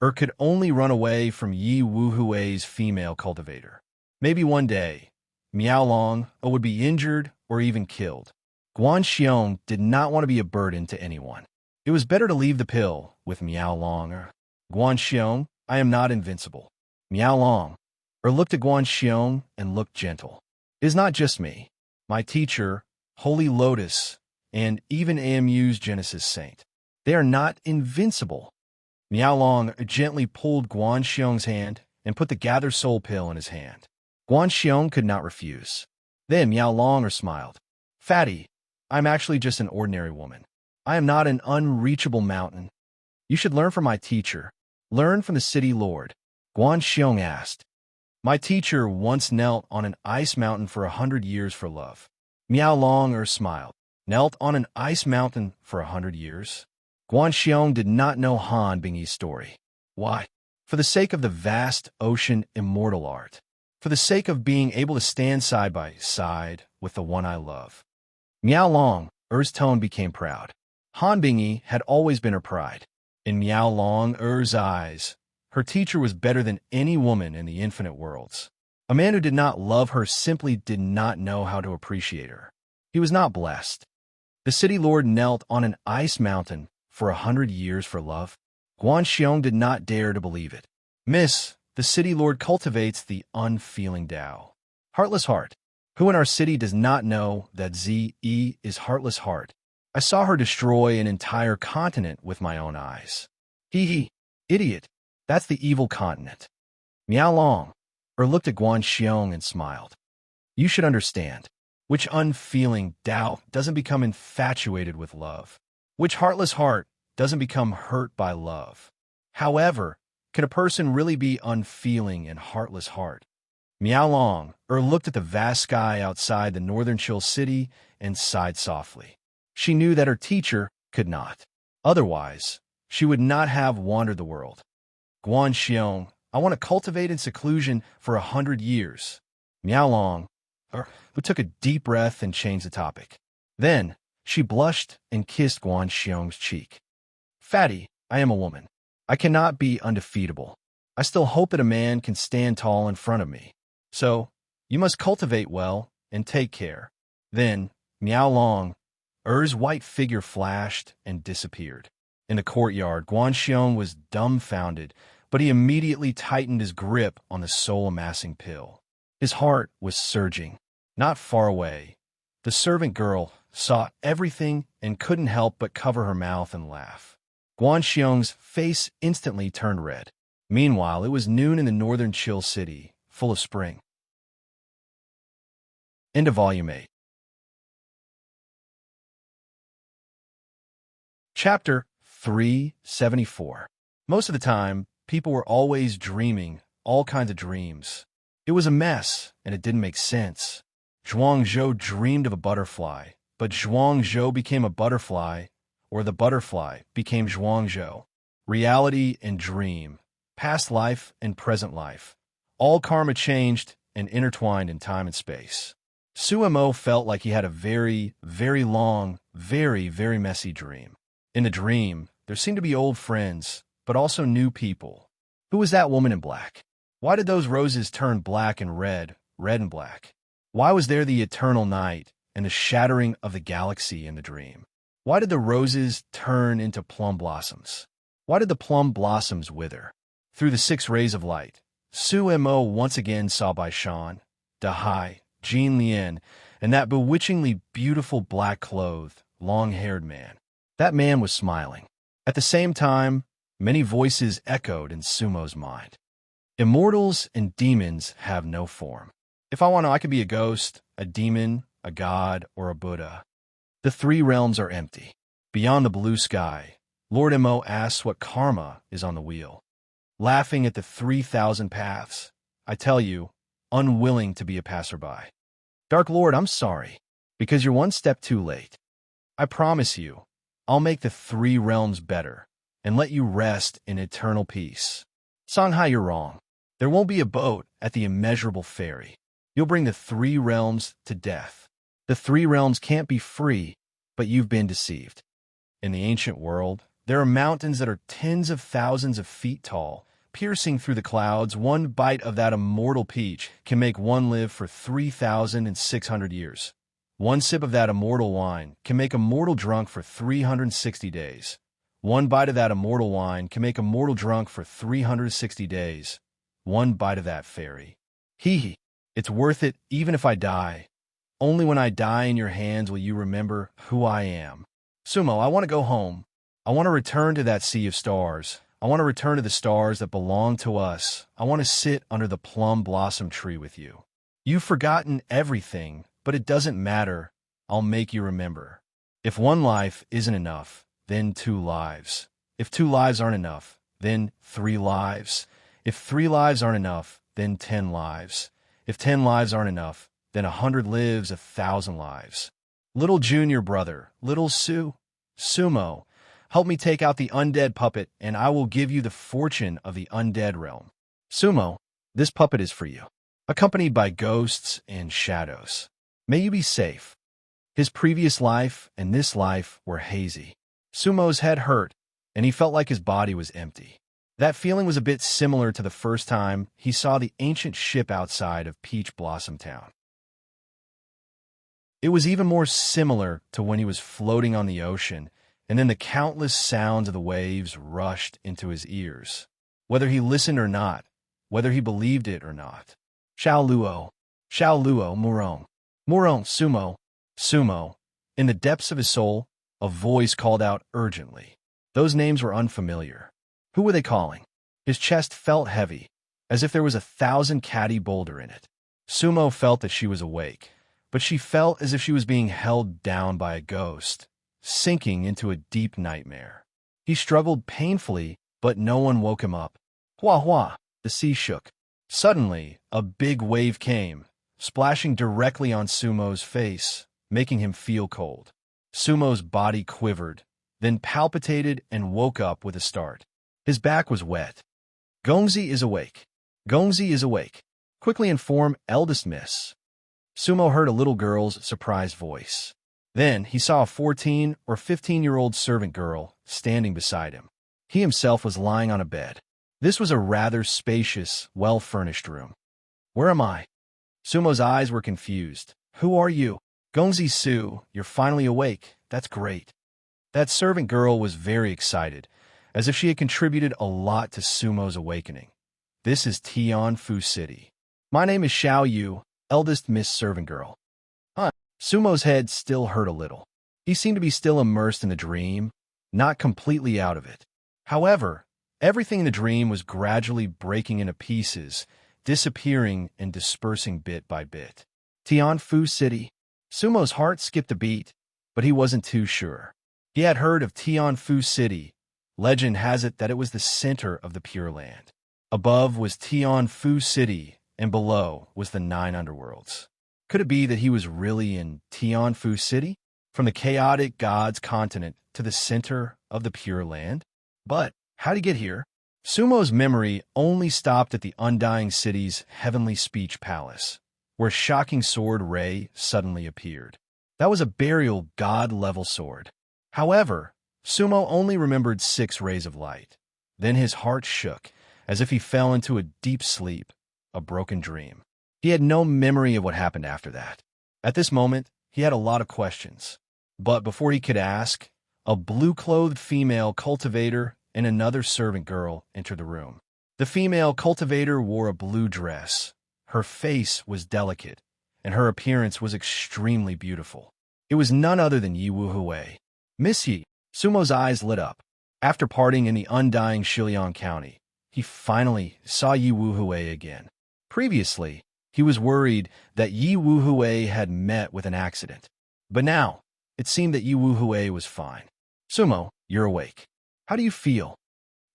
could only run away from Yi Wuhui's female cultivator. Maybe one day, Miao Long would be injured or even killed. Guanxiong did not want to be a burden to anyone. It was better to leave the pill with Miao Long. Guanxiong, I am not invincible. Miao Long looked at Guanxiong and looked gentle. It is not just me, my teacher, Holy Lotus, and even AMU's Genesis Saint. They are not invincible. Miao Long gently pulled Guanxiong's hand and put the Gather Soul pill in his hand. Guanxiong could not refuse. Then Miao Long smiled. Fatty, I'm actually just an ordinary woman. I am not an unreachable mountain. You should learn from my teacher. Learn from the city lord. Guanxiong asked. My teacher once knelt on an ice mountain for 100 years for love. Miao Long smiled. Knelt on an ice mountain for 100 years? Guanxiong did not know Han Bingyi's story. Why? For the sake of the vast ocean immortal art. For the sake of being able to stand side by side with the one I love. Miao Long's tone became proud. Han Bingyi had always been her pride. In Miao Long's eyes, her teacher was better than any woman in the infinite worlds. A man who did not love her simply did not know how to appreciate her. He was not blessed. The city lord knelt on an ice mountain for 100 years for love. Guanxiong did not dare to believe it. Miss, the city lord cultivates the unfeeling Tao. Heartless heart. Who in our city does not know that ZE is heartless heart? I saw her destroy an entire continent with my own eyes. Hee, idiot. That's the evil continent. Miao Long looked at Guanxiong and smiled. You should understand. Which unfeeling Tao doesn't become infatuated with love? Which heartless heart doesn't become hurt by love? However, can a person really be unfeeling and heartless heart? Miao Long looked at the vast sky outside the northern chill city and sighed softly. She knew that her teacher could not. Otherwise, she would not have wandered the world. Guanxiong, I want to cultivate in seclusion for 100 years. Miao Long, who took a deep breath and changed the topic. Then, she blushed and kissed Guanxiong's cheek. Fatty, I am a woman. I cannot be undefeatable. I still hope that a man can stand tall in front of me. So, you must cultivate well and take care. Then, Miao Long's white figure flashed and disappeared. In the courtyard, Guanxiong was dumbfounded, but he immediately tightened his grip on the soul-amassing pill. His heart was surging. Not far away, the servant girl saw everything and couldn't help but cover her mouth and laugh. Guanxiong's face instantly turned red. Meanwhile, it was noon in the northern chill city, full of spring. End of Volume 8. Chapter 374. Most of the time, people were always dreaming all kinds of dreams. It was a mess, and it didn't make sense. Zhuangzhou dreamed of a butterfly, but Zhuangzhou became a butterfly, or the butterfly became Zhuangzhou. Reality and dream, past life and present life. All karma changed and intertwined in time and space. Suemo felt like he had a very, very long, very messy dream. In the dream, there seemed to be old friends, but also new people. Who was that woman in black? Why did those roses turn black and red and black? Why was there the eternal night and the shattering of the galaxy in the dream? Why did the roses turn into plum blossoms? Why did the plum blossoms wither? Through the 6 rays of light, Suemo once again saw Baishan, Dahai, Jean Lien, and that bewitchingly beautiful black-clothed, long-haired man. That man was smiling. At the same time, many voices echoed in Sumo's mind. Immortals and demons have no form. If I want to, I could be a ghost, a demon, a god, or a Buddha. The three realms are empty. Beyond the blue sky, Lord Mo asks what karma is on the wheel. Laughing at the 3,000 paths, I tell you, unwilling to be a passerby. Dark Lord, I'm sorry, because you're one step too late. I promise you, I'll make the three realms better and let you rest in eternal peace. Songhai, you're wrong. There won't be a boat at the immeasurable ferry. You'll bring the three realms to death. The three realms can't be free, but you've been deceived. In the ancient world, there are mountains that are tens of thousands of feet tall, piercing through the clouds. One bite of that immortal peach can make one live for 3,600 years. One sip of that immortal wine can make a mortal drunk for 360 days. One bite of that immortal wine can make a mortal drunk for 360 days. One bite of that fairy. Hee. It's worth it even if I die. Only when I die in your hands will you remember who I am. Sumo, I want to go home. I want to return to that sea of stars. I want to return to the stars that belong to us. I want to sit under the plum blossom tree with you. You've forgotten everything, but it doesn't matter. I'll make you remember. If one life isn't enough, then 2 lives. If 2 lives aren't enough, then 3 lives. If 3 lives aren't enough, then 10 lives. If 10 lives aren't enough, then 100 lives, 1,000 lives. Little junior brother, little Sumo, help me take out the undead puppet, and I will give you the fortune of the undead realm. Sumo, this puppet is for you, accompanied by ghosts and shadows. May you be safe. His previous life and this life were hazy. Sumo's head hurt, and he felt like his body was empty. That feeling was a bit similar to the first time he saw the ancient ship outside of Peach Blossom Town. It was even more similar to when he was floating on the ocean, and then the countless sounds of the waves rushed into his ears. Whether he listened or not, whether he believed it or not. Xiao Luo, Murong, Sumo. In the depths of his soul, a voice called out urgently. Those names were unfamiliar. Who were they calling? His chest felt heavy, as if there was 1,000 catty boulder in it. Sumo felt that she was awake, but she felt as if she was being held down by a ghost, sinking into a deep nightmare. He struggled painfully, but no one woke him up. Hua, the sea shook. Suddenly, a big wave came, splashing directly on Sumo's face, making him feel cold. Sumo's body quivered, then palpitated and woke up with a start. His back was wet. Gongzi is awake. Quickly inform eldest miss. Sumo heard a little girl's surprised voice. Then he saw a 14 or 15-year-old servant girl standing beside him. He himself was lying on a bed. This was a rather spacious, well-furnished room. Where am I? Sumo's eyes were confused. Who are you? Gongzi Su, you're finally awake. That's great. That servant girl was very excited, as if she had contributed a lot to Sumo's awakening. This is Tianfu City. My name is Xiao Yu, eldest Miss Servant Girl. Sumo's head still hurt a little. He seemed to be still immersed in the dream, not completely out of it. However, everything in the dream was gradually breaking into pieces, disappearing and dispersing bit by bit. Tianfu City. Sumo's heart skipped a beat, but he wasn't too sure. He had heard of Tianfu City. Legend has it that it was the center of the Pure Land. Above was Tianfu City, and below was the 9 underworlds. Could it be that he was really in Tianfu City? From the chaotic gods continent to the center of the Pure Land? But how'd he get here? Sumo's memory only stopped at the Undying City's heavenly speech palace, where Shocking Sword Ray suddenly appeared. That was a burial god-level sword. However, Sumo only remembered 6 rays of light. Then his heart shook, as if he fell into a deep sleep, a broken dream. He had no memory of what happened after that. At this moment, he had a lot of questions. But before he could ask, a blue-clothed female cultivator and another servant girl entered the room. The female cultivator wore a blue dress. Her face was delicate, and her appearance was extremely beautiful. It was none other than Yi Wuhui. Miss Yi, Sumo's eyes lit up. After parting in the undying Shiliang County, he finally saw Yi Wuhui again. Previously, he was worried that Yi Wuhui had met with an accident. But now, it seemed that Yi Wuhui was fine. Sumo, you're awake. How do you feel?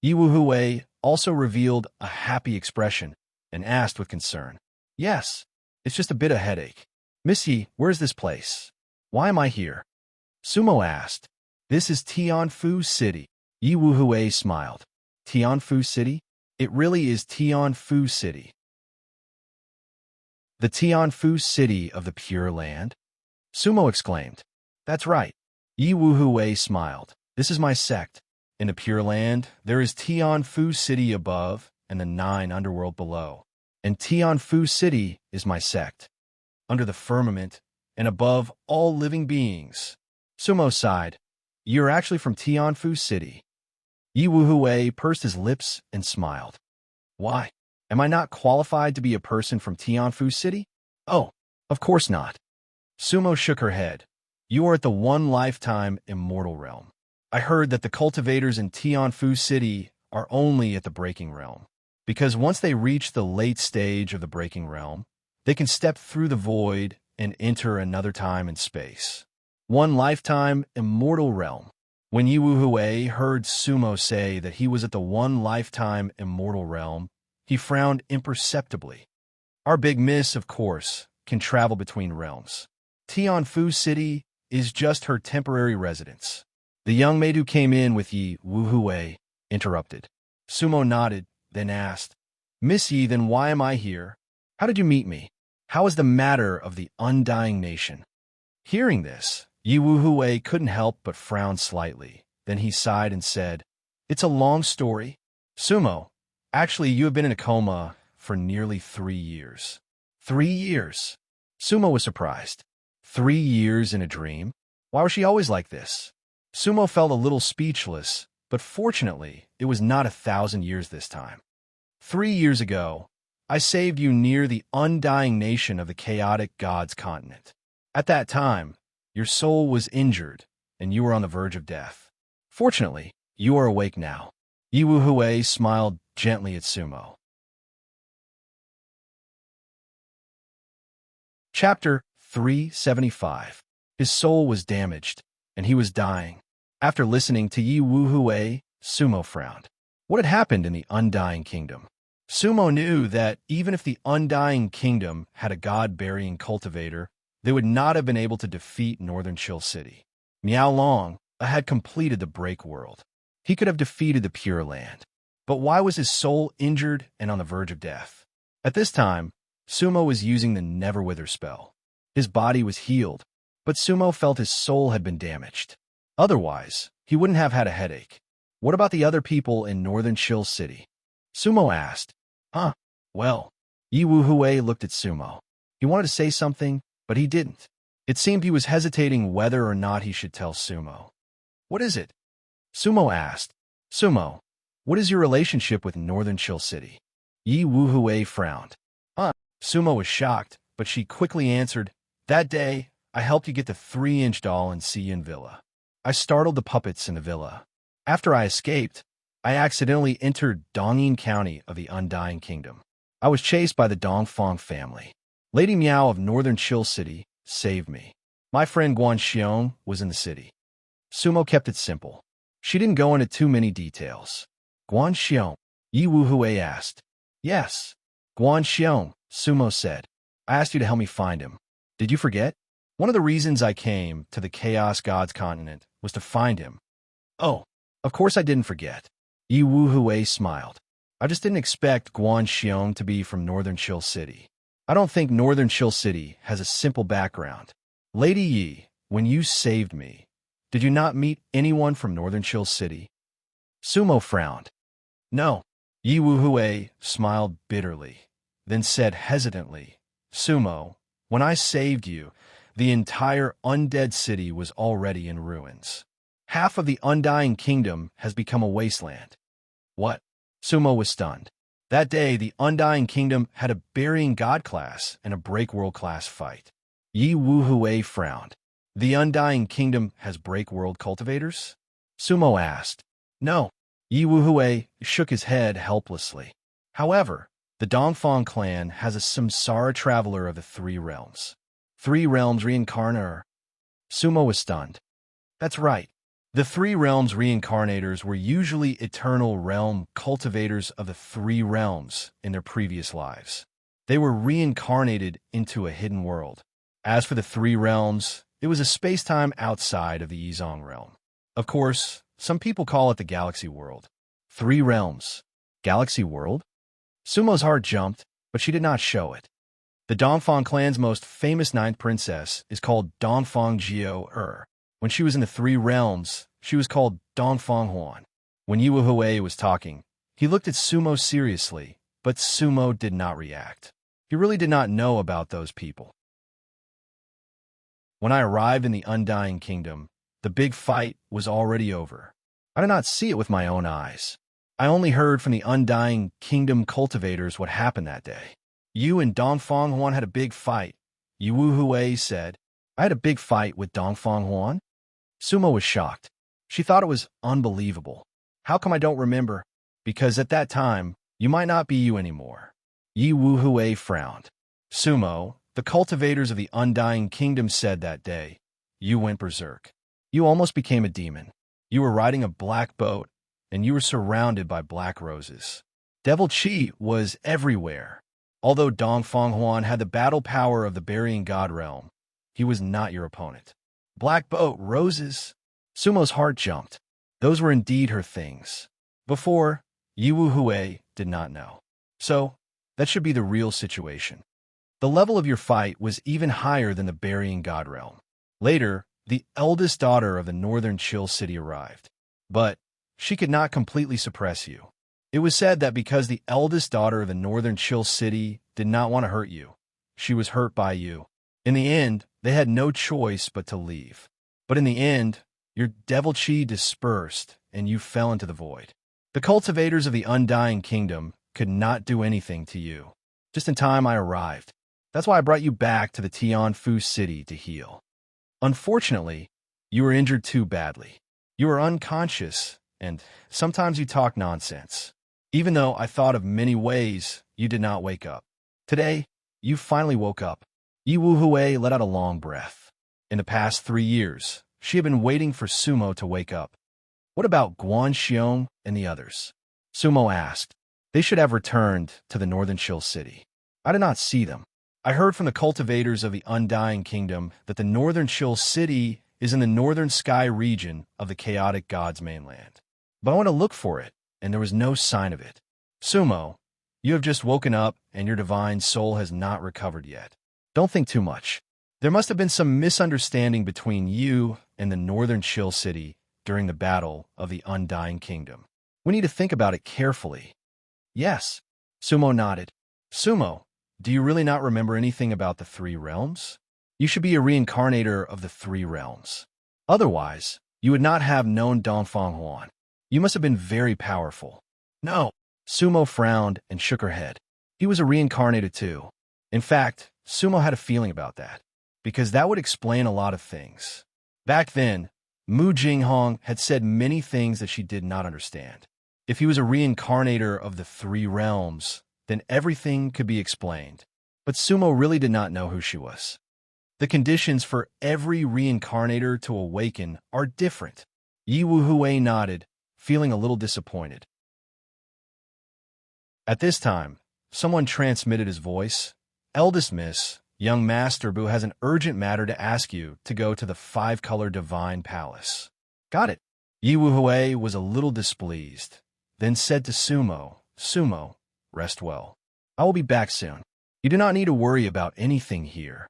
Yi Wuhui also revealed a happy expression and asked with concern. Yes, it's just a bit of headache. Miss Yi, where's this place? Why am I here? Sumo asked. This is Tianfu City. Yi Wuhui smiled. Tianfu City? It really is Tianfu City. The Tianfu City of the Pure Land? Sumo exclaimed. That's right. Yi Wuhui smiled. This is my sect. In the Pure Land, there is Tianfu City above and the 9 underworld below. And Tianfu City is my sect. Under the firmament and above all living beings. Sumo sighed. You're actually from Tianfu City. Yi Wuhui pursed his lips and smiled. Why? Am I not qualified to be a person from Tianfu City? Oh, of course not. Sumo shook her head. You are at the one lifetime immortal realm. I heard that the cultivators in Tianfu City are only at the breaking realm, because once they reach the late stage of the breaking realm, they can step through the void and enter another time and space. One lifetime immortal realm. When Yi Wuhui heard Sumo say that he was at the one lifetime immortal realm, he frowned imperceptibly. Our big miss, of course, can travel between realms. Tianfu City is just her temporary residence. The young maid who came in with Yi Wuhui interrupted. Sumo nodded, then asked, Miss Yi, then why am I here? How did you meet me? How is the matter of the undying nation? Hearing this, Yi Wuhui couldn't help but frown slightly. Then he sighed and said, It's a long story. Sumo, actually you have been in a coma for nearly 3 years. 3 years? Sumo was surprised. 3 years in a dream? Why was she always like this? Sumo felt a little speechless, but fortunately, it was not 1,000 years this time. 3 years ago, I saved you near the undying nation of the chaotic gods continent. At that time, your soul was injured, and you were on the verge of death. Fortunately, you are awake now. Yi Wuhui smiled gently at Sumo. Chapter 375. His soul was damaged, and he was dying. After listening to Yi Wuhui, Sumo frowned. What had happened in the Undying Kingdom? Sumo knew that even if the Undying Kingdom had a god-burying cultivator, they would not have been able to defeat Northern Chill City. Miao Long had completed the Break World. He could have defeated the Pure Land. But why was his soul injured and on the verge of death? At this time, Sumo was using the Never Wither spell. His body was healed, but Sumo felt his soul had been damaged. Otherwise, he wouldn't have had a headache. What about the other people in Northern Chill City? Sumo asked. Well, Yi Wuhui looked at Sumo. He wanted to say something, but he didn't. It seemed he was hesitating whether or not he should tell Sumo. What is it? Sumo asked. Sumo, what is your relationship with Northern Chill City? Yi Wuhui frowned. Sumo was shocked, but she quickly answered, That day, I helped you get the 3-inch doll in Siyin Villa. I startled the puppets in the villa. After I escaped, I accidentally entered Dongyin County of the Undying Kingdom. I was chased by the Dongfang family. Lady Miao of Northern Chill City saved me. My friend Guan Xiong was in the city. Sumo kept it simple. She didn't go into too many details. Guan Xiong? Yi Wuhui asked. Yes. Guan Xiong, Sumo said. I asked you to help me find him. Did you forget? One of the reasons I came to the Chaos Gods continent was to find him. Oh, of course I didn't forget. Yi Wuhui smiled. I just didn't expect Guan Xiong to be from Northern Chill City. I don't think Northern Chill City has a simple background. Lady Yi, when you saved me, did you not meet anyone from Northern Chill City? Sumo frowned. No. Yi Wuhui smiled bitterly, then said hesitantly, Sumo, when I saved you, the entire undead city was already in ruins. Half of the Undying Kingdom has become a wasteland. What? Sumo was stunned. That day, the Undying Kingdom had a Burying God class and a Break World class fight. Yi Wu-Hui frowned. The Undying Kingdom has Break World cultivators? Sumo asked. No. Yi Wu-Hui shook his head helplessly. However, the Dongfang clan has a samsara traveler of the three realms. Three realms reincarnator. Sumo was stunned. That's right. The three realms reincarnators were usually eternal realm cultivators of the three realms in their previous lives. They were reincarnated into a hidden world. As for the three realms, it was a space-time outside of the Yizong realm. Of course, some people call it the galaxy world. Three realms. Galaxy world? Sumo's heart jumped, but she did not show it. The Dongfang clan's most famous ninth princess is called Dongfang Jiao. When she was in the three realms, she was called Dongfang Huan. When Yi Wu-Hui was talking, he looked at Sumo seriously, but Sumo did not react. He really did not know about those people. When I arrived in the Undying Kingdom, the big fight was already over. I did not see it with my own eyes. I only heard from the Undying Kingdom cultivators what happened that day. You and Dongfang Huan had a big fight. Yi Wu-Hui said, I had a big fight with Dongfang Huan? Sumo was shocked. She thought it was unbelievable. How come I don't remember? Because at that time, you might not be you anymore. Yi Wu-Hui frowned. Sumo, the cultivators of the Undying Kingdom said that day, you went berserk. You almost became a demon. You were riding a black boat, and you were surrounded by black roses. Devil Chi was everywhere. Although Dongfang Huan had the battle power of the Burying God realm, he was not your opponent. Black boat, roses. Sumo's heart jumped. Those were indeed her things. Before, Yi Wu-Hui did not know. So, that should be the real situation. The level of your fight was even higher than the Burying God realm. Later, the eldest daughter of the Northern Chill City arrived. But she could not completely suppress you. It was said that because the eldest daughter of the Northern Chill City did not want to hurt you, she was hurt by you. In the end, they had no choice but to leave. But in the end, your devil chi dispersed, and you fell into the void. The cultivators of the Undying Kingdom could not do anything to you. Just in time, I arrived. That's why I brought you back to the Tianfu City to heal. Unfortunately, you were injured too badly. You were unconscious, and sometimes you talk nonsense. Even though I thought of many ways, you did not wake up. Today, you finally woke up. Yi Wu-Hui let out a long breath. In the past 3 years, she had been waiting for Sumo to wake up. What about Guan Xiong and the others? Sumo asked. They should have returned to the Northern Chill City. I did not see them. I heard from the cultivators of the Undying Kingdom that the Northern Chill City is in the Northern Sky region of the Chaotic Gods mainland. But I went to look for it, and there was no sign of it. Sumo, you have just woken up, and your divine soul has not recovered yet. Don't think too much. There must have been some misunderstanding between you and the Northern Chill City during the battle of the Undying Kingdom. We need to think about it carefully. Yes. Sumo nodded. Sumo, do you really not remember anything about the three realms? You should be a reincarnator of the three realms. Otherwise, you would not have known Dongfang Huan. You must have been very powerful. No. Sumo frowned and shook her head. He was a reincarnator too. In fact, Sumo had a feeling about that, because that would explain a lot of things. Back then, Mu Jinghong had said many things that she did not understand. If he was a reincarnator of the three realms, then everything could be explained. But Sumo really did not know who she was. The conditions for every reincarnator to awaken are different. Yi Wu-Hui nodded, feeling a little disappointed. At this time, someone transmitted his voice. Eldest Miss, young Master Bu has an urgent matter to ask you to go to the five-color Divine Palace. Got it. Yi Wu-Hui was a little displeased, then said to Sumo, Sumo, rest well. I will be back soon. You do not need to worry about anything here.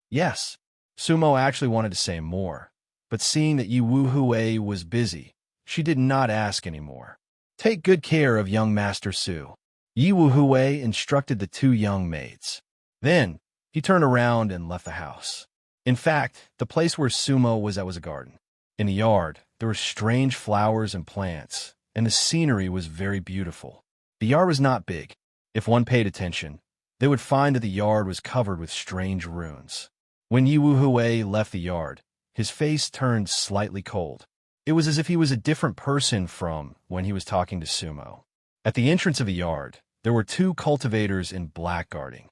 Yes. Sumo actually wanted to say more, but seeing that Yi Wu-Hui was busy, she did not ask anymore. Take good care of young Master Su. Yi Wu-Hui instructed the two young maids. Then, he turned around and left the house. In fact, the place where Sumo was at was a garden. In the yard, there were strange flowers and plants, and the scenery was very beautiful. The yard was not big. If one paid attention, they would find that the yard was covered with strange runes. When Yi Wu-Hui left the yard, his face turned slightly cold. It was as if he was a different person from when he was talking to Sumo. At the entrance of the yard, there were 2 cultivators in black guarding.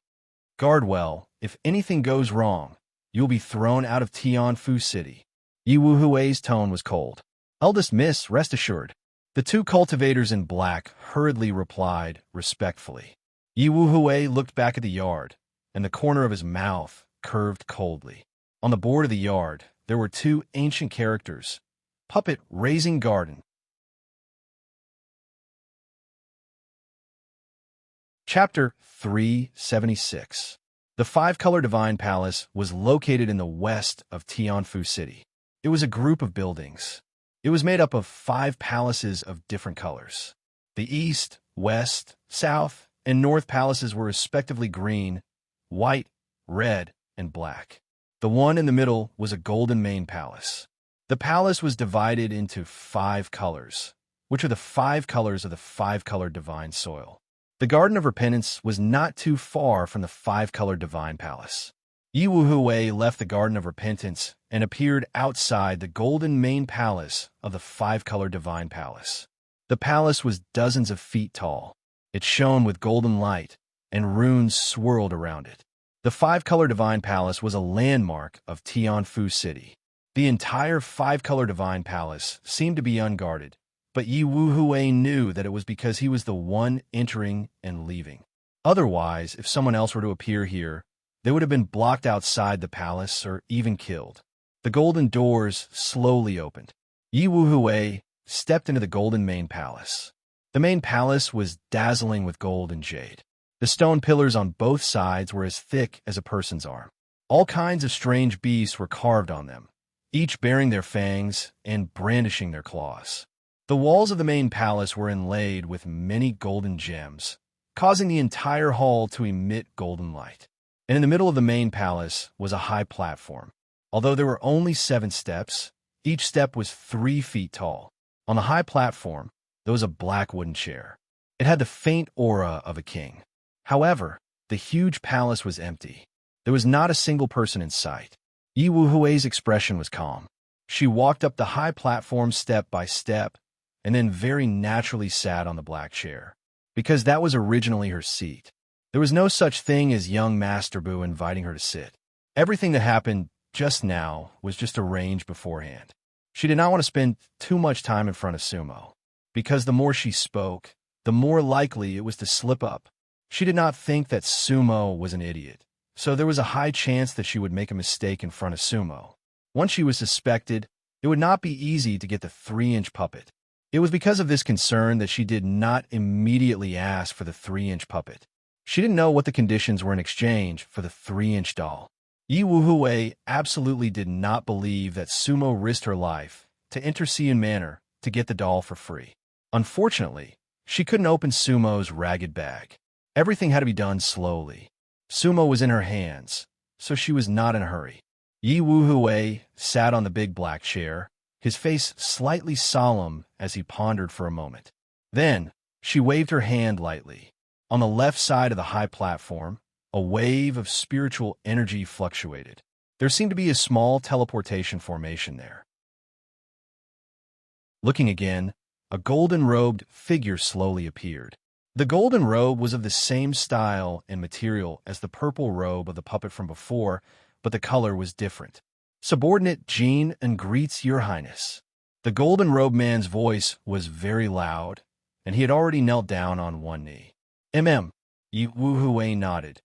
Guard well. If anything goes wrong, you'll be thrown out of Tianfu City. Yi Wu-Hui's tone was cold. Eldest miss, rest assured. The 2 cultivators in black hurriedly replied respectfully. Yi Wu-Hui looked back at the yard, and the corner of his mouth curved coldly. On the board of the yard, there were 2 ancient characters. Puppet Raising Garden. Chapter 376. The 5-color Divine Palace was located in the west of Tianfu City. It was a group of buildings. It was made up of 5 palaces of different colors. The east, west, south, and north palaces were respectively green, white, red, and black. The one in the middle was a golden main palace. The palace was divided into 5 colors, which are the 5 colors of the 5-color divine soil. The Garden of Repentance was not too far from the 5-color divine palace. Yi Wu-Hui left the Garden of Repentance and appeared outside the golden main palace of the 5-color divine palace. The palace was dozens of feet tall. It shone with golden light, and runes swirled around it. The 5-color divine palace was a landmark of Tianfu City. The entire 5-color divine palace seemed to be unguarded, but Yi Wu-Hui knew that it was because he was the one entering and leaving. Otherwise, if someone else were to appear here, they would have been blocked outside the palace or even killed. The golden doors slowly opened. Yi Wu-Hui stepped into the golden main palace. The main palace was dazzling with gold and jade. The stone pillars on both sides were as thick as a person's arm. All kinds of strange beasts were carved on them, each bearing their fangs and brandishing their claws. The walls of the main palace were inlaid with many golden gems, causing the entire hall to emit golden light. And in the middle of the main palace was a high platform. Although there were only 7 steps, each step was 3 feet tall. On the high platform, there was a black wooden chair. It had the faint aura of a king. However, the huge palace was empty. There was not a single person in sight. Yi Wu-Hui's expression was calm. She walked up the high platform step by step, and then very naturally sat on the black chair, because that was originally her seat. There was no such thing as young Master Bu inviting her to sit. Everything that happened just now was just arranged beforehand. She did not want to spend too much time in front of Sumo, because the more she spoke, the more likely it was to slip up. She did not think that Sumo was an idiot, so there was a high chance that she would make a mistake in front of Sumo. Once she was suspected, it would not be easy to get the 3-inch puppet. It was because of this concern that she did not immediately ask for the 3-inch puppet. She didn't know what the conditions were in exchange for the 3-inch doll. Yi Wu-Hui absolutely did not believe that Sumo risked her life to enter Xian Manor to get the doll for free. Unfortunately, she couldn't open Sumo's ragged bag. Everything had to be done slowly. Sumo was in her hands, so she was not in a hurry. Yi Wu-Hui sat on the big black chair, his face slightly solemn as he pondered for a moment. Then, she waved her hand lightly. On the left side of the high platform, a wave of spiritual energy fluctuated. There seemed to be a small teleportation formation there. Looking again, a golden-robed figure slowly appeared. The golden robe was of the same style and material as the purple robe of the puppet from before, but the color was different. Subordinate Jean and greets Your Highness. The golden-robed man's voice was very loud, and he had already knelt down on one knee. Yi Wu-Hui nodded.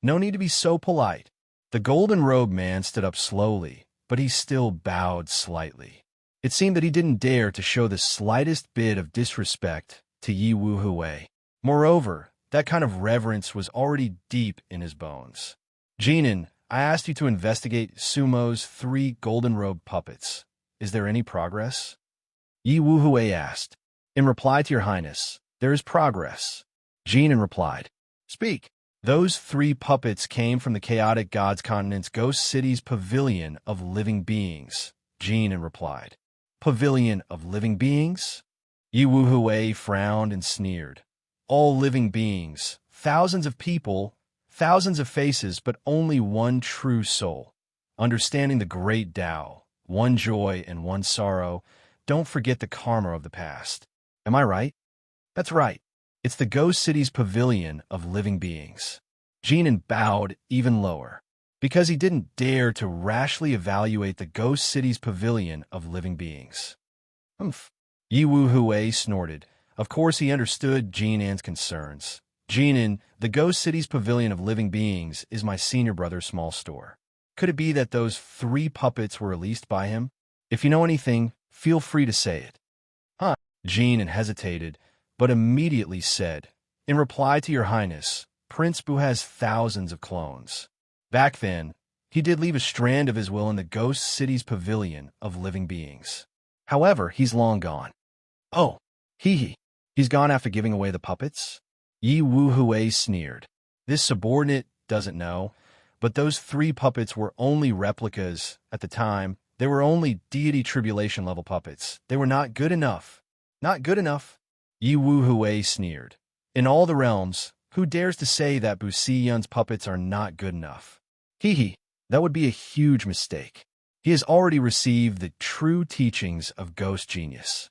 No need to be so polite. The golden-robed man stood up slowly, but he still bowed slightly. It seemed that he didn't dare to show the slightest bit of disrespect to Yi Wu-Hui. Moreover, that kind of reverence was already deep in his bones. Jinan, I asked you to investigate Sumo's 3 golden-robed puppets. Is there any progress? Yi Wu-Hui asked. In reply to Your Highness, there is progress. Jinan replied. Speak. Those 3 puppets came from the Chaotic Gods Continent's Ghost City's Pavilion of Living Beings, Jinan replied. Pavilion of Living Beings? Yi Wu-Hui frowned and sneered. All living beings, Thousands of people, thousands of faces, but only one true soul. Understanding the great Tao, one joy and one sorrow, don't forget the karma of the past. Am I right? That's right. It's the Ghost City's pavilion of living beings. Jinan bowed even lower, because he didn't dare to rashly evaluate the Ghost City's pavilion of living beings. Humph. Yi Wu Hui snorted. Of course he understood Jinan's concerns. Jinan, the Ghost City's pavilion of living beings is my senior brother's small store. Could it be that those 3 puppets were released by him? If you know anything, feel free to say it. Huh? Jinan hesitated, but immediately said, in reply to your highness, Prince Bu has thousands of clones. Back then, he did leave a strand of his will in the Ghost City's pavilion of living beings. However, he's long gone. Oh, he's gone after giving away the puppets? Yi Wu Hui sneered. This subordinate doesn't know, but those 3 puppets were only replicas at the time. They were only deity tribulation level puppets. They were not good enough. Not good enough? Yi Wu Hui sneered. In all the realms, who dares to say that Bu Xiyun's puppets are not good enough? That would be a huge mistake. He has already received the true teachings of ghost genius.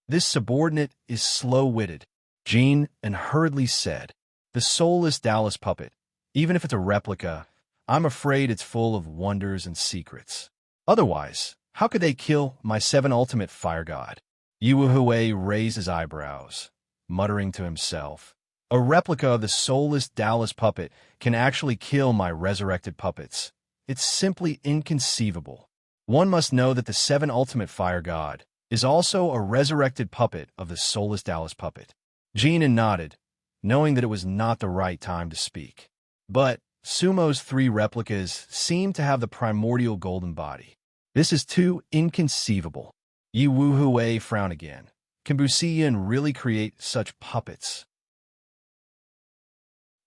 This subordinate is slow-witted, Jinan hurriedly said. The soulless Dallas puppet, even if it's a replica, I'm afraid it's full of wonders and secrets. Otherwise, how could they kill my 7 ultimate fire god? Yi Wu Hui raised his eyebrows, muttering to himself. A replica of the soulless Dallas puppet can actually kill my resurrected puppets. It's simply inconceivable. One must know that the 7 ultimate fire god is also a resurrected puppet of the soulless Dallas puppet. Jinan nodded, knowing that it was not the right time to speak. But Sumo's 3 replicas seem to have the primordial golden body. This is too inconceivable. Yi Wu Hui frowned again. Can Bu Xiyun really create such puppets?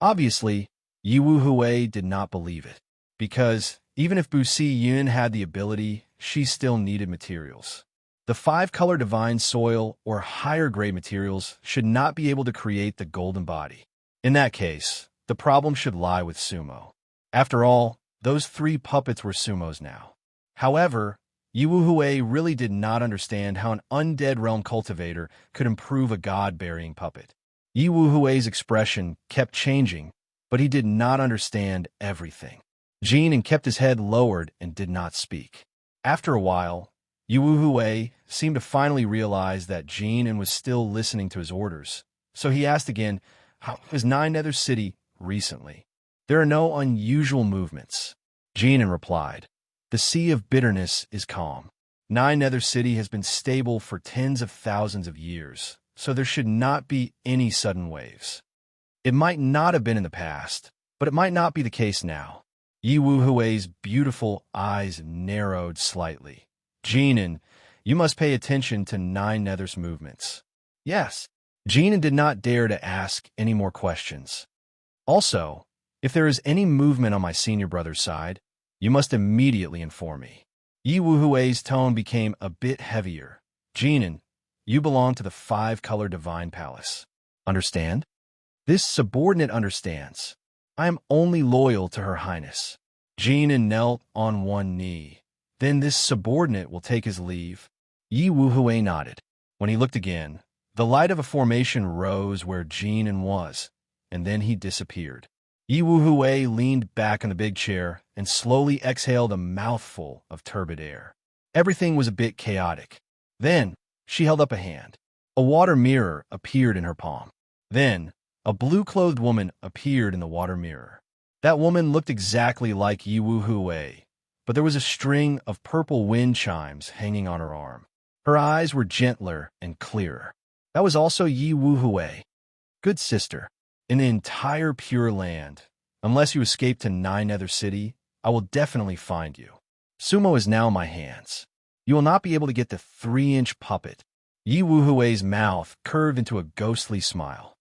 Obviously, Yi Wu Hui did not believe it, because even if Bu Xiyun had the ability, she still needed materials. The 5-color divine soil or higher-grade materials should not be able to create the golden body. In that case, the problem should lie with Sumo. After all, those 3 puppets were Sumo's now. However, Yi Wu Hui really did not understand how an undead realm cultivator could improve a god-burying puppet. Yi Wu Hui's expression kept changing, but he did not understand everything. Jinan kept his head lowered and did not speak. After a while, Yi Wu Hui seemed to finally realize that Jinan was still listening to his orders, so he asked again, how was Nine Nether City recently? There are no unusual movements. Jinan replied, the sea of bitterness is calm. Nine Nether City has been stable for tens of thousands of years, so there should not be any sudden waves. It might not have been in the past, but it might not be the case now. Yi Wu Hui's beautiful eyes narrowed slightly. Jinan, you must pay attention to Nine Nether's movements. Yes. Jinan did not dare to ask any more questions. Also, if there is any movement on my senior brother's side, you must immediately inform me. Yi Wu Hui's tone became a bit heavier. Jinan, you belong to the 5-color divine palace. Understand? This subordinate understands. I am only loyal to her highness. Jinan knelt on one knee. Then this subordinate will take his leave. Yi Wu Hui nodded. When he looked again, the light of a formation rose where Jinan was, and then he disappeared. Yi Wu Hui leaned back in the big chair and slowly exhaled a mouthful of turbid air. Everything was a bit chaotic. Then, she held up a hand. A water mirror appeared in her palm. Then, a blue-clothed woman appeared in the water mirror. That woman looked exactly like Yi Wu Hui, but there was a string of purple wind chimes hanging on her arm. Her eyes were gentler and clearer. That was also Yi Wu Hui. Good sister, in the entire Pure Land, unless you escape to Nine Nether City, I will definitely find you. Sumo is now in my hands. You will not be able to get the 3-inch puppet. Yi Wu Hui's mouth curved into a ghostly smile.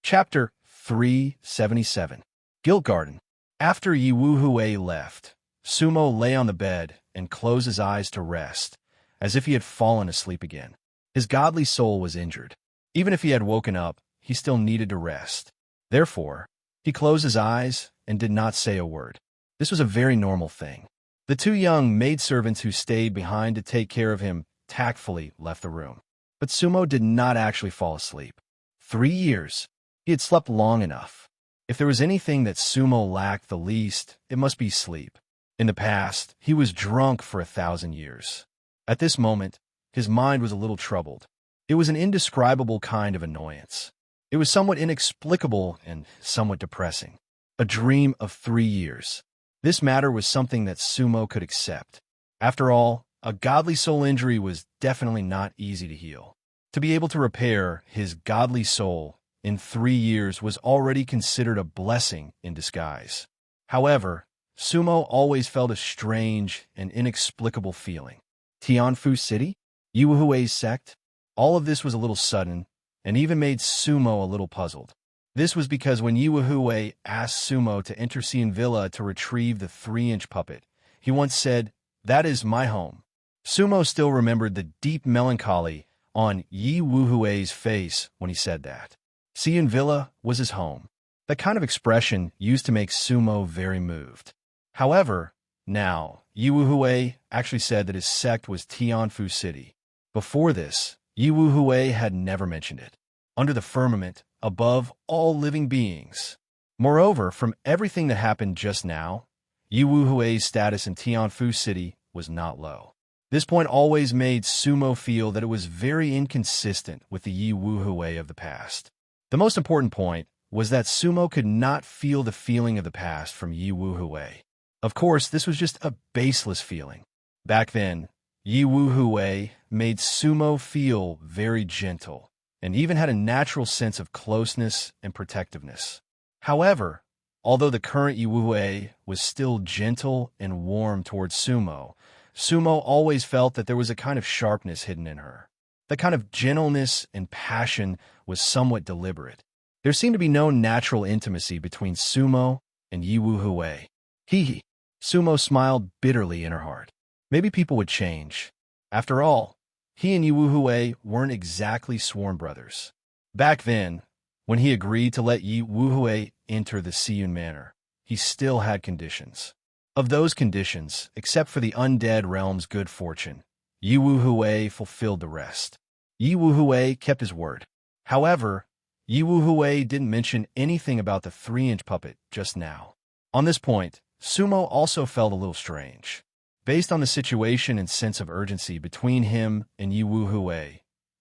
Chapter 377. Guilt Garden. After Yi Wu Hui left, Sumo lay on the bed and closed his eyes to rest, as if he had fallen asleep again. His godly soul was injured. Even if he had woken up, he still needed to rest. Therefore, he closed his eyes and did not say a word. This was a very normal thing. The two young maidservants who stayed behind to take care of him tactfully left the room. But Sumo did not actually fall asleep. 3 years. He had slept long enough. If there was anything that Sumo lacked the least, it must be sleep. In the past, he was drunk for 1,000 years. At this moment, his mind was a little troubled. It was an indescribable kind of annoyance. It was somewhat inexplicable and somewhat depressing. A dream of 3 years. This matter was something that Sumo could accept. After all, a godly soul injury was definitely not easy to heal. To be able to repair his godly soul in 3 years was already considered a blessing in disguise. However, Sumo always felt a strange and inexplicable feeling. Tianfu City? Yuhui's sect? All of this was a little sudden, and even made Sumo a little puzzled. This was because when Yuhui asked Sumo to enter Cian Villa to retrieve the 3-inch puppet, he once said, "That is my home." Sumo still remembered the deep melancholy on Yi Wuhui's face when he said that. Cian Villa was his home. That kind of expression used to make Sumo very moved. However, now, Yi Wuhui actually said that his sect was Tianfu City. Before this, Yi Wuhui had never mentioned it. Under the firmament, above all living beings. Moreover, from everything that happened just now, Yi Wuhui's status in Tianfu City was not low. This point always made Sumo feel that it was very inconsistent with the Yi Wuhui of the past. The most important point was that Sumo could not feel the feeling of the past from Yi Wuhui. Of course, this was just a baseless feeling. Back then, Yi Wuhui made Sumo feel very gentle, and even had a natural sense of closeness and protectiveness. However, although the current Yi Wuhui was still gentle and warm towards Sumo, Sumo always felt that there was a kind of sharpness hidden in her. The kind of gentleness and passion was somewhat deliberate. There seemed to be no natural intimacy between Sumo and Yi Wuhui. Hee. Sumo smiled bitterly in her heart. Maybe people would change. After all, he and Yi Wuhui weren't exactly sworn brothers. Back then, when he agreed to let Yi Wuhui enter the Siyun Manor, he still had conditions. Of those conditions, except for the undead realm's good fortune, Yi Wuhui fulfilled the rest. Yi Wuhui kept his word. However, Yi Wuhui didn't mention anything about the 3-inch puppet just now. On this point, Sumo also felt a little strange. Based on the situation and sense of urgency between him and Yi Wuhui,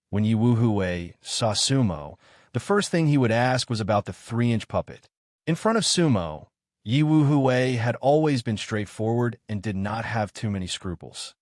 when Yi Wuhui saw Sumo, the first thing he would ask was about the 3-inch puppet. In front of Sumo, Yi Wuhui had always been straightforward and did not have too many scruples.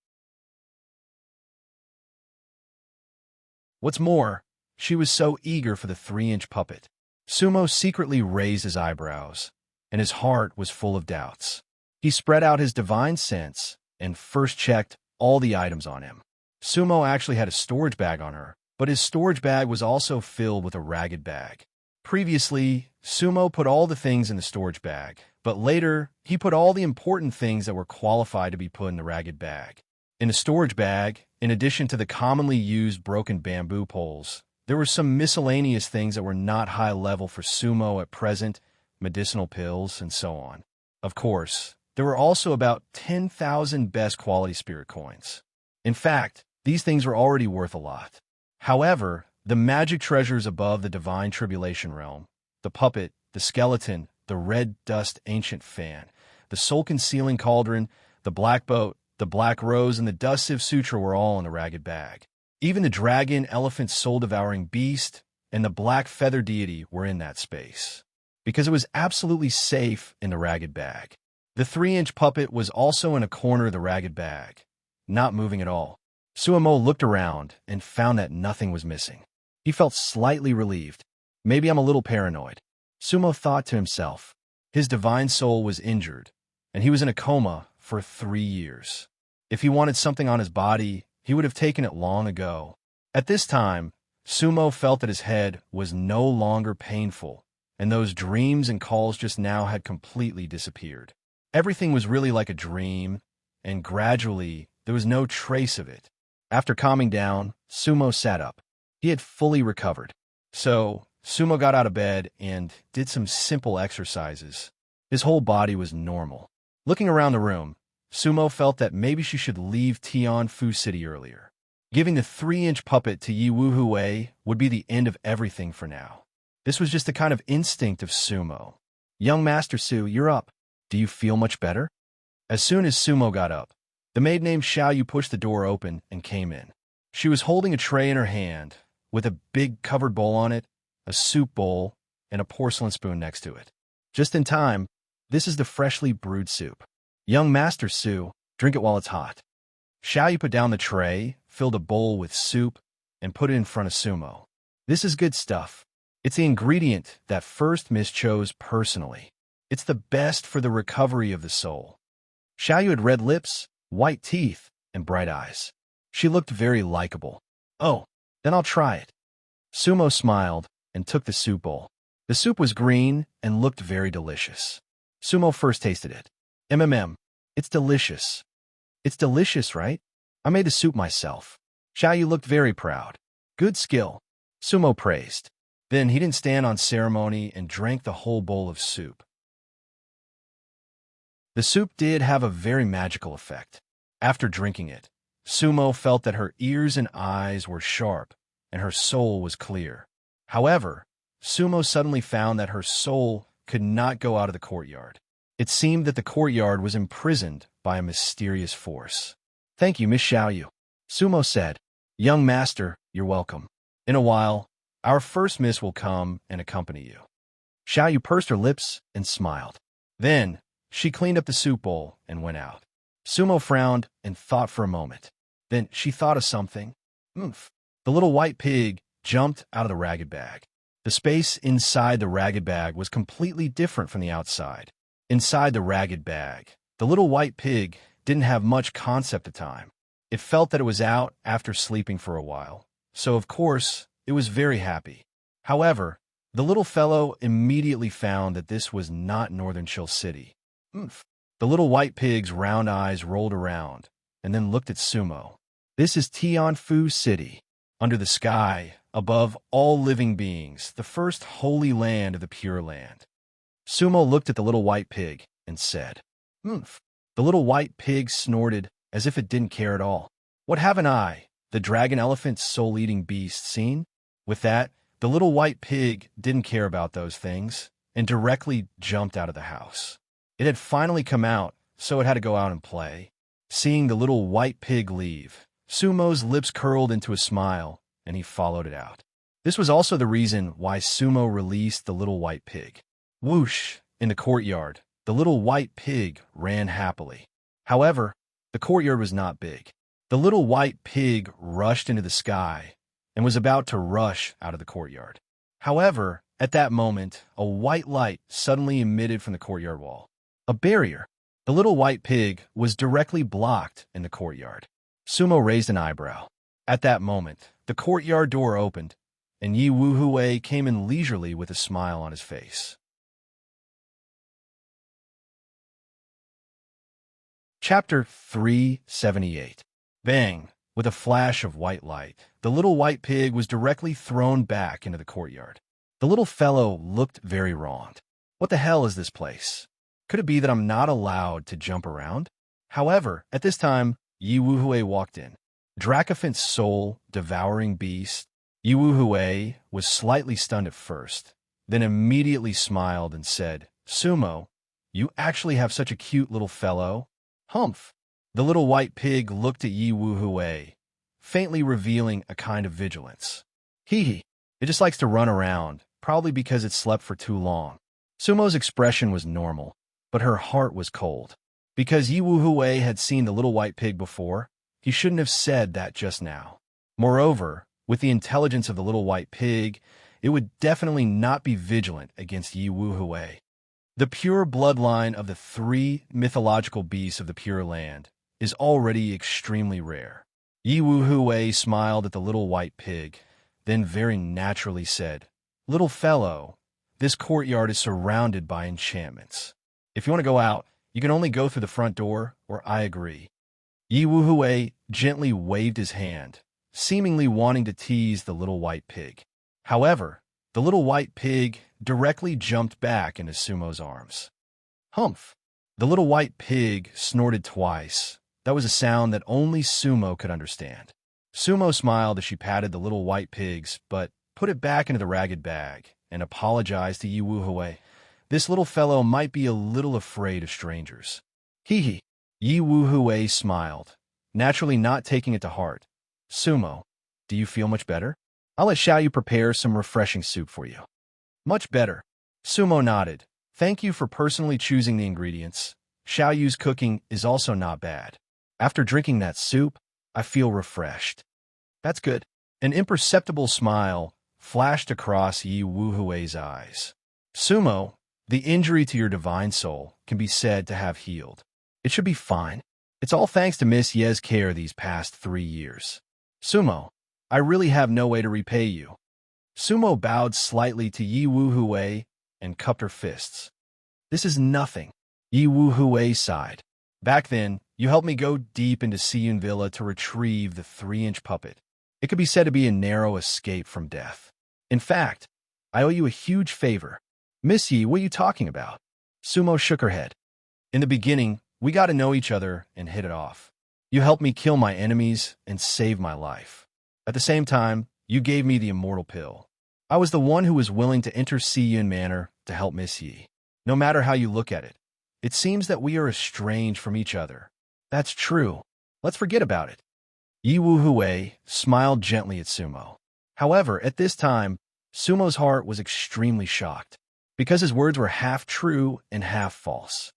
What's more, she was so eager for the 3-inch puppet. Sumo secretly raised his eyebrows, and his heart was full of doubts. He spread out his divine sense and first checked all the items on him. Sumo actually had a storage bag on her, but his storage bag was also filled with a ragged bag. Previously, Sumo put all the things in the storage bag, but later, he put all the important things that were qualified to be put in the ragged bag. In the storage bag, in addition to the commonly used broken bamboo poles, there were some miscellaneous things that were not high level for Sumo at present, medicinal pills, and so on. Of course, there were also about 10,000 best quality spirit coins. In fact, these things were already worth a lot. However, the magic treasures above the divine tribulation realm, the puppet, the skeleton, the red dust ancient fan, the soul-concealing cauldron, the black boat, the black rose, and the dust sieve sutra were all in the ragged bag. Even the dragon, elephant, soul-devouring beast, and the black feather deity were in that space, because it was absolutely safe in the ragged bag. The 3-inch puppet was also in a corner of the ragged bag, not moving at all. Sumo looked around and found that nothing was missing. He felt slightly relieved. Maybe I'm a little paranoid. Sumo thought to himself. His divine soul was injured, and he was in a coma for 3 years. If he wanted something on his body, he would have taken it long ago. At this time, Sumo felt that his head was no longer painful, and those dreams and calls just now had completely disappeared. Everything was really like a dream, and gradually there was no trace of it. After calming down, Sumo sat up. He had fully recovered. So, Sumo got out of bed and did some simple exercises. His whole body was normal. Looking around the room, Sumo felt that maybe she should leave Tian Fu City earlier. Giving the 3-inch puppet to Yi Wu Wei would be the end of everything for now. This was just the kind of instinct of Sumo. Young Master Su, you're up. Do you feel much better? As soon as Sumo got up, the maid named Xiaoyu pushed the door open and came in. She was holding a tray in her hand, with a big covered bowl on it, a soup bowl, and a porcelain spoon next to it. Just in time, this is the freshly brewed soup. Young Master Su, drink it while it's hot. Xiaoyu put down the tray, filled a bowl with soup, and put it in front of Sumo. This is good stuff. It's the ingredient that First Miss chose personally. It's the best for the recovery of the soul. Xiaoyu had red lips, white teeth, and bright eyes. She looked very likable. Oh, then I'll try it. Sumo smiled and took the soup bowl. The soup was green and looked very delicious. Sumo first tasted it. It's delicious. It's delicious, right? I made the soup myself. Xiaoyu looked very proud. Good skill. Sumo praised. Then he didn't stand on ceremony and drank the whole bowl of soup. The soup did have a very magical effect. After drinking it, Sumo felt that her ears and eyes were sharp and her soul was clear. However, Sumo suddenly found that her soul could not go out of the courtyard. It seemed that the courtyard was imprisoned by a mysterious force. Thank you, Miss Xiaoyu. Sumo said, Young Master, you're welcome. In a while, our first miss will come and accompany you. Xiaoyu pursed her lips and smiled. Then, she cleaned up the soup bowl and went out. Sumo frowned and thought for a moment. Then she thought of something. Oomph. The little white pig jumped out of the ragged bag. The space inside the ragged bag was completely different from the outside. Inside the ragged bag, the little white pig didn't have much concept of time. It felt that it was out after sleeping for a while, so of course, it was very happy. However, the little fellow immediately found that this was not Northern Chill City. Oomph. The little white pig's round eyes rolled around, and then looked at Sumo. This is Tian Fu City, under the sky, above all living beings, the first holy land of the Pure Land. Sumo looked at the little white pig and said, Oomph. The little white pig snorted as if it didn't care at all. What haven't I, the dragon elephant soul-eating beast, seen? With that, the little white pig didn't care about those things and directly jumped out of the house. It had finally come out, so it had to go out and play. Seeing the little white pig leave, Sumo's lips curled into a smile, and he followed it out. This was also the reason why Sumo released the little white pig. Whoosh! In the courtyard, the little white pig ran happily. However, the courtyard was not big. The little white pig rushed into the sky and was about to rush out of the courtyard. However, at that moment, a white light suddenly emitted from the courtyard wall. A barrier. The little white pig was directly blocked in the courtyard. Sumo raised an eyebrow. At that moment, the courtyard door opened, and Yi Wu Wei came in leisurely with a smile on his face. Chapter 378. Bang! With a flash of white light, the little white pig was directly thrown back into the courtyard. The little fellow looked very wronged. What the hell is this place? Could it be that I'm not allowed to jump around? However, at this time, Yi Wu Wei walked in. Dracophant's soul, devouring beast, Yi Wu Wei was slightly stunned at first, then immediately smiled and said, Sumo, you actually have such a cute little fellow. Humph! The little white pig looked at Yi Wu Wei, faintly revealing a kind of vigilance. Hee. It just likes to run around, probably because it slept for too long. Sumo's expression was normal, but her heart was cold. Because Yi Wu Wei had seen the little white pig before, he shouldn't have said that just now. Moreover, with the intelligence of the little white pig, it would definitely not be vigilant against Yi Wu Wei. The pure bloodline of the 3 mythological beasts of the Pure Land is already extremely rare. Yi Wu Wei smiled at the little white pig, then very naturally said, Little fellow, this courtyard is surrounded by enchantments. If you want to go out, you can only go through the front door, or I agree. Yi Wuhui gently waved his hand, seemingly wanting to tease the little white pig. However, the little white pig directly jumped back into Sumo's arms. Humph! The little white pig snorted twice. That was a sound that only Sumo could understand. Sumo smiled as she patted the little white pig's butt, put it back into the ragged bag, and apologized to Yi Wuhui. This little fellow might be a little afraid of strangers. Hee hee. Yi Wuhui smiled, naturally not taking it to heart. Sumo, do you feel much better? I'll let Xiaoyu prepare some refreshing soup for you. Much better. Sumo nodded. Thank you for personally choosing the ingredients. Xiaoyu's cooking is also not bad. After drinking that soup, I feel refreshed. That's good. An imperceptible smile flashed across Yi Wuhui's eyes. Sumo, the injury to your divine soul can be said to have healed. It should be fine. It's all thanks to Miss Ye's care these past 3 years. Sumo, I really have no way to repay you. Sumo bowed slightly to Yi Wuhui and cupped her fists. This is nothing. Yi Wuhui sighed. Back then, you helped me go deep into Siyun Villa to retrieve the 3-inch puppet. It could be said to be a narrow escape from death. In fact, I owe you a huge favor. Miss Yi, what are you talking about? Sumo shook her head. In the beginning, we got to know each other and hit it off. You helped me kill my enemies and save my life. At the same time, you gave me the immortal pill. I was the one who was willing to enter Siyun Manor to help Miss Yi. No matter how you look at it, it seems that we are estranged from each other. That's true. Let's forget about it. Yi Wuhui smiled gently at Sumo. However, at this time, Sumo's heart was extremely shocked, because his words were half true and half false.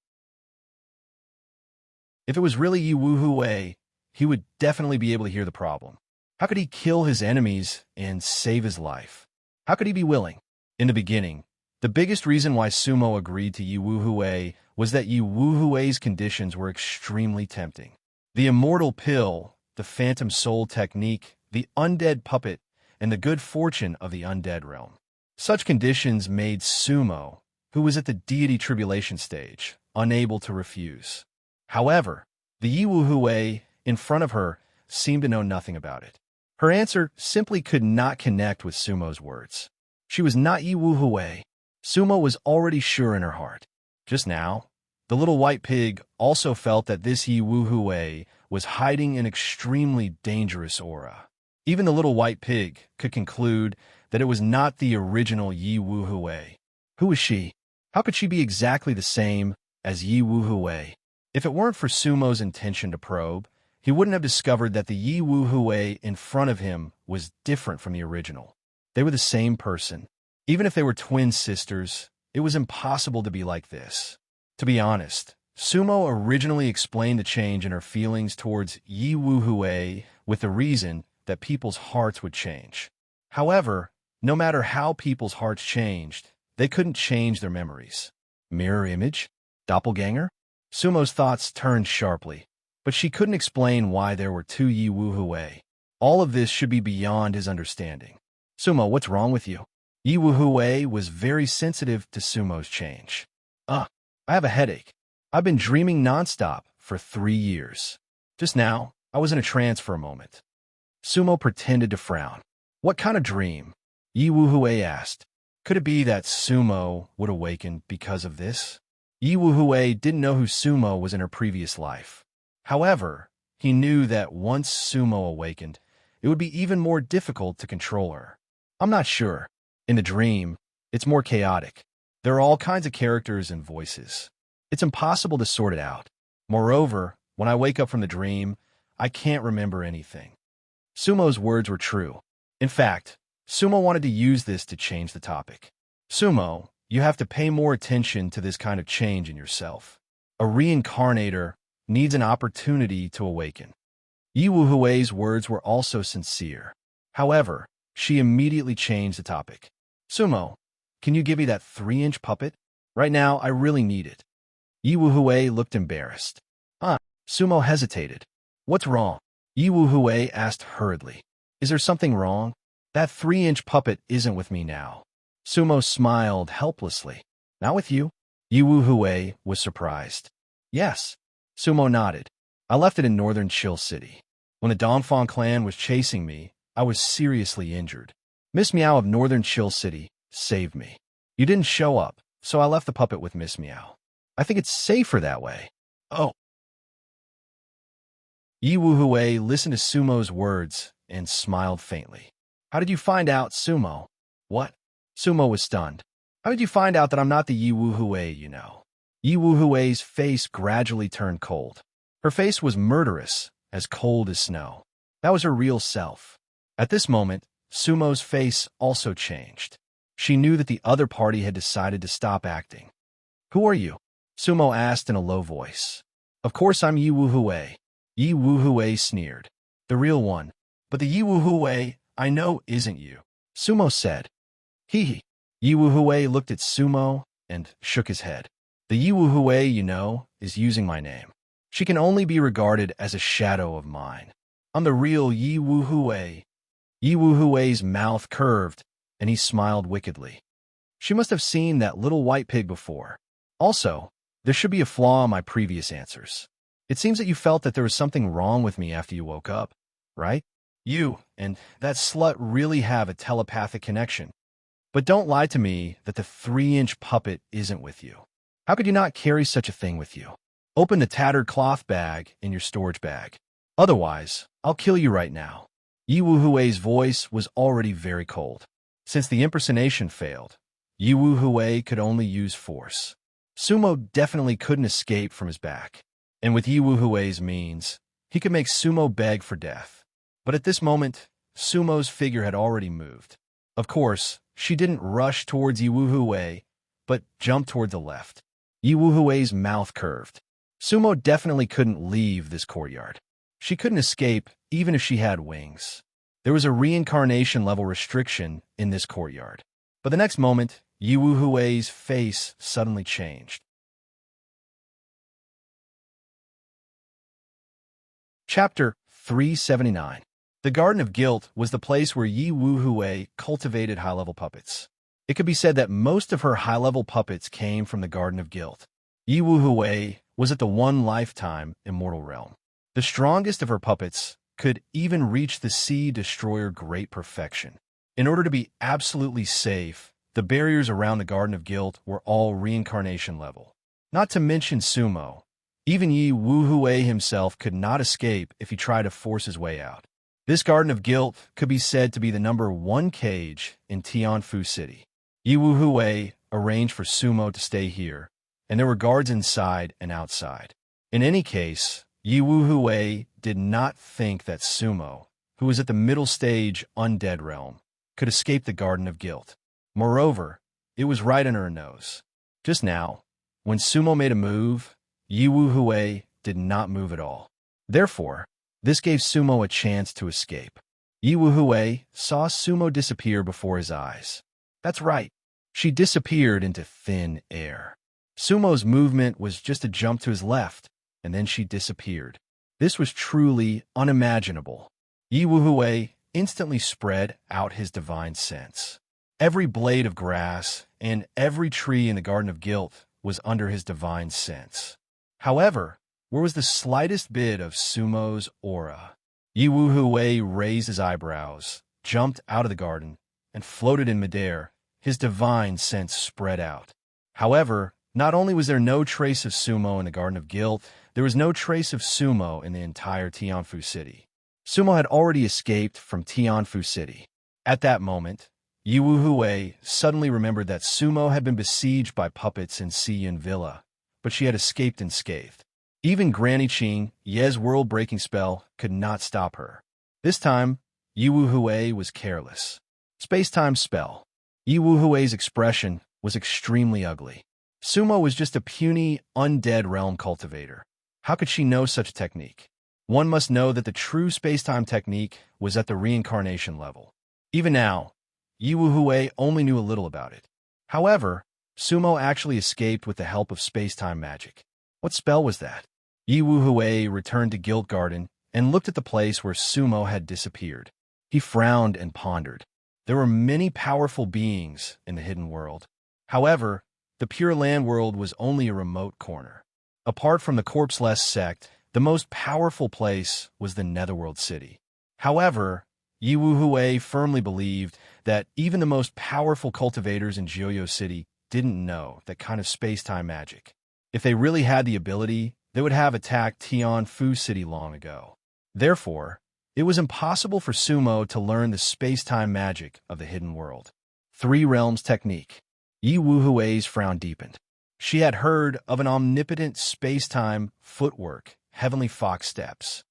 If it was really Yi Wuhui, he would definitely be able to hear the problem. How could he kill his enemies and save his life? How could he be willing? In the beginning, the biggest reason why Sumo agreed to Yi Wuhui was that Yi Wuhui's conditions were extremely tempting. The immortal pill, the phantom soul technique, the undead puppet, and the good fortune of the undead realm. Such conditions made Sumo, who was at the deity tribulation stage, unable to refuse. However, the Yi Wuhui in front of her seemed to know nothing about it. Her answer simply could not connect with Sumo's words. She was not Yi Wuhui. Sumo was already sure in her heart. Just now, the little white pig also felt that this Yi Wuhui was hiding an extremely dangerous aura. Even the little white pig could conclude that it was not the original Yi Wuhui. Who was she? How could she be exactly the same as Yi Wuhui? If it weren't for Sumo's intention to probe, he wouldn't have discovered that the Yi Wuhui in front of him was different from the original. They were the same person. Even if they were twin sisters, it was impossible to be like this. To be honest, Sumo originally explained the change in her feelings towards Yi Wuhui with the reason that people's hearts would change. However, no matter how people's hearts changed, they couldn't change their memories. Mirror image? Doppelganger? Sumo's thoughts turned sharply, but she couldn't explain why there were 2 Yi Wuhui. All of this should be beyond his understanding. Sumo, what's wrong with you? Yi Wuhui was very sensitive to Sumo's change. I have a headache. I've been dreaming nonstop for 3 years. Just now, I was in a trance for a moment. Sumo pretended to frown. What kind of dream? Yi Wuhui asked. Could it be that Sumo would awaken because of this? Yi Wuhui didn't know who Sumo was in her previous life. However, he knew that once Sumo awakened, it would be even more difficult to control her. I'm not sure. In the dream, it's more chaotic. There are all kinds of characters and voices. It's impossible to sort it out. Moreover, when I wake up from the dream, I can't remember anything. Sumo's words were true. In fact, Sumo wanted to use this to change the topic. Sumo, you have to pay more attention to this kind of change in yourself. A reincarnator needs an opportunity to awaken. Yi Wuhui's words were also sincere. However, she immediately changed the topic. Sumo, can you give me that 3-inch puppet? Right now, I really need it. Yi Wuhui looked embarrassed. Sumo hesitated. What's wrong? Yi Wuhui asked hurriedly. Is there something wrong? That 3-inch puppet isn't with me now. Sumo smiled helplessly. Not with you? Yi Wuhui was surprised. Yes. Sumo nodded. I left it in northern Chill City. When the Dongfang clan was chasing me, I was seriously injured. Miss Meow of northern Chill City saved me. You didn't show up, so I left the puppet with Miss Meow. I think it's safer that way. Oh. Yi Wuhui listened to Sumo's words and smiled faintly. How did you find out, Sumo? What? Sumo was stunned. How did you find out that I'm not the Yi Wuhui you know? Yi Wuhui's face gradually turned cold. Her face was murderous, as cold as snow. That was her real self. At this moment, Sumo's face also changed. She knew that the other party had decided to stop acting. Who are you? Sumo asked in a low voice. Of course I'm Yi Wuhui. Yi Wuhui sneered. The real one. But the Yi Wuhui I know isn't you. Sumo said. Hee hee. Yi Wuhui looked at Sumo and shook his head. The Yi Wuhui you know is using my name. She can only be regarded as a shadow of mine. I'm the real Yi Wuhui. Yi Wuhui's mouth curved, and he smiled wickedly. She must have seen that little white pig before. Also, there should be a flaw in my previous answers. It seems that you felt that there was something wrong with me after you woke up, right? You and that slut really have a telepathic connection. But don't lie to me that the 3-inch puppet isn't with you. How could you not carry such a thing with you? Open the tattered cloth bag in your storage bag. Otherwise, I'll kill you right now. Yi Wuhui's voice was already very cold. Since the impersonation failed, Yi Wuhui could only use force. Sumo definitely couldn't escape from his back. And with Yi Wuhui's means, he could make Sumo beg for death. But at this moment, Sumo's figure had already moved. Of course, she didn't rush towards Yi Wuhui, but jumped toward the left. Yi Wuhui's mouth curved. Sumo definitely couldn't leave this courtyard. She couldn't escape even if she had wings. There was a reincarnation level restriction in this courtyard. But the next moment, Yi Wuhui's face suddenly changed. Chapter 379. The Garden of Guilt was the place where Yi Wuhui cultivated high-level puppets. It could be said that most of her high-level puppets came from the Garden of Guilt. Yi Wuhui was at the one-lifetime immortal realm. The strongest of her puppets could even reach the Sea Destroyer great perfection. In order to be absolutely safe, the barriers around the Garden of Guilt were all reincarnation level. Not to mention Sumo. Even Yi Wuhui himself could not escape if he tried to force his way out. This Garden of Guilt could be said to be the #1 cage in Tianfu City. Yi Wuhui arranged for Sumo to stay here, and there were guards inside and outside. In any case, Yi Wuhui did not think that Sumo, who was at the middle stage undead realm, could escape the Garden of Guilt. Moreover, it was right under her nose. Just now, when Sumo made a move, Yi Wuhui did not move at all. Therefore, this gave Sumo a chance to escape. Yi Wuhui saw Sumo disappear before his eyes. That's right, she disappeared into thin air. Sumo's movement was just a jump to his left, and then she disappeared. This was truly unimaginable. Yi Wuhui instantly spread out his divine sense. Every blade of grass and every tree in the Garden of Guilt was under his divine sense. However, where was the slightest bit of Sumo's aura? Yi Wuhui raised his eyebrows, jumped out of the garden, and floated in midair, his divine sense spread out. However, not only was there no trace of Sumo in the Garden of Guilt, there was no trace of Sumo in the entire Tianfu City. Sumo had already escaped from Tianfu City. At that moment, Yi Wuhui suddenly remembered that Sumo had been besieged by puppets in Siyun Villa, but she had escaped unscathed. Even Granny Qing, Ye's world-breaking spell, could not stop her. This time, Yi Wuhui was careless. Space-time spell. Yi Wuhui's expression was extremely ugly. Sumo was just a puny, undead realm cultivator. How could she know such a technique? One must know that the true space-time technique was at the reincarnation level. Even now, Yi Wuhui only knew a little about it. However, Sumo actually escaped with the help of space-time magic. What spell was that? Yi Wuhui returned to Guild Garden and looked at the place where Sumo had disappeared. He frowned and pondered. There were many powerful beings in the hidden world. However, the Pure Land world was only a remote corner. Apart from the corpseless sect, The most powerful place was the Netherworld City. However, Yi Wuhui firmly believed that even the most powerful cultivators in Jiuyo City didn't know that kind of space-time magic. If they really had the ability, they would have attacked Tianfu City long ago. Therefore, it was impossible for Sumo to learn the space-time magic of the hidden world. Three Realms Technique. Yi Wuhui's frown deepened. She had heard of an omnipotent space-time footwork, Heavenly Fox Steps.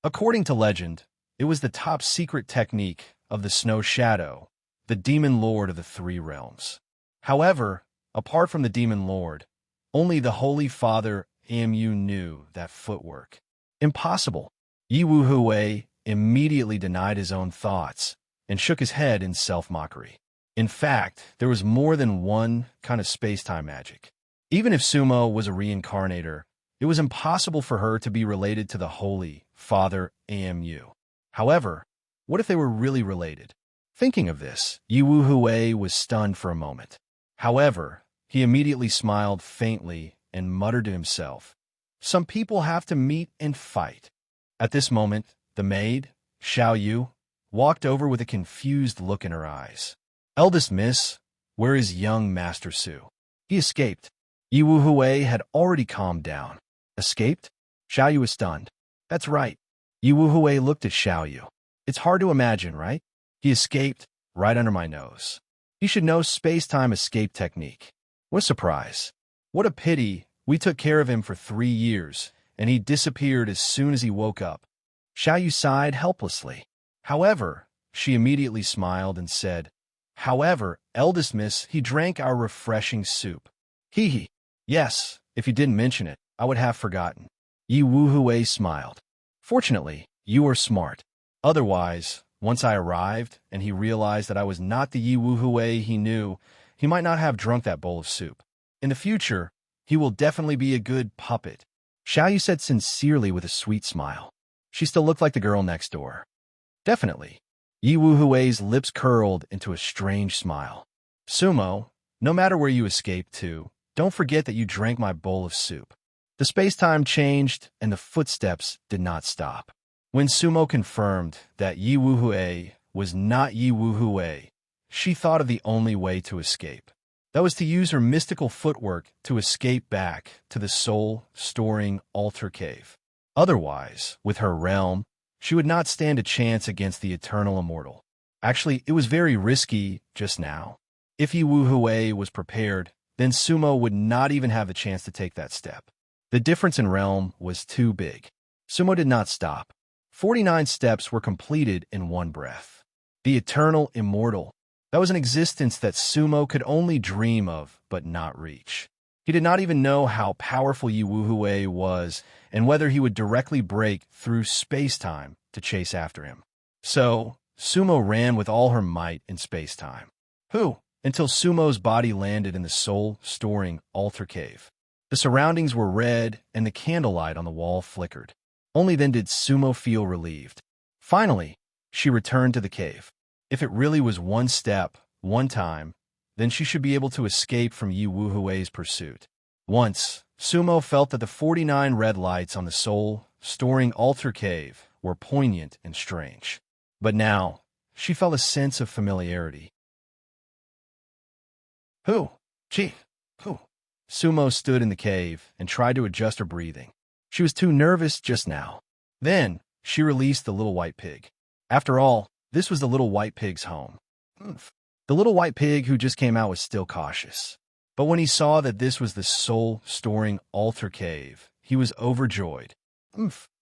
According to legend, it was the top-secret technique of the Snow Shadow, the Demon Lord of the Three Realms. However, apart from the Demon Lord, only the Holy Father Amu knew that footwork. Impossible. Yi Wuhui immediately denied his own thoughts and shook his head in self-mockery. In fact, there was more than one kind of space-time magic. Even if Sumo was a reincarnator, it was impossible for her to be related to the Holy Father Amu. However, what if they were really related? Thinking of this, Yi Wuhui was stunned for a moment. However, he immediately smiled faintly and muttered to himself, "Some people have to meet and fight." At this moment, the maid, Xiao Yu, walked over with a confused look in her eyes. "Eldest miss, where is young Master Su?" "He escaped." Yi Wuhui had already calmed down. "Escaped?" Xiao Yu was stunned. "That's right." Yi Wuhui looked at Xiao Yu. "It's hard to imagine, right? He escaped right under my nose. He should know space-time escape technique. What a surprise. What a pity we took care of him for 3 years, and he disappeared as soon as he woke up." Xiao Yu sighed helplessly. However, she immediately smiled and said, "However, eldest miss, he drank our refreshing soup." "Hee hee. Yes, if you didn't mention it, I would have forgotten." Yi Wuhui smiled. "Fortunately, you are smart. Otherwise, once I arrived and he realized that I was not the Yi Wuhui he knew, he might not have drunk that bowl of soup. In the future, he will definitely be a good puppet." Xiao Yu said sincerely with a sweet smile. She still looked like the girl next door. "Definitely." Yi Wuhui's lips curled into a strange smile. "Sumo, no matter where you escaped to, don't forget that you drank my bowl of soup." The space-time changed, and the footsteps did not stop. When Sumo confirmed that Yi Wuhui was not Yi Wuhui, she thought of the only way to escape. That was to use her mystical footwork to escape back to the soul-storing altar cave. Otherwise, with her realm, she would not stand a chance against the eternal immortal. Actually, it was very risky just now. If Yi Wuhui was prepared, then Sumo would not even have the chance to take that step. The difference in realm was too big. Sumo did not stop. 49 steps were completed in one breath. The eternal immortal. That was an existence that Sumo could only dream of, but not reach. He did not even know how powerful Yi Wuhui was and whether he would directly break through space-time to chase after him. So, Sumo ran with all her might in space-time. Until Sumo's body landed in the soul-storing altar cave. The surroundings were red and the candlelight on the wall flickered. Only then did Sumo feel relieved. Finally, she returned to the cave. If it really was one step, one time, then she should be able to escape from Yi Wuhui's pursuit. Once, Sumo felt that the 49 red lights on the soul-storing altar cave were poignant and strange. But now, she felt a sense of familiarity. Sumo stood in the cave and tried to adjust her breathing. She was too nervous just now. Then, she released the little white pig. After all, this was the little white pig's home. The little white pig who just came out was still cautious. But when he saw that this was the soul-storing altar cave, he was overjoyed.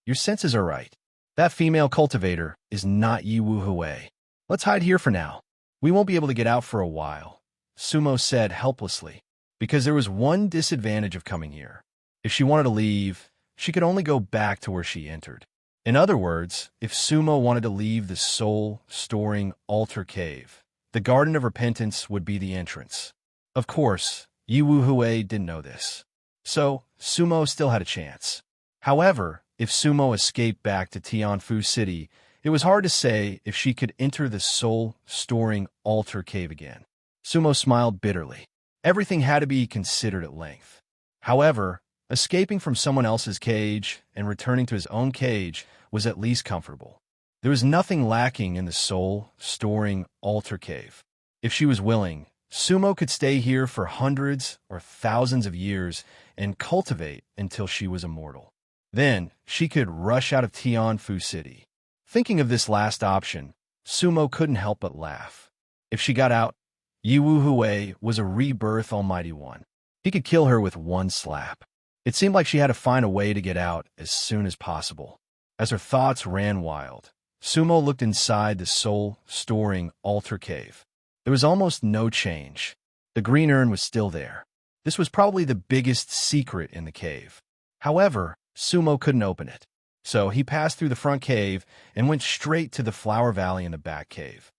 Your senses are right. That female cultivator is not Yi Wuhui. Let's hide here for now. We won't be able to get out for a while, Sumo said helplessly, because there was one disadvantage of coming here. If she wanted to leave, she could only go back to where she entered. In other words, if Sumo wanted to leave the soul-storing altar cave, the Garden of Repentance would be the entrance. Of course, Yi Wuhui didn't know this. So, Sumo still had a chance. However, if Sumo escaped back to Tianfu City, it was hard to say if she could enter the soul-storing altar cave again. Sumo smiled bitterly. Everything had to be considered at length. However, Escaping from someone else's cage and returning to his own cage was at least comfortable. There was nothing lacking in the soul-storing altar cave. If she was willing, Sumo could stay here for hundreds or thousands of years and cultivate until she was immortal. Then, she could rush out of Tianfu City. Thinking of this last option, Sumo couldn't help but laugh. If she got out, Yiwu Hui was a rebirth Almighty One. He could kill her with one slap. It seemed like she had to find a way to get out as soon as possible. As her thoughts ran wild, Sumo looked inside the soul-storing altar cave. There was almost no change. The green urn was still there. This was probably the biggest secret in the cave. However, Sumo couldn't open it. So he passed through the front cave and went straight to the flower valley in the back cave.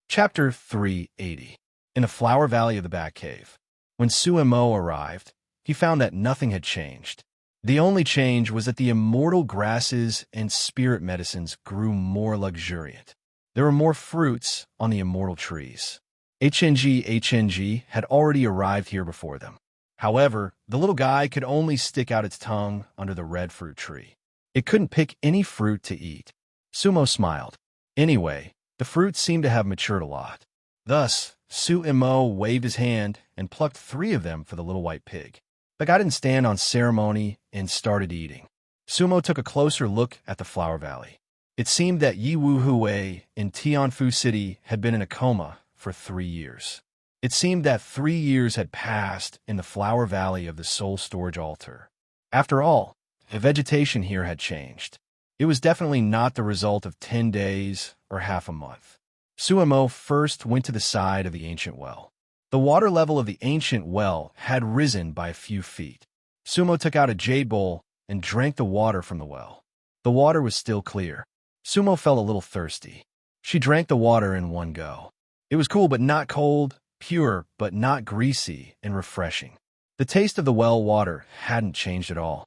Chapter 380. In the flower valley of the back cave. When Suemo arrived, he found that nothing had changed. The only change was that the immortal grasses and spirit medicines grew more luxuriant. There were more fruits on the immortal trees. HNG had already arrived here before them. However, the little guy could only stick out its tongue under the red fruit tree. It couldn't pick any fruit to eat. Sumo smiled. Anyway, the fruits seemed to have matured a lot. Thus, Suemo waved his hand and plucked 3 of them for the little white pig. The guy didn't stand on ceremony and started eating. Sumo took a closer look at the flower valley. It seemed that Yiwu Hui in Tianfu City had been in a coma for 3 years. It seemed that 3 years had passed in the flower valley of the soul storage altar. After all, the vegetation here had changed. It was definitely not the result of 10 days or half a month. Suemo first went to the side of the ancient well. The water level of the ancient well had risen by a few feet. Sumo took out a jade bowl and drank the water from the well. The water was still clear. Sumo felt a little thirsty. She drank the water in one go. It was cool but not cold, pure but not greasy, and refreshing. The taste of the well water hadn't changed at all.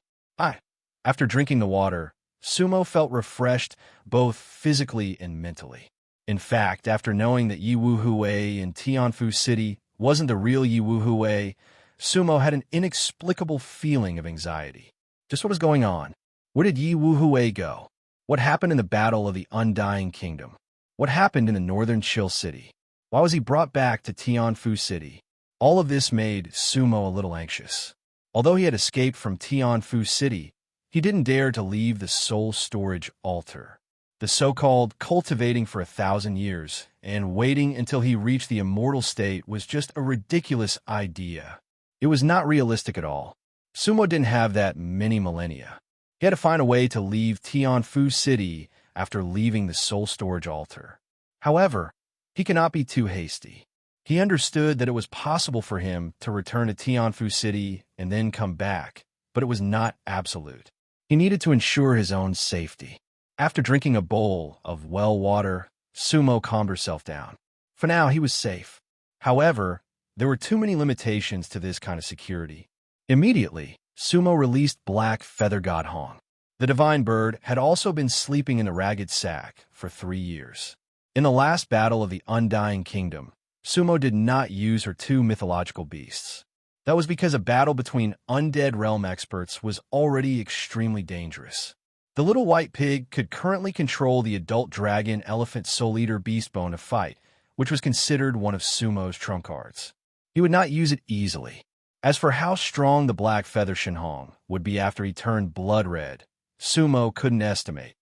After drinking the water, Sumo felt refreshed both physically and mentally. In fact, after knowing that Yiwu Hui in Tianfu City wasn't the real Yiwu Hui, Sumo had an inexplicable feeling of anxiety. Just what was going on? Where did Yiwu Hui go? What happened in the Battle of the Undying Kingdom? What happened in the northern Chill City? Why was he brought back to Tianfu City? All of this made Sumo a little anxious. Although he had escaped from Tianfu City, he didn't dare to leave the soul storage altar. The so-called cultivating for 1,000 years and waiting until he reached the immortal state was just a ridiculous idea. It was not realistic at all. Sumo didn't have that many millennia. He had to find a way to leave Tianfu City after leaving the soul storage altar. However, he cannot be too hasty. He understood that it was possible for him to return to Tianfu City and then come back, but it was not absolute. He needed to ensure his own safety. After drinking a bowl of well water, Sumo calmed herself down. For now, he was safe. However, there were too many limitations to this kind of security. Immediately, Sumo released Black Feather God Hong. The divine bird had also been sleeping in the ragged sack for 3 years. In the last battle of the Undying Kingdom, Sumo did not use her 2 mythological beasts. That was because a battle between undead realm experts was already extremely dangerous. The little white pig could currently control the adult dragon elephant soul eater beast bone to fight, which was considered one of Sumo's trump cards. He would not use it easily. As for how strong the Black Feather Shinhong would be after he turned blood red, Sumo couldn't estimate.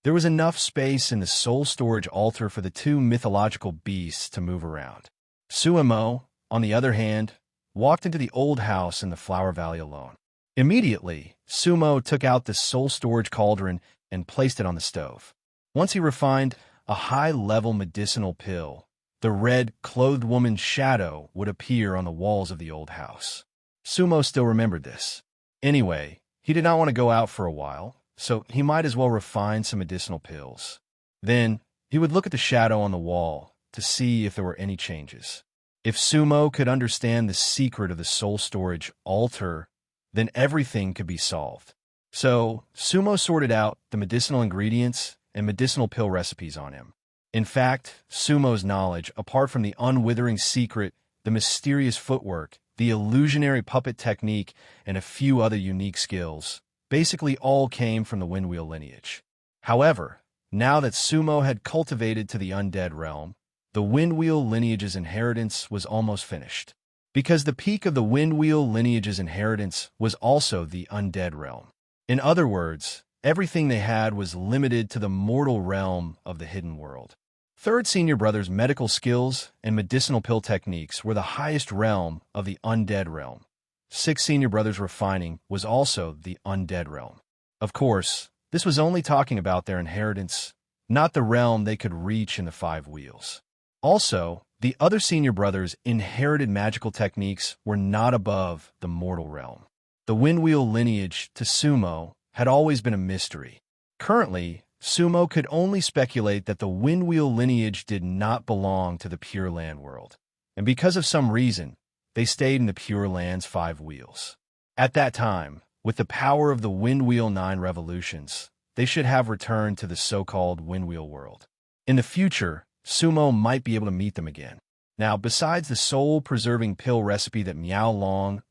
There was enough space in the soul storage altar for the 2 mythological beasts to move around. Suemo, on the other hand, walked into the old house in the Flower Valley alone. Immediately, Sumo took out the soul storage cauldron and placed it on the stove. Once he refined a high-level medicinal pill, the red-clothed woman's shadow would appear on the walls of the old house. Sumo still remembered this. Anyway, he did not want to go out for a while, so he might as well refine some medicinal pills. Then, he would look at the shadow on the wall to see if there were any changes. If Sumo could understand the secret of the soul storage altar, then everything could be solved. So, Sumo sorted out the medicinal ingredients and medicinal pill recipes on him. In fact, Sumo's knowledge, apart from the unwithering secret, the mysterious footwork, the illusionary puppet technique, and a few other unique skills, basically all came from the Windwheel lineage. However, now that Sumo had cultivated to the undead realm, the Windwheel lineage's inheritance was almost finished. Because the peak of the Windwheel lineage's inheritance was also the undead realm. In other words, everything they had was limited to the mortal realm of the hidden world. Third Senior Brother's medical skills and medicinal pill techniques were the highest realm of the undead realm. Sixth Senior Brother's refining was also the undead realm. Of course, this was only talking about their inheritance, not the realm they could reach in the 5 wheels. Also, the other Senior Brothers' inherited magical techniques were not above the mortal realm. The Windwheel lineage to Sumo had always been a mystery. Currently, Sumo could only speculate that the Windwheel lineage did not belong to the Pure Land world, and because of some reason, they stayed in the Pure Land's 5 wheels. At that time, with the power of the Windwheel 9 revolutions, they should have returned to the so-called Windwheel world. In the future, Sumo might be able to meet them again. Now, besides the soul-preserving pill recipe that Miao Long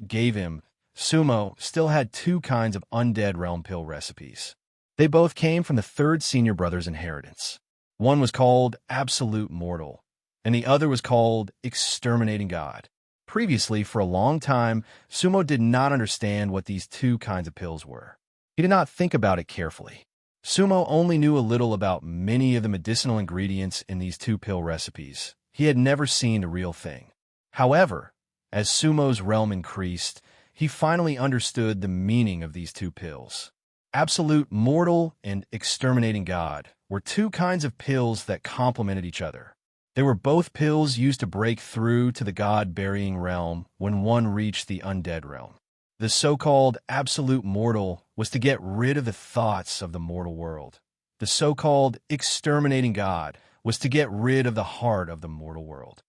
gave him, Sumo still had 2 kinds of undead realm pill recipes. They both came from the Third Senior Brother's inheritance. One was called Absolute Mortal, and the other was called Exterminating God. Previously, for a long time, Sumo did not understand what these 2 kinds of pills were. He did not think about it carefully. Sumo only knew a little about many of the medicinal ingredients in these 2 pill recipes. He had never seen the real thing. However, as Sumo's realm increased, he finally understood the meaning of these 2 pills. Absolute Mortal and Exterminating God were 2 kinds of pills that complemented each other. They were both pills used to break through to the God-burying realm when one reached the undead realm. The so-called Absolute Mortal was to get rid of the thoughts of the mortal world. The so-called Exterminating God was to get rid of the heart of the mortal world.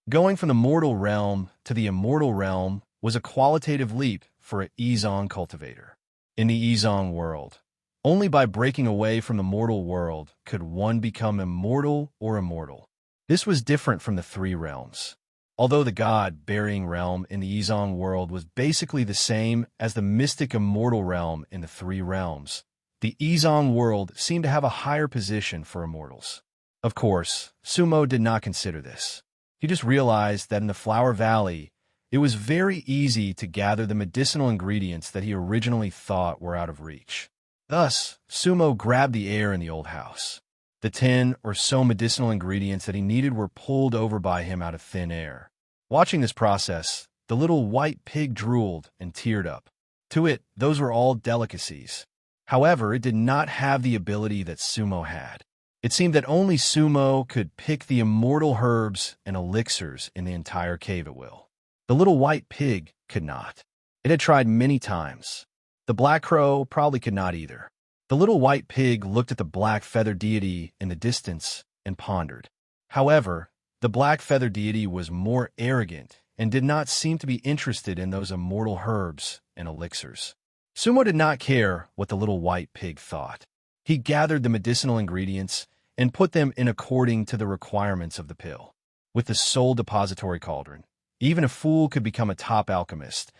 Going from the mortal realm to the immortal realm was a qualitative leap for an Izong cultivator. In the Izong world, only by breaking away from the mortal world could one become immortal or immortal. This was different from the 3 realms. Although the God-burying realm in the Izong world was basically the same as the mystic immortal realm in the 3 realms, the Izong world seemed to have a higher position for immortals. Of course, Sumo did not consider this. He just realized that in the Flower Valley, it was very easy to gather the medicinal ingredients that he originally thought were out of reach. Thus, Sumo grabbed the air in the old house. The 10 or so medicinal ingredients that he needed were pulled over by him out of thin air. Watching this process, the little white pig drooled and teared up. To it, those were all delicacies. However, it did not have the ability that Sumo had. It seemed that only Sumo could pick the immortal herbs and elixirs in the entire cave at will. The little white pig could not. It had tried many times. The black crow probably could not either. The little white pig looked at the black feather deity in the distance and pondered. However, the black feather deity was more arrogant and did not seem to be interested in those immortal herbs and elixirs. Sumo did not care what the little white pig thought. He gathered the medicinal ingredients and put them in according to the requirements of the pill. With the soul depository cauldron, even a fool could become a top alchemist,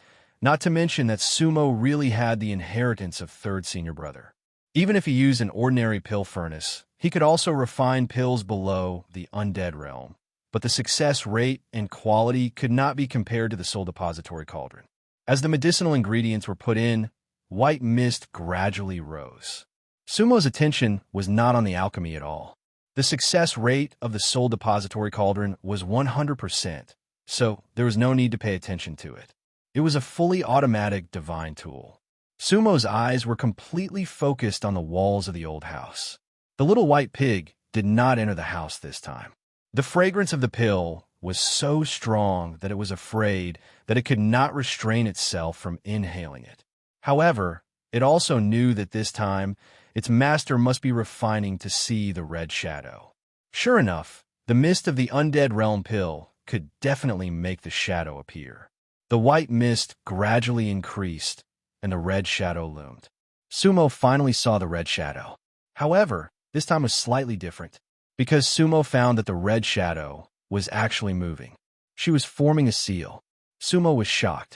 not to mention that Sumo really had the inheritance of Third Senior Brother. Even if he used an ordinary pill furnace, he could also refine pills below the undead realm. But the success rate and quality could not be compared to the soul depository cauldron. As the medicinal ingredients were put in, white mist gradually rose. Sumo's attention was not on the alchemy at all. The success rate of the soul depository cauldron was 100%, so there was no need to pay attention to it. It was a fully automatic divine tool. Sumo's eyes were completely focused on the walls of the old house. The little white pig did not enter the house this time. The fragrance of the pill was so strong that it was afraid that it could not restrain itself from inhaling it. However, it also knew that this time its master must be refining to see the red shadow. Sure enough, the mist of the undead realm pill could definitely make the shadow appear. The white mist gradually increased, and the red shadow loomed. Sumo finally saw the red shadow. However, this time was slightly different, because Sumo found that the red shadow was actually moving. She was forming a seal. Sumo was shocked.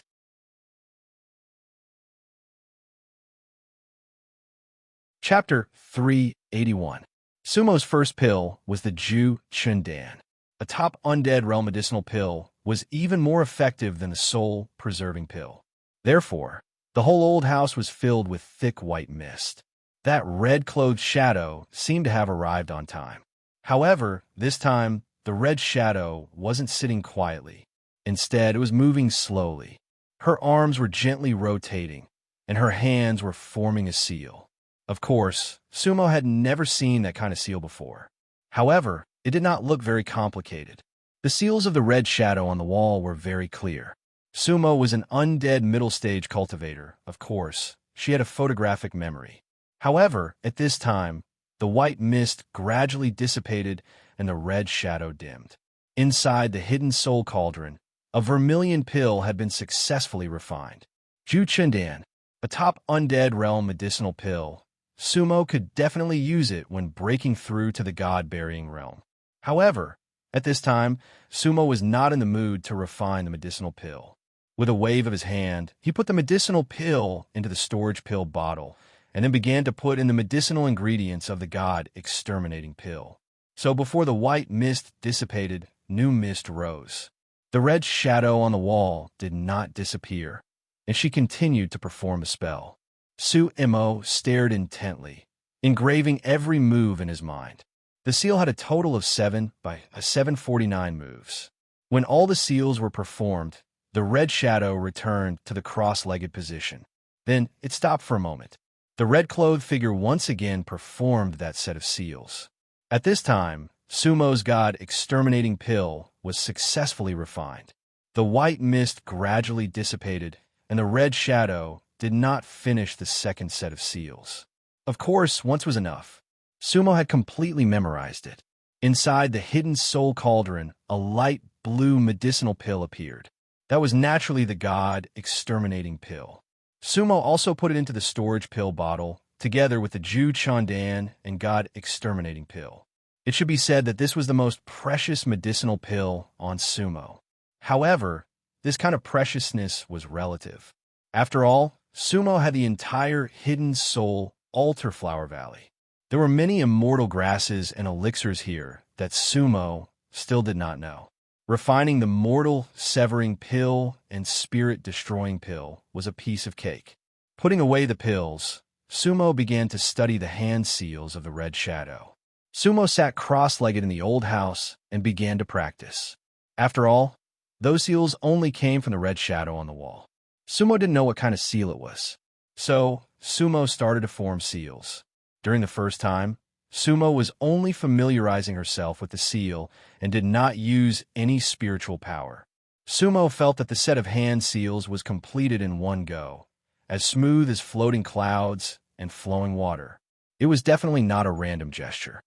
Chapter 381. Sumo's first pill was the Ju Chundan. A top undead realm medicinal pill was even more effective than the soul-preserving pill. Therefore, the whole old house was filled with thick white mist. That red-clothed shadow seemed to have arrived on time. However, this time, the red shadow wasn't sitting quietly. Instead, it was moving slowly. Her arms were gently rotating, and her hands were forming a seal. Of course, Sumo had never seen that kind of seal before. However, it did not look very complicated. The seals of the red shadow on the wall were very clear. Sumo was an undead middle-stage cultivator, of course. She had a photographic memory. However, at this time, the white mist gradually dissipated and the red shadow dimmed. Inside the hidden soul cauldron, a vermilion pill had been successfully refined. Ju Chundan, a top undead realm medicinal pill. Sumo could definitely use it when breaking through to the god-burying realm. However, at this time, Sumo was not in the mood to refine the medicinal pill. With a wave of his hand, he put the medicinal pill into the storage pill bottle, and then began to put in the medicinal ingredients of the god-exterminating pill. So before the white mist dissipated, new mist rose. The red shadow on the wall did not disappear, and she continued to perform the spell. Sumo stared intently, engraving every move in his mind. The seal had a total of 7 by 749 moves. When all the seals were performed, the red shadow returned to the cross-legged position. Then it stopped for a moment. The red-clothed figure once again performed that set of seals. At this time, Sumo's god-exterminating pill was successfully refined. The white mist gradually dissipated, and the red shadow did not finish the second set of seals. Of course, once was enough. Sumo had completely memorized it. Inside the hidden soul cauldron, a light blue medicinal pill appeared. That was naturally the god-exterminating pill. Sumo also put it into the storage pill bottle, together with the Ju Chundan and god-exterminating pill. It should be said that this was the most precious medicinal pill on Sumo. However, this kind of preciousness was relative. After all, Sumo had the entire hidden soul altar flower valley. There were many immortal grasses and elixirs here that Sumo still did not know. Refining the mortal severing pill and spirit destroying pill was a piece of cake. Putting away the pills, Sumo began to study the hand seals of the red shadow. Sumo sat cross-legged in the old house and began to practice. After all, those seals only came from the red shadow on the wall. Sumo didn't know what kind of seal it was. So, Sumo started to form seals. During the first time, Sumo was only familiarizing herself with the seal and did not use any spiritual power. Sumo felt that the set of hand seals was completed in one go, as smooth as floating clouds and flowing water. It was definitely not a random gesture.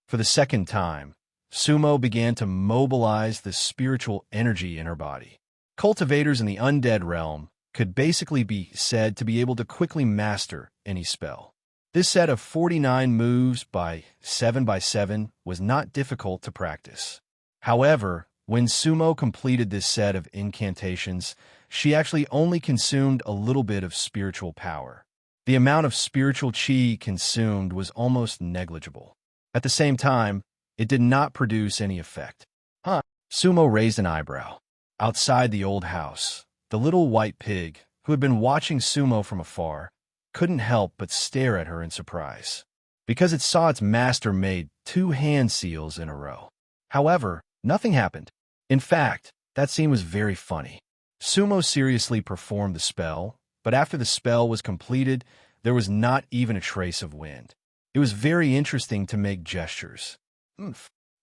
For the second time, Sumo began to mobilize the spiritual energy in her body. Cultivators in the undead realm could basically be said to be able to quickly master any spell. This set of 49 moves by 7 was not difficult to practice. However, when Sumo completed this set of incantations, she actually only consumed a little bit of spiritual power. The amount of spiritual chi consumed was almost negligible. At the same time, it did not produce any effect. Sumo raised an eyebrow. Outside the old house, the little white pig, who had been watching Sumo from afar, couldn't help but stare at her in surprise, because it saw its master made 2 hand seals in a row. However, nothing happened. In fact, that scene was very funny. Sumo seriously performed the spell, but after the spell was completed, there was not even a trace of wind. It was very interesting to make gestures.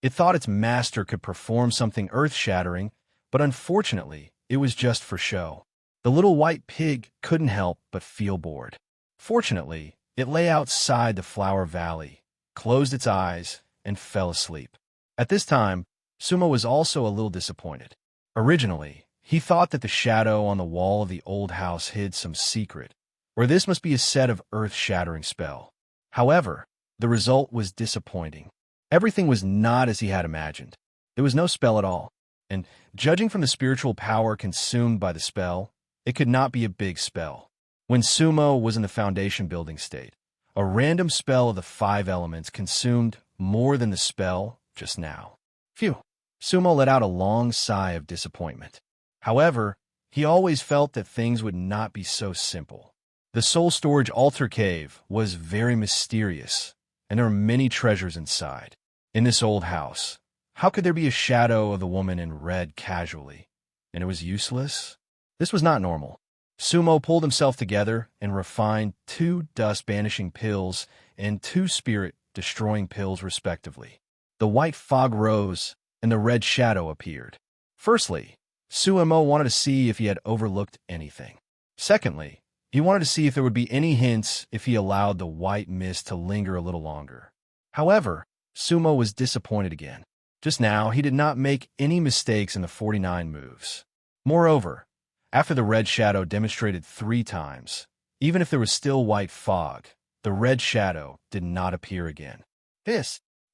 It thought its master could perform something earth-shattering, but unfortunately, it was just for show. The little white pig couldn't help but feel bored. Fortunately, it lay outside the flower valley, closed its eyes, and fell asleep. At this time, Sumo was also a little disappointed. Originally, he thought that the shadow on the wall of the old house hid some secret, or this must be a set of earth-shattering spell. However, the result was disappointing. Everything was not as he had imagined. There was no spell at all, and judging from the spiritual power consumed by the spell, it could not be a big spell. When Sumo was in the foundation building state, a random spell of the 5 elements consumed more than the spell just now. Phew! Sumo let out a long sigh of disappointment. However, he always felt that things would not be so simple. The soul storage altar cave was very mysterious, and there were many treasures inside. In this old house, how could there be a shadow of the woman in red casually? And it was useless? This was not normal. Sumo pulled himself together and refined 2 dust-banishing pills and 2 spirit-destroying pills respectively. The white fog rose, and the red shadow appeared. Firstly, Sumo wanted to see if he had overlooked anything. Secondly, he wanted to see if there would be any hints if he allowed the white mist to linger a little longer. However, Sumo was disappointed again. Just now, he did not make any mistakes in the 49 moves. Moreover, after the red shadow demonstrated 3 times, even if there was still white fog, the red shadow did not appear again.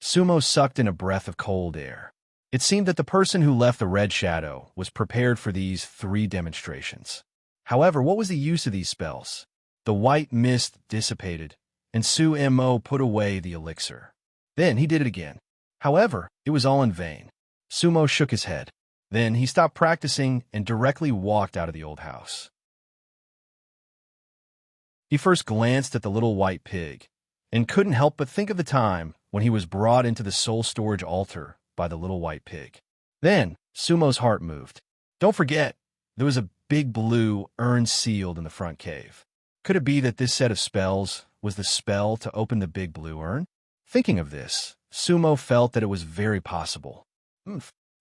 Sumo sucked in a breath of cold air. It seemed that the person who left the red shadow was prepared for these 3 demonstrations. However, what was the use of these spells? The white mist dissipated, and Sumo put away the elixir. Then he did it again. However, it was all in vain. Sumo shook his head. Then he stopped practicing and directly walked out of the old house. He first glanced at the little white pig, and couldn't help but think of the time when he was brought into the soul storage altar by the little white pig. Then, Sumo's heart moved. Don't forget, there was a big blue urn sealed in the front cave. Could it be that this set of spells was the spell to open the big blue urn? Thinking of this, Sumo felt that it was very possible.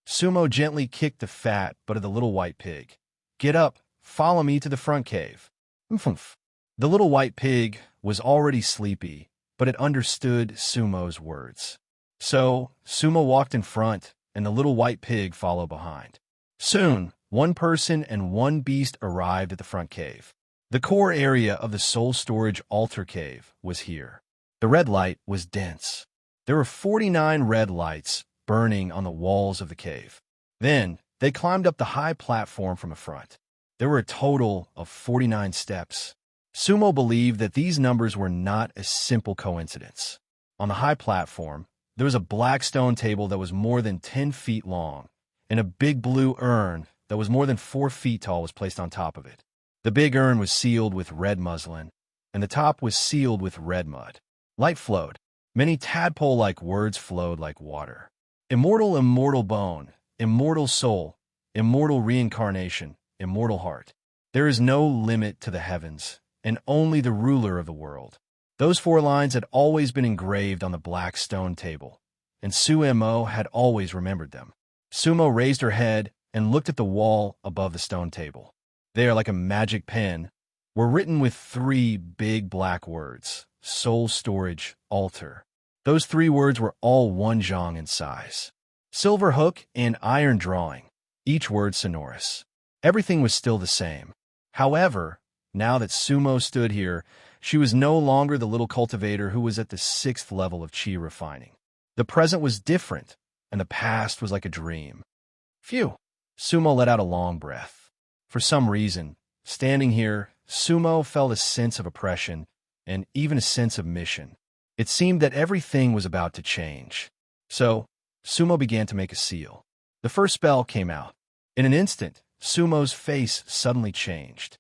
Sumo gently kicked the fat butt of the little white pig. Get up, follow me to the front cave. The little white pig was already sleepy, but it understood Sumo's words. So, Sumo walked in front, and the little white pig followed behind. Soon, 1 person and 1 beast arrived at the front cave. The core area of the soul storage altar cave was here. The red light was dense. There were 49 red lights burning on the walls of the cave. Then, they climbed up the high platform from the front. There were a total of 49 steps. Sumo believed that these numbers were not a simple coincidence. On the high platform, there was a black stone table that was more than 10 feet long, and a big blue urn that was more than 4 feet tall was placed on top of it. The big urn was sealed with red muslin, and the top was sealed with red mud. Light flowed. Many tadpole-like words flowed like water. Immortal, immortal bone, immortal soul, immortal reincarnation, immortal heart. There is no limit to the heavens, and only the ruler of the world. Those 4 lines had always been engraved on the black stone table, and Sumo had always remembered them. Sumo raised her head and looked at the wall above the stone table. There, like a magic pen, were written with 3 big black words: soul storage altar. Those 3 words were all 1 zhang in size. Silver hook and iron drawing, each word sonorous. Everything was still the same. However, now that Sumo stood here, she was no longer the little cultivator who was at the 6th level of chi refining. The present was different, and the past was like a dream. Phew! Sumo let out a long breath. For some reason, standing here, Sumo felt a sense of oppression and even a sense of mission. It seemed that everything was about to change. So, Sumo began to make a seal. The first spell came out. In an instant, Sumo's face suddenly changed.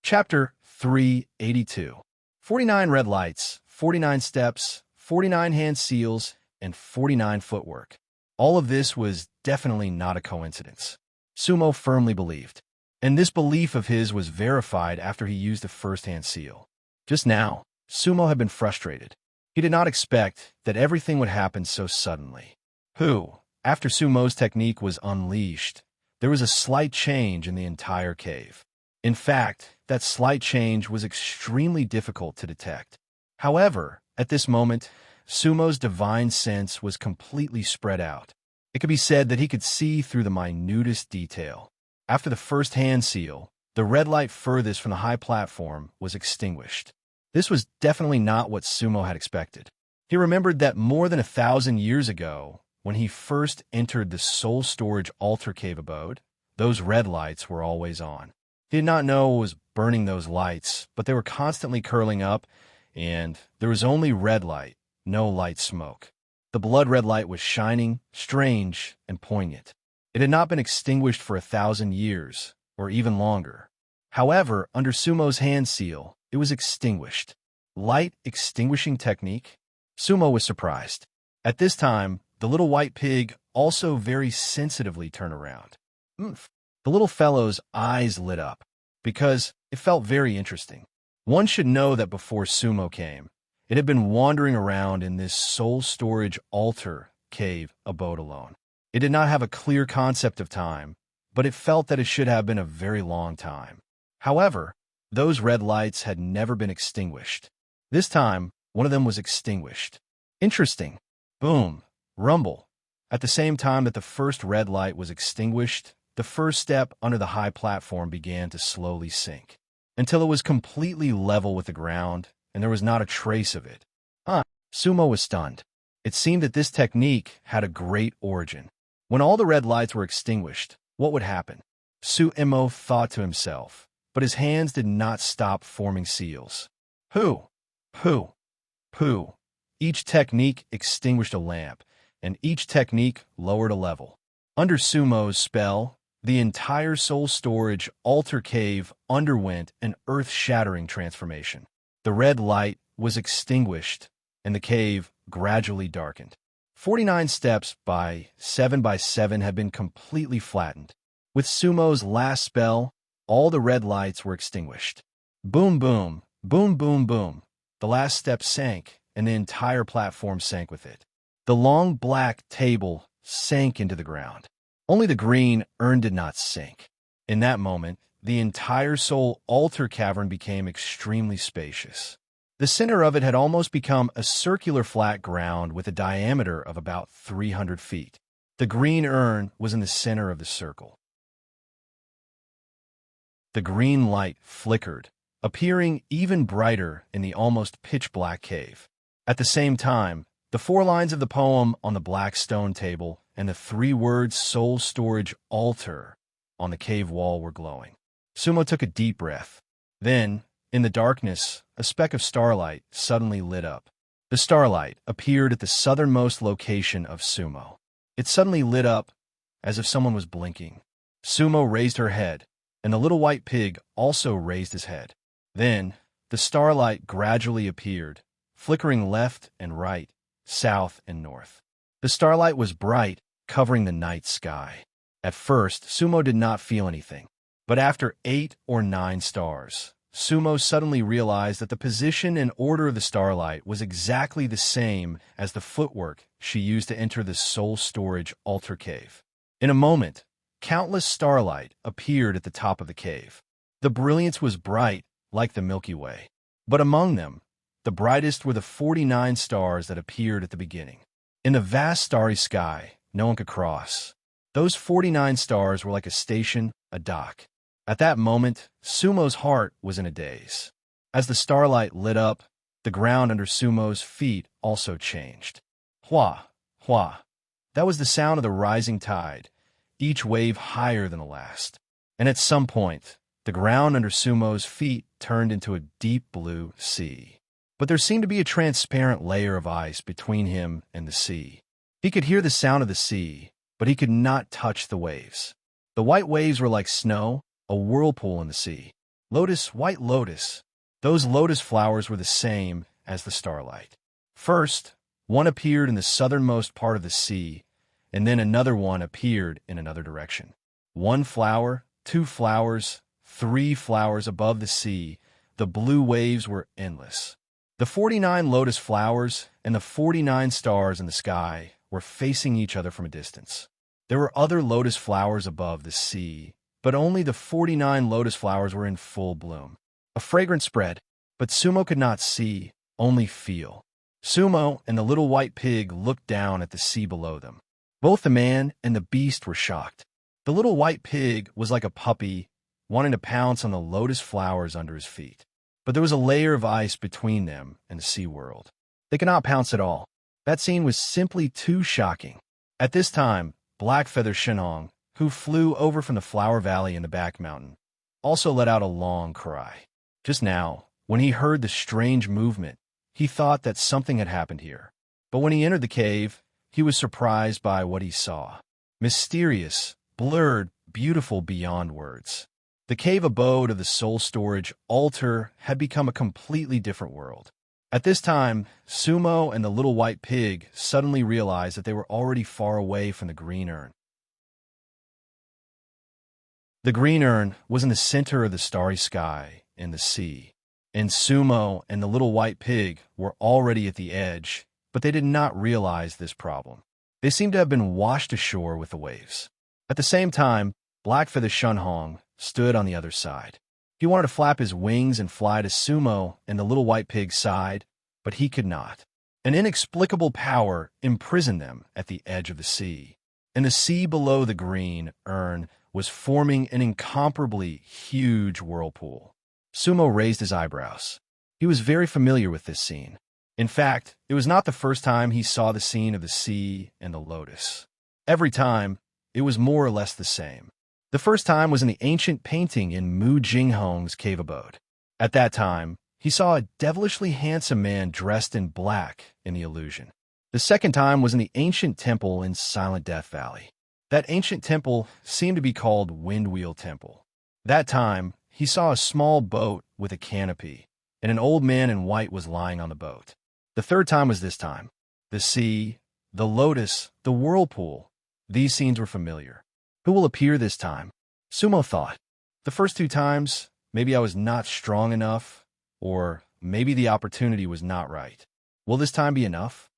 Chapter 382. 49 red lights, 49 steps, 49 hand seals, and 49 footwork. All of this was definitely not a coincidence. Sumo firmly believed. And this belief of his was verified after he used the first-hand seal. Just now, Sumo had been frustrated. He did not expect that everything would happen so suddenly. After Sumo's technique was unleashed, there was a slight change in the entire cave. In fact, that slight change was extremely difficult to detect. However, at this moment, Sumo's divine sense was completely spread out. It could be said that he could see through the minutest detail. After the first hand seal, the red light furthest from the high platform was extinguished. This was definitely not what Sumo had expected. He remembered that more than 1,000 years ago, when he first entered the soul storage altar cave abode, those red lights were always on. He did not know what was burning those lights, but they were constantly curling up, and there was only red light, no light smoke. The blood-red light was shining, strange, and poignant. It had not been extinguished for 1,000 years, or even longer. However, under Sumo's hand seal, it was extinguished. Light extinguishing technique? Sumo was surprised. At this time, the little white pig also very sensitively turned around. Oomph. The little fellow's eyes lit up, because it felt very interesting. One should know that before Sumo came, it had been wandering around in this soul storage altar cave abode alone. It did not have a clear concept of time, but it felt that it should have been a very long time. However, those red lights had never been extinguished. This time, one of them was extinguished. Interesting. Boom. Rumble. At the same time that the first red light was extinguished, the first step under the high platform began to slowly sink, until it was completely level with the ground, and there was not a trace of it. Sumo was stunned. It seemed that this technique had a great origin. When all the red lights were extinguished, what would happen? Sumo thought to himself, but his hands did not stop forming seals. Pooh, pooh, pooh. Each technique extinguished a lamp, and each technique lowered a level. Under Sumo's spell, the entire soul storage altar cave underwent an earth-shattering transformation. The red light was extinguished, and the cave gradually darkened. 49 steps by 7 had been completely flattened. With Sumo's last spell, all the red lights were extinguished. Boom, boom, boom, boom, boom. The last step sank, and the entire platform sank with it. The long black table sank into the ground. Only the green urn did not sink. In that moment, the entire soul altar cavern became extremely spacious. The center of it had almost become a circular flat ground with a diameter of about 300 feet. The green urn was in the center of the circle. The green light flickered, appearing even brighter in the almost pitch-black cave. At the same time, the 4 lines of the poem on the black stone table and the 3 words soul storage altar on the cave wall were glowing. Sumo took a deep breath. Then, in the darkness, a speck of starlight suddenly lit up. The starlight appeared at the southernmost location of Sumo. It suddenly lit up as if someone was blinking. Sumo raised her head, and the little white pig also raised his head. Then, the starlight gradually appeared, flickering left and right, south and north. The starlight was bright, covering the night sky. At first, Sumo did not feel anything. But after 8 or 9 stars, Sumo suddenly realized that the position and order of the starlight was exactly the same as the footwork she used to enter the soul storage altar cave. In a moment, countless starlight appeared at the top of the cave. The brilliance was bright, like the Milky Way. But among them, the brightest were the 49 stars that appeared at the beginning. In the vast starry sky, no one could cross. Those 49 stars were like a station, a dock. At that moment, Sumo's heart was in a daze. As the starlight lit up, the ground under Sumo's feet also changed. Hua, hua. That was the sound of the rising tide, each wave higher than the last. And at some point, the ground under Sumo's feet turned into a deep blue sea. But there seemed to be a transparent layer of ice between him and the sea. He could hear the sound of the sea, but he could not touch the waves. The white waves were like snow, a whirlpool in the sea. Lotus, white lotus. Those lotus flowers were the same as the starlight. First, one appeared in the southernmost part of the sea, and then another one appeared in another direction. 1 flower, 2 flowers, 3 flowers above the sea. The blue waves were endless. The 49 lotus flowers and the 49 stars in the sky were facing each other from a distance. There were other lotus flowers above the sea, but only the 49 lotus flowers were in full bloom. A fragrance spread, but Sumo could not see, only feel. Sumo and the little white pig looked down at the sea below them. Both the man and the beast were shocked. The little white pig was like a puppy, wanting to pounce on the lotus flowers under his feet. But there was a layer of ice between them and the sea world. They could not pounce at all. That scene was simply too shocking. At this time, Blackfeather Shenhong, who flew over from the Flower Valley in the back mountain, also let out a long cry. Just now, when he heard the strange movement, he thought that something had happened here. But when he entered the cave, he was surprised by what he saw. Mysterious, blurred, beautiful beyond words. The cave abode of the soul storage altar had become a completely different world. At this time, Sumo and the little white pig suddenly realized that they were already far away from the green urn. The green urn was in the center of the starry sky in the sea, and Sumo and the little white pig were already at the edge, but they did not realize this problem. They seemed to have been washed ashore with the waves. At the same time, Blackfeather Shenhong stood on the other side. He wanted to flap his wings and fly to Sumo and the little white pig's side, but he could not. An inexplicable power imprisoned them at the edge of the sea. And the sea below the green urn was forming an incomparably huge whirlpool. Sumo raised his eyebrows. He was very familiar with this scene. In fact, it was not the first time he saw the scene of the sea and the lotus. Every time, it was more or less the same. The first time was in the ancient painting in Mu Jinghong's cave abode. At that time, he saw a devilishly handsome man dressed in black in the illusion. The second time was in the ancient temple in Silent Death Valley. That ancient temple seemed to be called Windwheel Temple. That time, he saw a small boat with a canopy, and an old man in white was lying on the boat. The third time was this time. The sea, the lotus, the whirlpool. These scenes were familiar. Who will appear this time? Sumo thought. The first two times, maybe I was not strong enough, or maybe the opportunity was not right. Will this time be enough?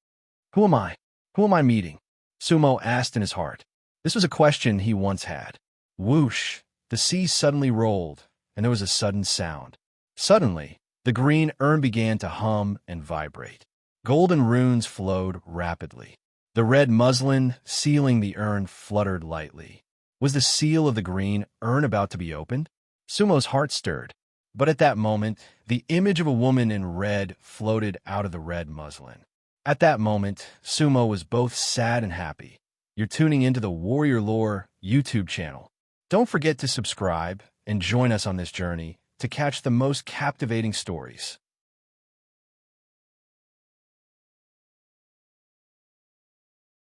Who am I? Who am I meeting? Sumo asked in his heart. This was a question he once had. Whoosh! The sea suddenly rolled, and there was a sudden sound. Suddenly, the green urn began to hum and vibrate. Golden runes flowed rapidly. The red muslin sealing the urn fluttered lightly. Was the seal of the green urn about to be opened? Sumo's heart stirred. But at that moment, the image of a woman in red floated out of the red muslin. At that moment, Sumo was both sad and happy. You're tuning into the Warrior Lore YouTube channel. Don't forget to subscribe and join us on this journey to catch the most captivating stories.